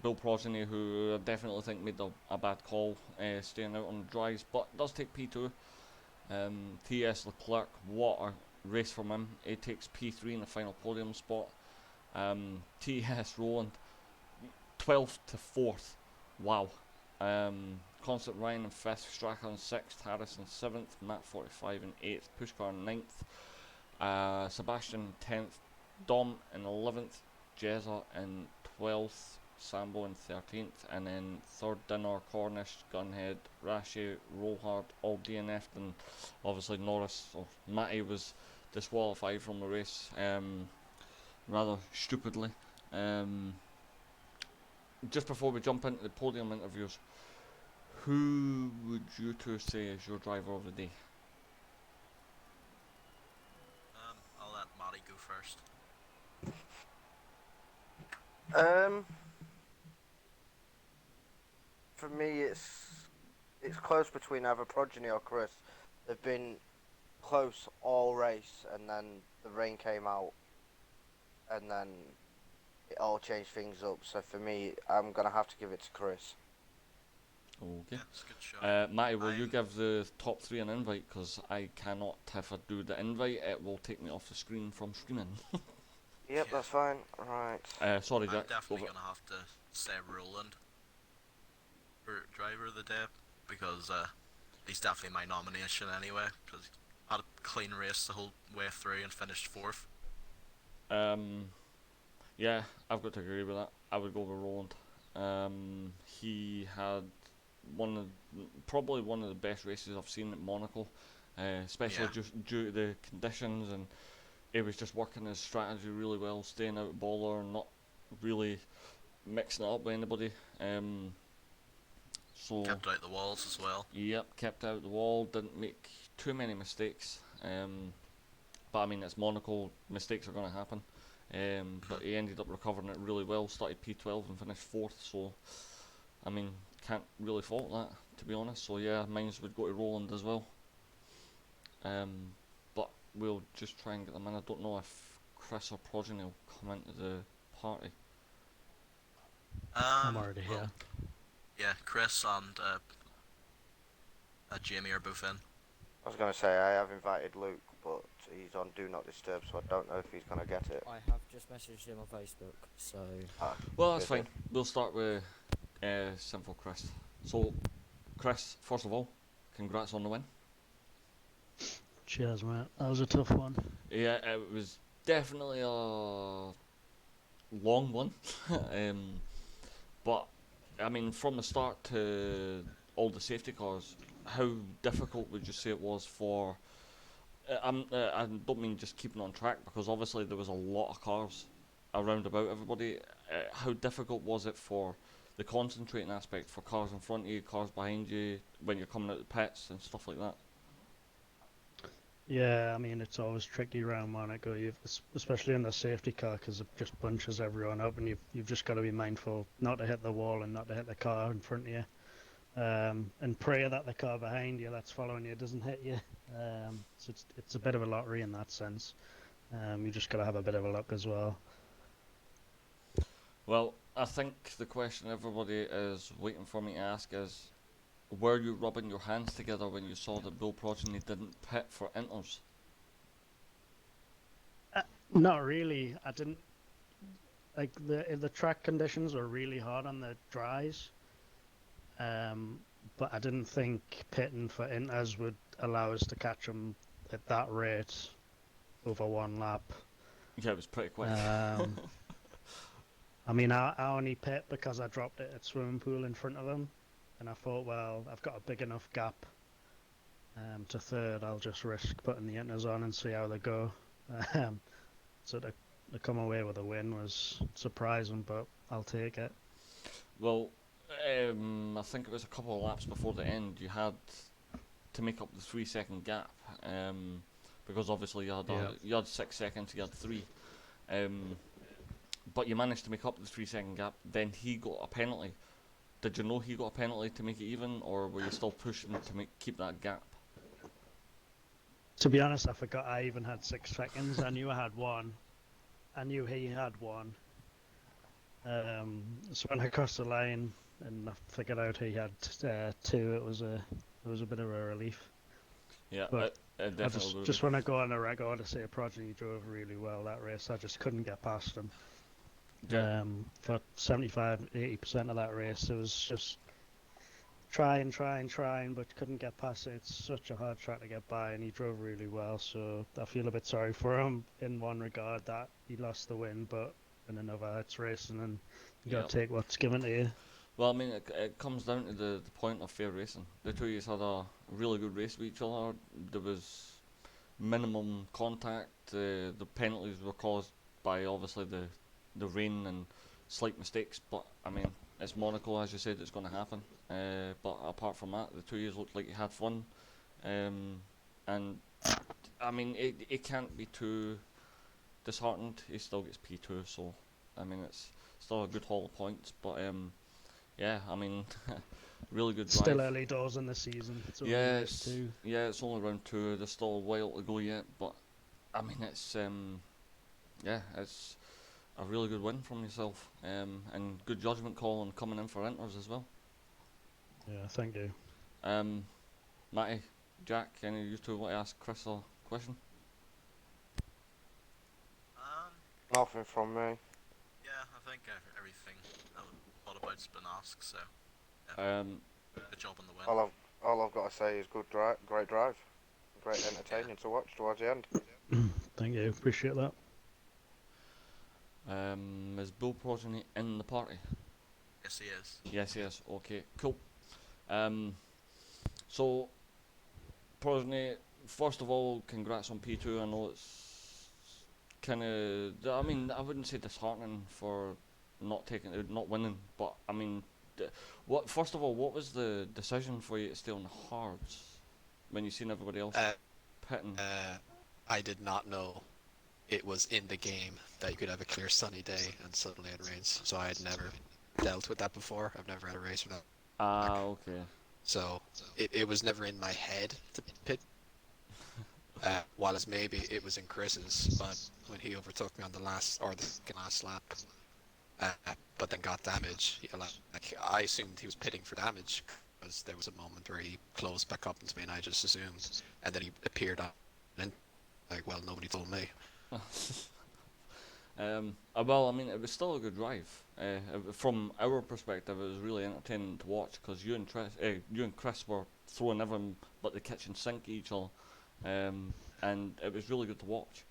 Bill Progeny, who I definitely think made a bad call staying out on the dries, but does take P2. T.S. Leclerc, what a race from him. He takes P3 in the final podium spot. T.S. Roland, 12th to 4th. Wow. Constant Ryan in 5th, Strachan 6th, Harrison 7th, Matt 45 in 8th, Pushkar 9th, Sebastian 10th, Dom in 11th, Jezza in 12th, Sambo in 13th, and then 3rd Dinner, Cornish, Gunhead, Rashi, Rollhard, all DNF'd, and obviously Norris, or Matty, was disqualified from the race, rather stupidly. Just before we jump into the podium interviews, who would you two say is your driver of the day? I'll let Matty go first. For me, it's close between either Progeny or Chris. They've been close all race, and then the rain came out, and then it all changed things up. So for me, I'm gonna have to give it to Chris. Okay. That's a good shot. Matty, will you give the top 3 an invite? Because I cannot, if I do the invite, it will take me off the screen from streaming. Yep, that's fine. Right. Sorry, I'm Jack. definitely going to have to say Roland for driver of the day, because he's definitely my nomination anyway, because he had a clean race the whole way through and finished 4th. Yeah, I've got to agree with that. I would go with Roland. He had probably one of the best races I've seen at Monaco, especially just due to the conditions, and he was just working his strategy really well, staying out of baller and not really mixing it up with anybody. So Kept out the walls as well. Yep, kept out the wall, didn't make too many mistakes. But I mean, it's Monaco, mistakes are going to happen. But he ended up recovering it really well, started P12 and finished 4th, so I mean, can't really fault that, to be honest. So yeah, mine would go to Roland as well. But we'll just try and get them in. I don't know if Chris or Progeny will come into the party. I'm already here. Yeah, Chris and Jamie are both in. I was gonna say I have invited Luke, but he's on Do Not Disturb, so I don't know if he's gonna get it. I have just messaged him on Facebook, so... Well, that's fine. We'll start with Simple Chris. So, Chris, first of all, congrats on the win. Cheers, mate. That was a tough one. Yeah, it was definitely a long one. But, I mean, from the start to all the safety cars, how difficult would you say it was for... I don't mean just keeping on track, because obviously there was a lot of cars around about everybody. How difficult was it for the concentrating aspect, for cars in front of you, cars behind you, when you're coming out the pits and stuff like that? Yeah, I mean, it's always tricky around Monaco, especially in the safety car, because it just bunches everyone up, and you've just got to be mindful not to hit the wall and not to hit the car in front of you. And pray that the car behind you that's following you doesn't hit you. So it's a bit of a lottery in that sense. You just got to have a bit of a luck as well. Well, I think the question everybody is waiting for me to ask is, were you rubbing your hands together when you saw that Bill Progeny didn't pit for inters? Not really. I didn't like the track conditions were really hard on the dries. Um, but I didn't think pitting for Inters would allow us to catch them at that rate over one lap. Yeah, it was pretty quick. I mean, I only pit because I dropped it at swimming pool in front of them, and I thought, well, I've got a big enough gap to third. I'll just risk putting the Inters on and see how they go. Um, so to come away with a win was surprising, but I'll take it. Well, I think it was a couple of laps before the end. You had to make up the 3 second gap, because obviously Yeah. you had 6 seconds, you had three, but you managed to make up the 3 second gap. Then he got a penalty. Did you know he got a penalty to make it even, or were you still pushing to keep that gap? To be honest, I forgot I even had 6 seconds. I knew I had one. I knew he had one. So when I crossed the line and I figured out he had two, it was a bit of a relief. Yeah, But it I definitely just want to go on the record to say Progeny drove really well that race. I just couldn't get past him. Yeah. For 75-80% of that race, it was just trying, but couldn't get past it. It's such a hard track to get by, and he drove really well. So I feel a bit sorry for him in one regard that he lost the win, but in another, it's racing, and you got to take what's given to you. Well, I mean, it comes down to the point of fair racing. The two of you had a really good race with each other. There was minimum contact. The penalties were caused by obviously the rain and slight mistakes. But I mean, it's Monaco, as you said, it's going to happen. But apart from that, the two of you looked like you had fun. And I mean, it can't be too disheartened. He still gets P2, so I mean, it's still a good haul of points. But yeah, I mean, really good drive. Still early doors in the season. It's only race two. Yeah, it's only round two. There's still a while to go yet, but I mean, it's yeah, it's a really good win from yourself, and good judgment call on coming in for Inters as well. Yeah, thank you. Matty, Jack, any of you two want to ask Chris a question? Nothing from me. Yeah, I think everything that was thought about's been asked, so good job on the win. All I've got to say is great drive, great entertaining to watch towards the end. Thank you, appreciate that. Is Bill Progeny in the party? Yes, he is. Yes, yes. Okay, cool. So Progeny, first of all, congrats on P2. I know it's kind of, I mean, I wouldn't say disheartening for not winning, but I mean, first of all, what was the decision for you to stay on the hards when you seen everybody else pitting? I did not know it was in the game that you could have a clear sunny day and suddenly it rains. So I had never dealt with that before. I've never had a race with that. Okay. So it was never in my head to pit. While as maybe it was in Chris's, but when he overtook me on the last lap, but then got damage, like I assumed he was pitting for damage because there was a moment where he closed back up into me and I just assumed, and then he appeared on, and like, well, nobody told me. Well, I mean, it was still a good drive. From our perspective, it was really entertaining to watch because you and Chris were throwing everything but the kitchen sink at each other, and it was really good to watch.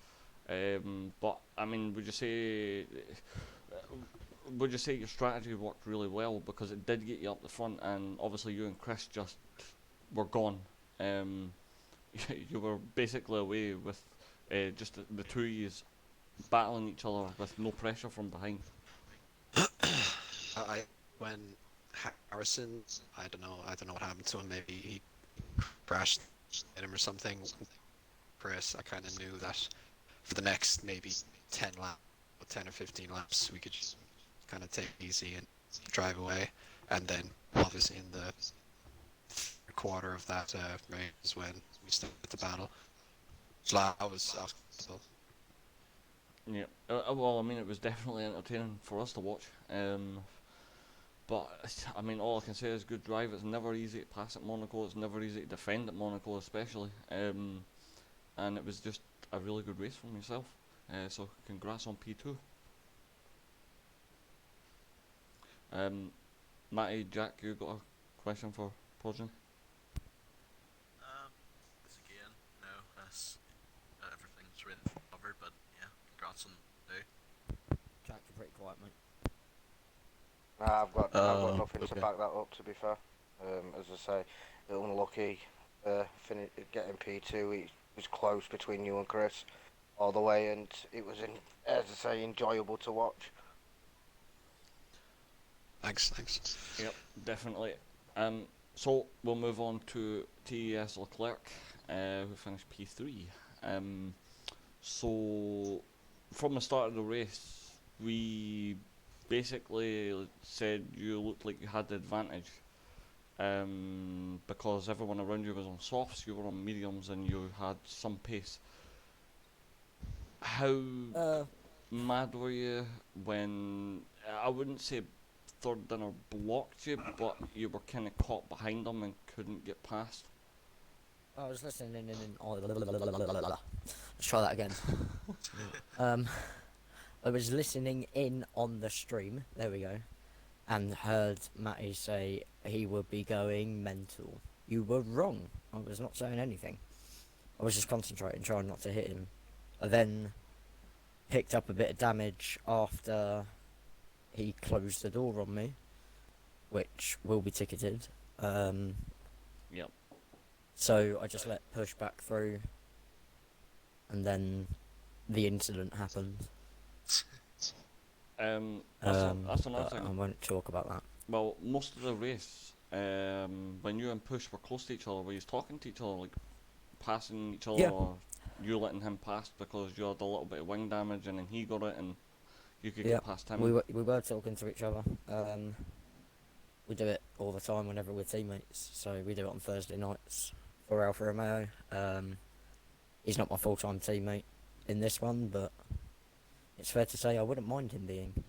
But I mean, would you say your strategy worked really well because it did get you up the front, and obviously you and Chris just were gone. You were basically away with just the two of yous battling each other with no pressure from behind. When Harrison, I don't know what happened to him. Maybe he crashed in him or something. Chris, I kind of knew that for the next maybe 10 or 15 laps, we could just kind of take it easy and drive away. And then obviously in the third quarter of that race is when we started the battle. So I was comfortable. Yeah, well, I mean, it was definitely entertaining for us to watch. But I mean, all I can say is good drive. It's never easy to pass at Monaco. It's never easy to defend at Monaco, especially. And it was just a really good race from yourself. So congrats on P2. Matty, Jack, you got a question for Progeny? This again, no, that's everything's really covered, but yeah, congrats on the Jack, you're pretty quiet, mate. I've got nothing to Okay. back that up. To be fair, as I say, unlucky getting P2. It was close between you and Chris all the way, and it was, as I say, enjoyable to watch. Thanks. Yep, definitely. So we'll move on to TES Leclerc, who finished P3. So from the start of the race, we basically said you looked like you had the advantage, because everyone around you was on softs, you were on mediums, and you had some pace. How mad were you when, I wouldn't say third dinner blocked you, but you were kind of caught behind them and couldn't get past? I was listening in. Let's try that again. I was listening in on the stream. There we go. And heard Matty say he would be going mental. You were wrong. I was not saying anything. I was just concentrating, trying not to hit him. I then picked up a bit of damage after he closed the door on me, which will be ticketed. Yep. So I just let push back through, and then the incident happened. That's another But thing. I won't talk about that. Well, most of the race, when you and Push were close to each other, were you talking to each other, like passing each other, Yeah. or you letting him pass because you had a little bit of wing damage and then he got it and you could Yeah, get past him? we were talking to each other. We do it all the time whenever we're teammates. So we do it on Thursday nights for Alfa Romeo. He's not my full-time teammate in this one, but it's fair to say I wouldn't mind him being,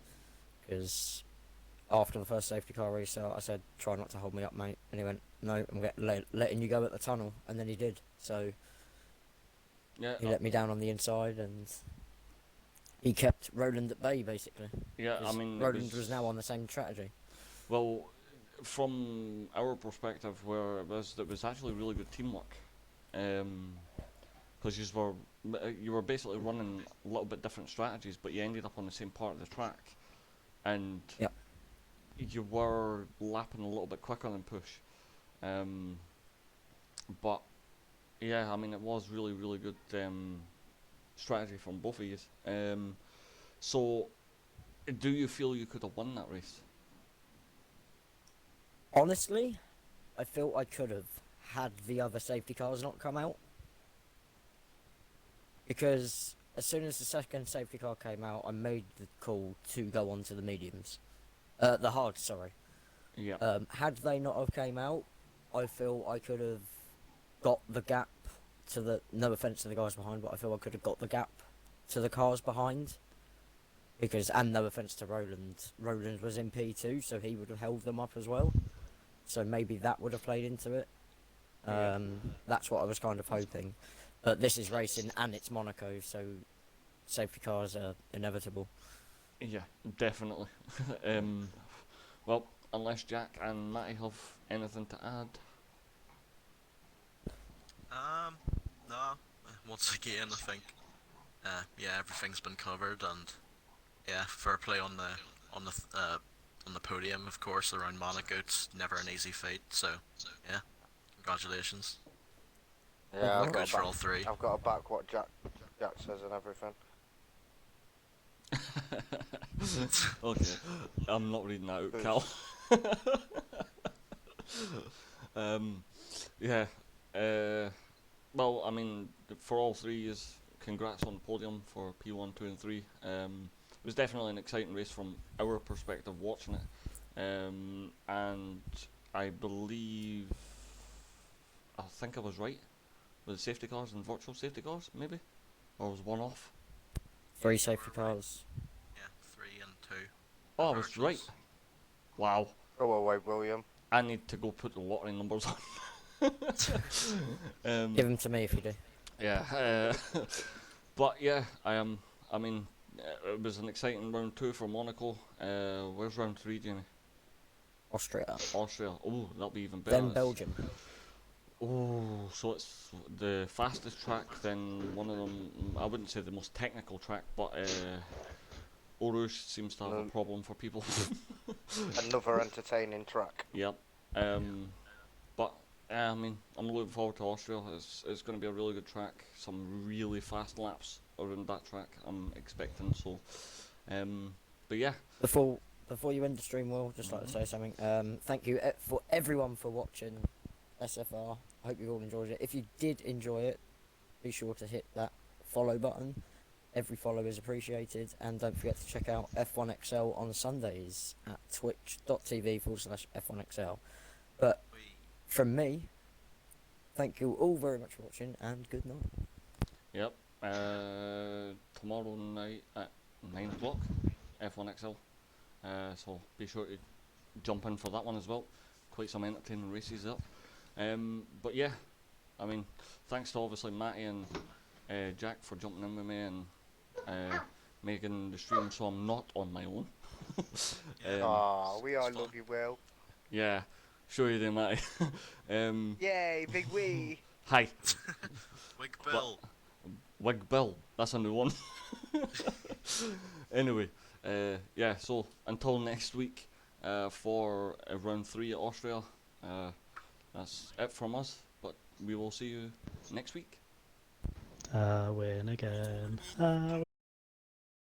because after the first safety car restart, I said, "Try not to hold me up, mate," and he went, "No, I'm letting you go at the tunnel," and then he did. So Yeah, he let me down on the inside, and he kept Roland at bay, basically. yeah. I 'Cause mean, Roland was now on the same strategy. Well, from our perspective, where it was actually really good teamwork, because you were basically running a little bit different strategies, but you ended up on the same part of the track, and Yep. you were lapping a little bit quicker than Push, but yeah, I mean it was really good strategy from both of you. So, do you feel you could have won that race? Honestly, I feel I could have had the other safety cars not come out. Because as soon as the second safety car came out, I made the call to go on to the mediums. The hards, sorry. Yeah. Had they not have came out, I feel I could have got the gap to the... No offence to the guys behind, but I feel I could have got the gap to the cars behind. Because, and no offence to Roland, Roland was in P2, so he would have held them up as well. So maybe that would have played into it. That's what I was kind of hoping. But this is racing and it's Monaco, so safety cars are inevitable. Yeah, definitely. Well, unless Jack and Matty have anything to add. No. Once again, I think, yeah, everything's been covered, and yeah, fair play on the podium, of course, around Monaco. It's never an easy feat, so yeah, congratulations. Yeah, I've got Congrats to for back, all three. I've got to back what Jack says and everything. Okay, I'm not reading that out, Cal. Yeah. Well, I mean, for all three, is congrats on the podium for P1, 2, and 3. It was definitely an exciting race from our perspective watching it, and I believe, I think I was right with safety cars and virtual safety cars, maybe, or was one off. 3 safety cars. Yeah, 3 and 2. Oh, I was right. Wow. Go away, William. I need to go put the lottery numbers on. Give them to me if you do. Yeah, but yeah, I I mean, it was an exciting round 2 for Monaco. Where's round 3, Jamie? Austria. Austria. Oh, that'll be even better. Then Belgium. Oh, so it's the fastest track, then one of them, I wouldn't say the most technical track, but Eau Rouge seems to have a No. problem for people. Another entertaining track. Yep. But I mean, I'm looking forward to Austria. It's going to be a really good track. Some really fast laps around that track, I'm expecting. So, but yeah. Before you end the stream, Will, just like to say something. Thank you for everyone for watching SFR. I hope you all enjoyed it. If you did enjoy it, be sure to hit that follow button. Every follow is appreciated, and don't forget to check out F1XL on Sundays at twitch.tv/F1XL. But from me, thank you all very much for watching, and good night. Yep. Tomorrow night at 9 o'clock, F1XL. So be sure to jump in for that one as well. Quite some entertaining races up. But yeah, I mean, thanks to obviously Matty and Jack for jumping in with me and making the stream so I'm not on my own. We all love you, Will. Yeah, sure you do, Matty. Yay, big wee. Hi. Wig Bill. Wig Bill, that's a new one. Anyway, yeah, so until next week for round 3 at Austria, that's it from us, but we will see you next week. I win again. I